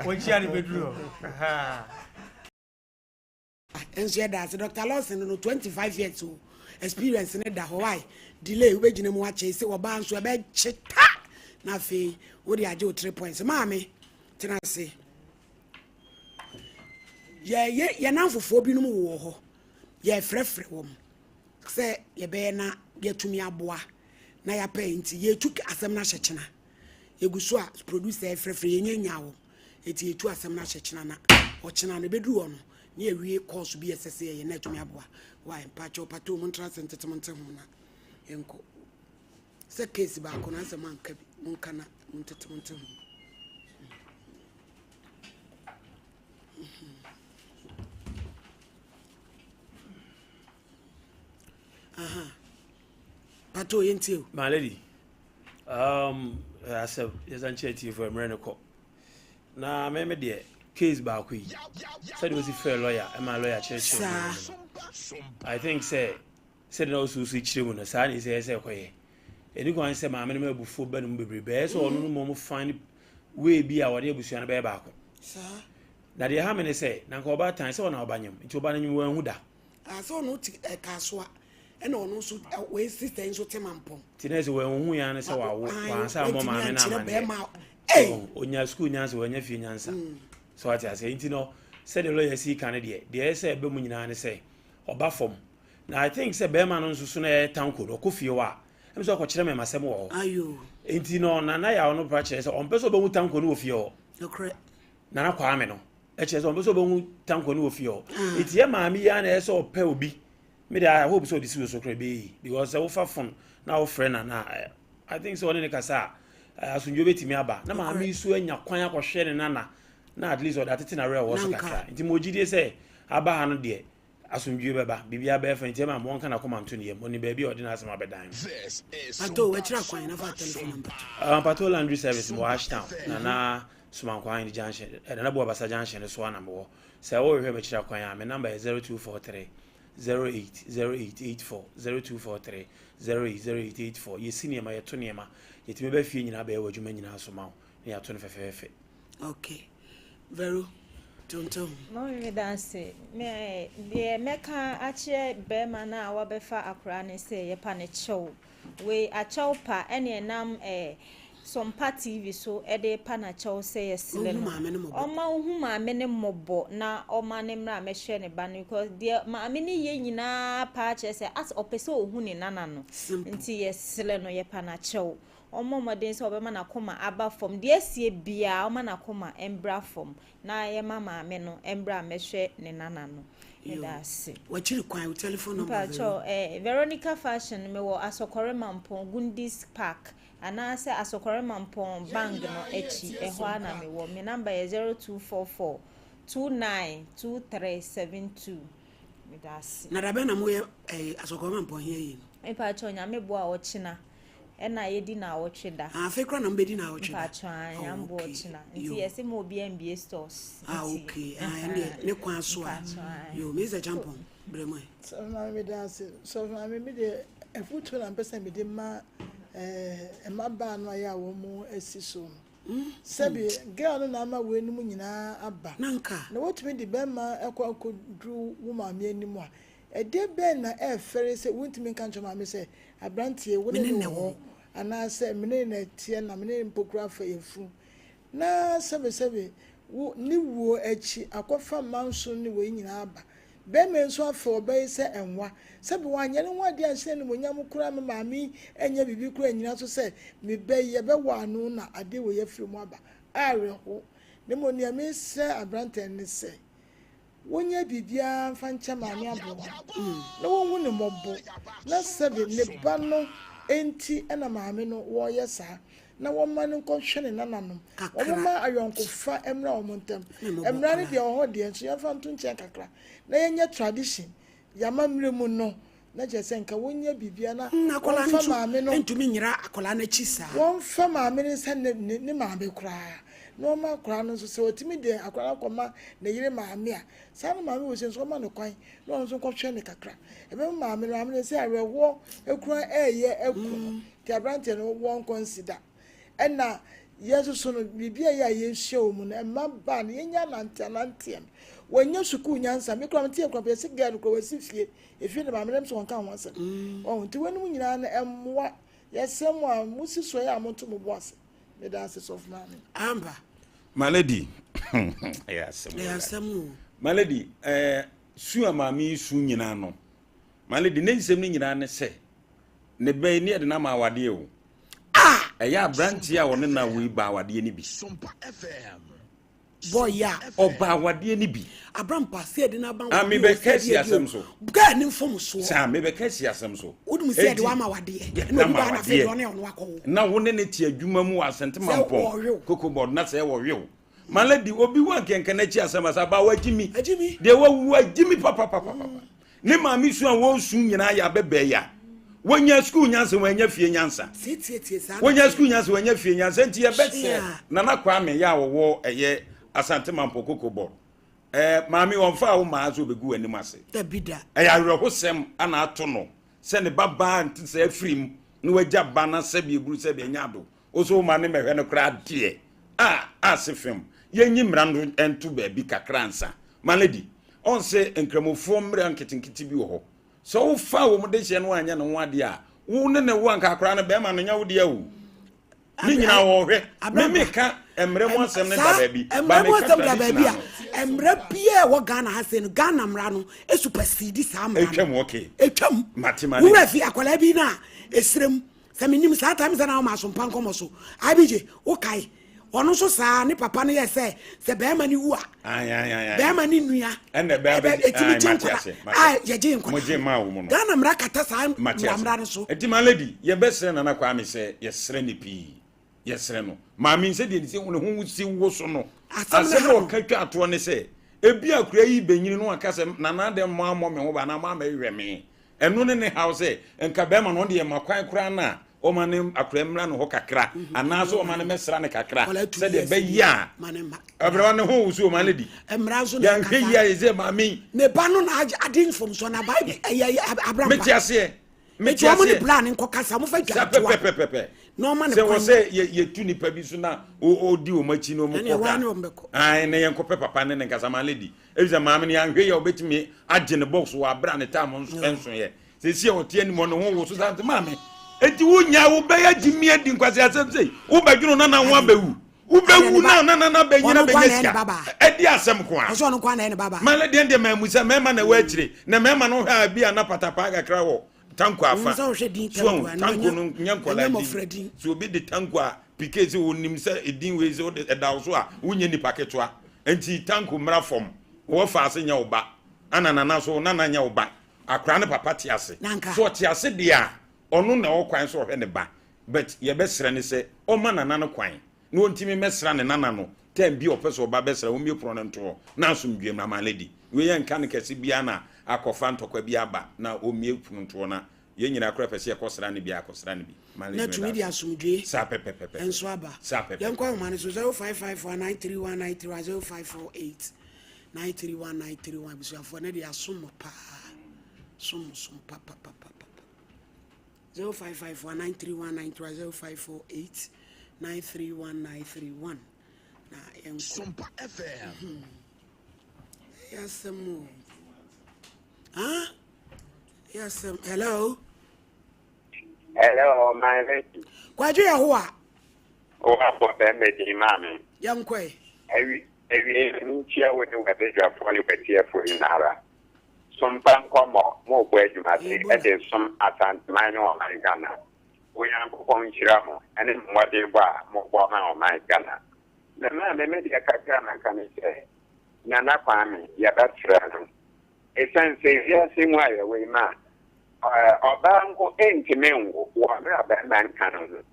ojiani bedru ha enso ya da Dr. Lawson no 25 years old experience ne da why delay we begina mu ache se oba nso e be cheta na fe wo de age o 3 points maame tena se ye na fofo bi no mu wo ho ye frefre wo se ye be na ye tumi aboa na ya paint ye tuki asem na hyechena eguso a producer frefre ye nyanya wo eti etu asem na hyechena na o chena na bedu wo no na ye wie course bi esese ye na tumi aboa why pacho pato mun transentment ho na enko se case ba ko na se manka bi mun kana mun tetemente ho aha pato yentio my lady as a chatty for America na me de case ba ko yi said was a fair lawyer and my lawyer church I think say no so chire mu no sa ni say koye eni ko an say ma me no abufo ba no bebrebe so ono no mo find way bi a wode abusua no be ba ko sa na de ha me ne say na ko ba tan say ona obanyam nti obanyam wo anhu da so no kasoa ena ono so we sister nso temampom ti na say wo anhu ya ne say wa wo wa sa mo ma me na ma onya school nyansa wanya fie nyansa so ati ase nti no say the lawyer see kan de say be mu nyina ne say oba fom na I think say be ma no nso so na tanko do kofie wa em so ko kire me masem wo ayo nti no na ya ono pra kire say on peso be mu tanko no ofie ho okre na kwa me no e kire say on peso be mu tanko no ofie ho eti e ma mi ya na e say opa obi me dey I hope so this will so kre be because say wo fa fon na wo friend na I think so one ne kasa asunjo betimi aba na ma mi su anya kwan akohwe ne na at least or that na real was kaka nti mogide say aba ha no de asunjo beba bibia be fa nti ma mo nka na koma nto ne yem oni ba bi ordinary asema bedan pato we try kwan na fa telephone number pato laundry service mo Ashtown na suma kwan ni junction na bo abasa junction so na mo say wo hwe me kira kwan a me number is 0243 080884 0243 080884 yesi niema yeto niema yetime ba fie nyina ba ye wadwuma nyina so ma na yato ne fefefe. Okay, Vero tonton me danse me de meka ache be mana wa befa akra ne se ye pa ne chew we a chew pa ene nam Sompa TV so ede pa na chew se ye sile no oma hu maame ne mobo na oma ne mra me hwe ne ba no because de maame ne ye nyina pa che se as opese ohu ne nana no nti ye sile no ye pa na chew omo modern so be mana koma aba from de asie bia o mana koma embra from na ye mama me no embra mehwe ne nana no edase wachiri kwan telephone number Veronica Fashion me wo Asokore Mampon Gundis Park ana se Asokore Mampon Bang no echi ehwa na me wo me number 0244 292372 edase na dabe na mo Asokore Mampon here yi me pa cho nya me bo a wo china ena yedi na awotweda afekra na mbedi na awotweda patwa yambo ochina nti yesi mo bi MBA stores okay ne kwa so yo meza champion bremo so na me dance so na me de efutu na pesa me de ma maba no ya wo mu asiso sebi girl na ma we nimu nyina aba nanka na wotumi de be ma akwadru wo ma me animu a ede be na fere se wontumi kan choma me se abrantie wo ne ho ana se mene na tie na mene mpokura fa yefu na sebe wo ni wo echi akofa manso ni wo nyina aba be me nso afa obai se enwa sebe wanye ne wade anse ne monyam kura me maami enya bibi kura nyina so se me be ye be wa anu na ade wo yefiri mu aba are ho ne mo ni ame se abrante ne se wonya bibia fancha maami abo na wonwu ne mobbo na sebe ne ba no enti ena maami no wo yesa na woma ne nkohwene nananom woma ayonkofa emra omontem emra ne de oho de enso yafa nto nche kakra na yenya tradition yama mremu no na jese nka wonya bibia na akola ntu maami no entumi nyira akola na chisa won fa maami ne se ne maami kura no ma kura no so se otimi de akola koma na yire maami a sa no maami wo se so ma no kwan no nso nkohwene kakra ebe maami no amene se arewo ekura eye eku ti abrante no won consider ena yesu so no bibia ya yehye o mu na maba na yenya nantiam wanya suku nyansa me kura mtie kura pese girl kura wasifie efie na maami nem so won kan ho ase nti wani mu nyina na emwa yesem a musi so ya amonto mo boase me da ase of man amba my lady yes my lady su amami su nyina no my lady ne nsem ni nyina ne se ne be ni de na ma awade o eya branch a woni na we ba awade ni bi Sompa FM boy ya oba awade ni bi abram passe de na ban me be kasi asem so ga ni fom so sa me be kasi asem so wodum se de wa ma wade no ba na fe one on wakọ na woni ne ti adwuma mu asente mampon koko board na se wo wew maladi obi wan kenken na chi asem asa ba wagimi de wo wagimi papa ne ma mi su an wo su nyina ya bebe ya wonya school nyansa wonya fie nyansa wonya school nyansa wonya fie nyansa nti ye betse na na kwa me ya wo eye asante mampo kokobor maami won fa wo ma azo begu anim ase dabida ya rehosem ana ato no se ne baba nti se afrim no wagya bana se bi eburu se bi nyado oso ma ne mehwe no kra de asefem yenyi mrando ento ba bi kakransa maledi on se enkramofo mre nketinkiti bi wo ho so wo fa wo mo de hye no anya no wade a wo ne wo anka akra no be ma no nya wo de awu ni nyina wo hwe me ka emre mo asem ne da ba bi ba me ka da ba bi a emre bia wo Ghana ha se no Ghana mra no e supersede sa mra etwam okay etwam matemane wo rafi akola bi na esrem se menim sa time se na ma Sompa Nkomo so abije wo kai ono so sa ne papa no ye se be ma ni wu a be ma ni nua ene be etimi tinkwa ye je nkwa mo je ma wo mo no Ghana mra kata sa mra no so etima lady ye be sere na kwa me se ye sere ni pi ye sere no ma mi se de ni se wo hu si wo so no asem no ka twa ato ne se ebi akura yi benyini no aka se na na de mo me ho ba na ma hwe me eno ne house enka be ma no de makwan kura na omane akremra no ho kakra anaso omane mesra ne kakra se de be ya abra ne ho usu omane di emra so na hwe ya eze mami ne ba no na adin from so na bible abram meti ase meti ase mo plan nko kasa mo fa dwa pepe no man se wo se ye tu nipa bi so na o di o machi no mo ko ai ne yenko papa ne nkasa ma lady ebiza maame ne anhwe ya obetimi agye ne box wa abra ne tam nso ye se si o tie ni mo no ho wo so sant maame enti wo nya wo be ya gimi adi nkwase asem sei wo badwuno na ho abewu wo bewu na be nyina be nyesia edi asem ko a so no kwa na ne baba ma lady ende ma musa mema na wa akire na mema no ha bia na patapa kakra wo tanko afa so tanko no nyankola di so obi de tanko a pikezi onim se edin wezi o da so a wonye ni paketwa enti tanko mra fom wo fa ase nya oba anana so nana nya oba akra ne papa ti ase so ti ase de a onu na wo kwan so hwe ne ba but ye besre ne se o ma nana no kwan na ontimi mesra ne nana no tem bi opeso oba besra wo mi pro ne nto na asomdwem na ma lady we ye nka ne kese bia na akọfa ntọkwa bi aba na omie funto na ye nyina akra pese ekosra ne bi akosra ne bi na tumi di asumdwe sa pepepepe enso aba sa pepe ye nkwa ma ne so 0554931930 05493191 bisuafo ne di asum pa sum papa 0554931930 0548931931 na enko Sompa FM yes huh? Yes, hello. Hello, my lady. Kwaju ya huwa? Owa po be di mami. Yankwe. Ewi nchia we ni wede dwa fo ni betie fo inara. Sompa Nkomo mo bo adwumate e de som asantman no man Ghana. We yan ko nchira mo ene mwade bo a mo bo ma o man Ghana. Na me di akaka na kanise. Nyana kwame ya batra no. Esanse ya simu ayo we ma obango entimengo wa mra ban kanu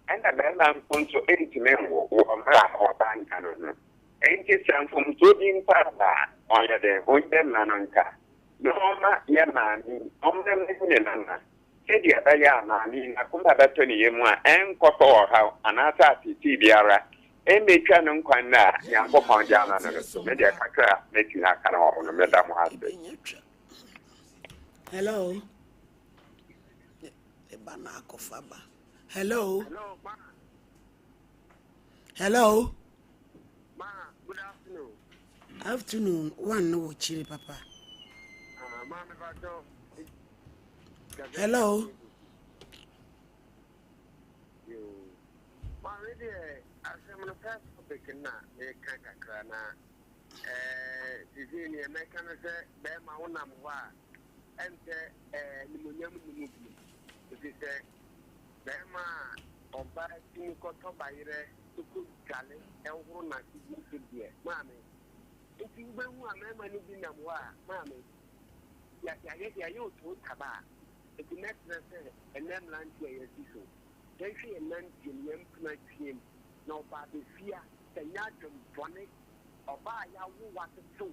enda ban punto entimengo wa mra oban kanu enti sanfum to din parba oya de onde manonka no ma ya mani omde ne nana sedi abaya mani na kumba bato ni yemu a enkoto ha anata titi biara emetwa no nkwan na yanko ponja na no media kakra metu na kana ho no meda mo ase. Hello. Ebana akofaba. Hello. Hello. Ma, good afternoon. Afternoon. One no chiri papa. Ma me bato. Hello. Ma really asem no first topic na e kakra na izini emeka no se be ma wonam ho a ente nimonyam nimu bi se be ma oba tini ko to bayire tuku gale ehuru na tibu se die ma me enti ube hu a mema ni bi nam ho a ma me ya yo to taba enti next se enem land ya yesiso denhwe enan tiemyam pna tiem na oba be fia tanya dum bone oba ya wo wateto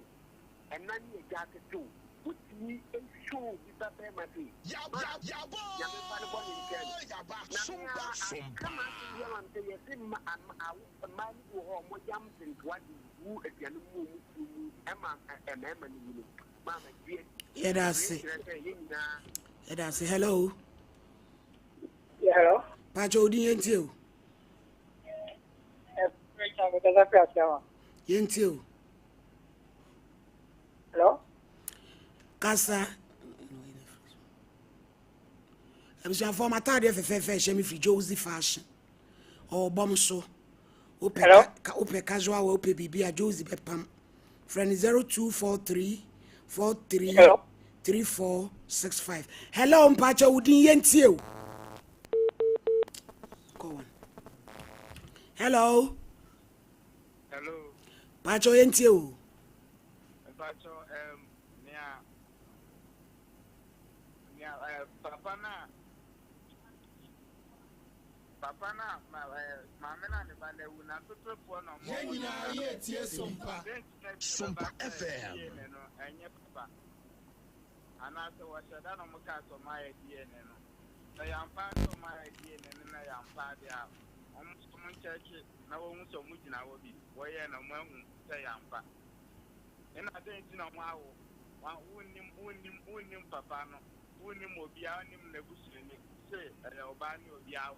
enan ye jateto wuti ensho bisa be mate ya me fane bo ni ken sompa ya man te yesi ma ni wo mo jam tintwa di wu aduane mu ema ni ma ma die Yedase. Hello. Hello. Pacho odi yentio. Yentio. Hello. Kasa. Ebisa for matade fefe shemi fi Josie fashion. O bom so. Ope casual ope bibia Josie bepam. Friend 0243 43 3465. Hello mpacha udi yentio. Go on. Hello. Pacho yentio. Pacho papa na mama na ne bale una toto po no mo ye tie Sompa FM no enye papa ana so wa shada no muka so ma ye die ne no so ya mfa so ma ye die ne ampa dia omo church na wo hu so mu gina wo bi wo ye na mo hu say ampa ena den ti na mo awo wa unim papa no unim obi a unim na busuni say oba ni obi a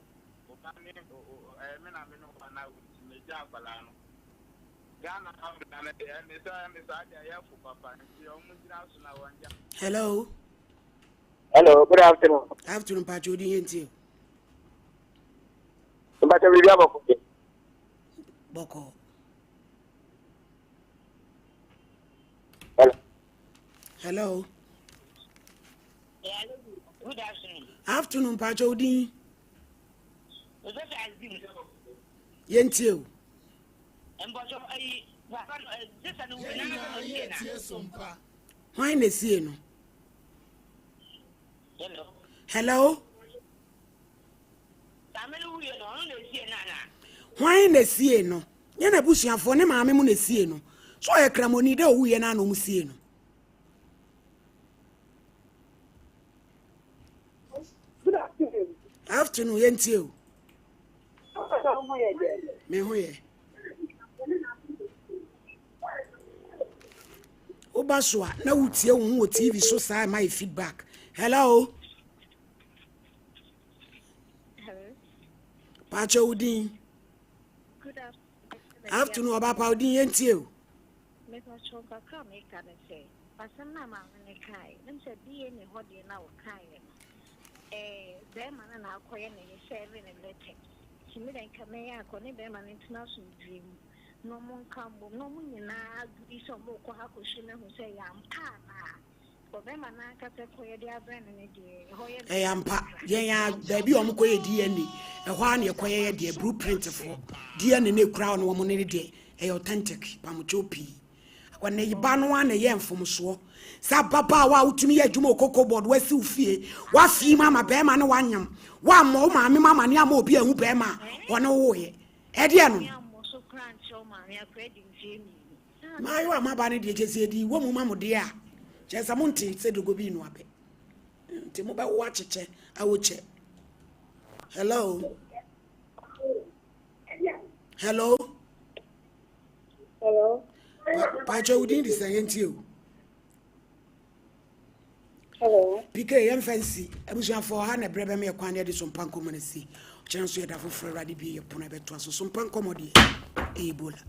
oba ni me na me no na wo ti me ja agbala no Hello. Hello, good afternoon. Afternoon, Pacho. Di yenti. Somebody will be able to Boko. Hello. Hello. Good afternoon. Afternoon, Pacho. Di. Yenti. Why na see no? Hello. Why na see no? Ye na busuafo ne maame mu na see no. So ye kramoni de owu ye na no mu see no. Good afternoon. Afternoon, yenti o. Me ho ye. Obaswa na wutie wo TV so say my feedback. Hello. Hello. Pacho Udin. Good afternoon. Papa Udin yentie o. Me pacho ka ka me ka ne say. Pasan na ma ne kai. Nem se die ne hodi na wo kai no. Be man na akoye ne 7 letter. Kimi den ka me ya ko ne be man international dream. No mon kambo no munyina iso mo ko ha ko shine hu say yam pa na ko be man ka te ko ye dia brand ne die ho ye Yam pa yen ya da bi o mo ko ye DNA e ho an ye ko ye de blueprint for DNA ne kura no mo ne de e authentic pa mo chopi akwa ne yiba no an ye mfom so sa baba wa utumi ye adwuma okoko board wasi ufie wa fi mama be ma ne wanyam wa mo ma me mama ne ama obi ahu be ma one wo ye e de no my wa ma ba ne de jese di wo mu ma mo de a jesa mo nti se dogo bi no abe nti mo ba wo acheche awo che. Hello. Hello. Hello. Pacho Udin di sayenti o. Hello. PK yam fancy abusuafo ha na brebe me kwan de Sompa Nkomo na si. Chenso ye da foforo radi bi ye pono beto so Sompa Nkomo de Ebola.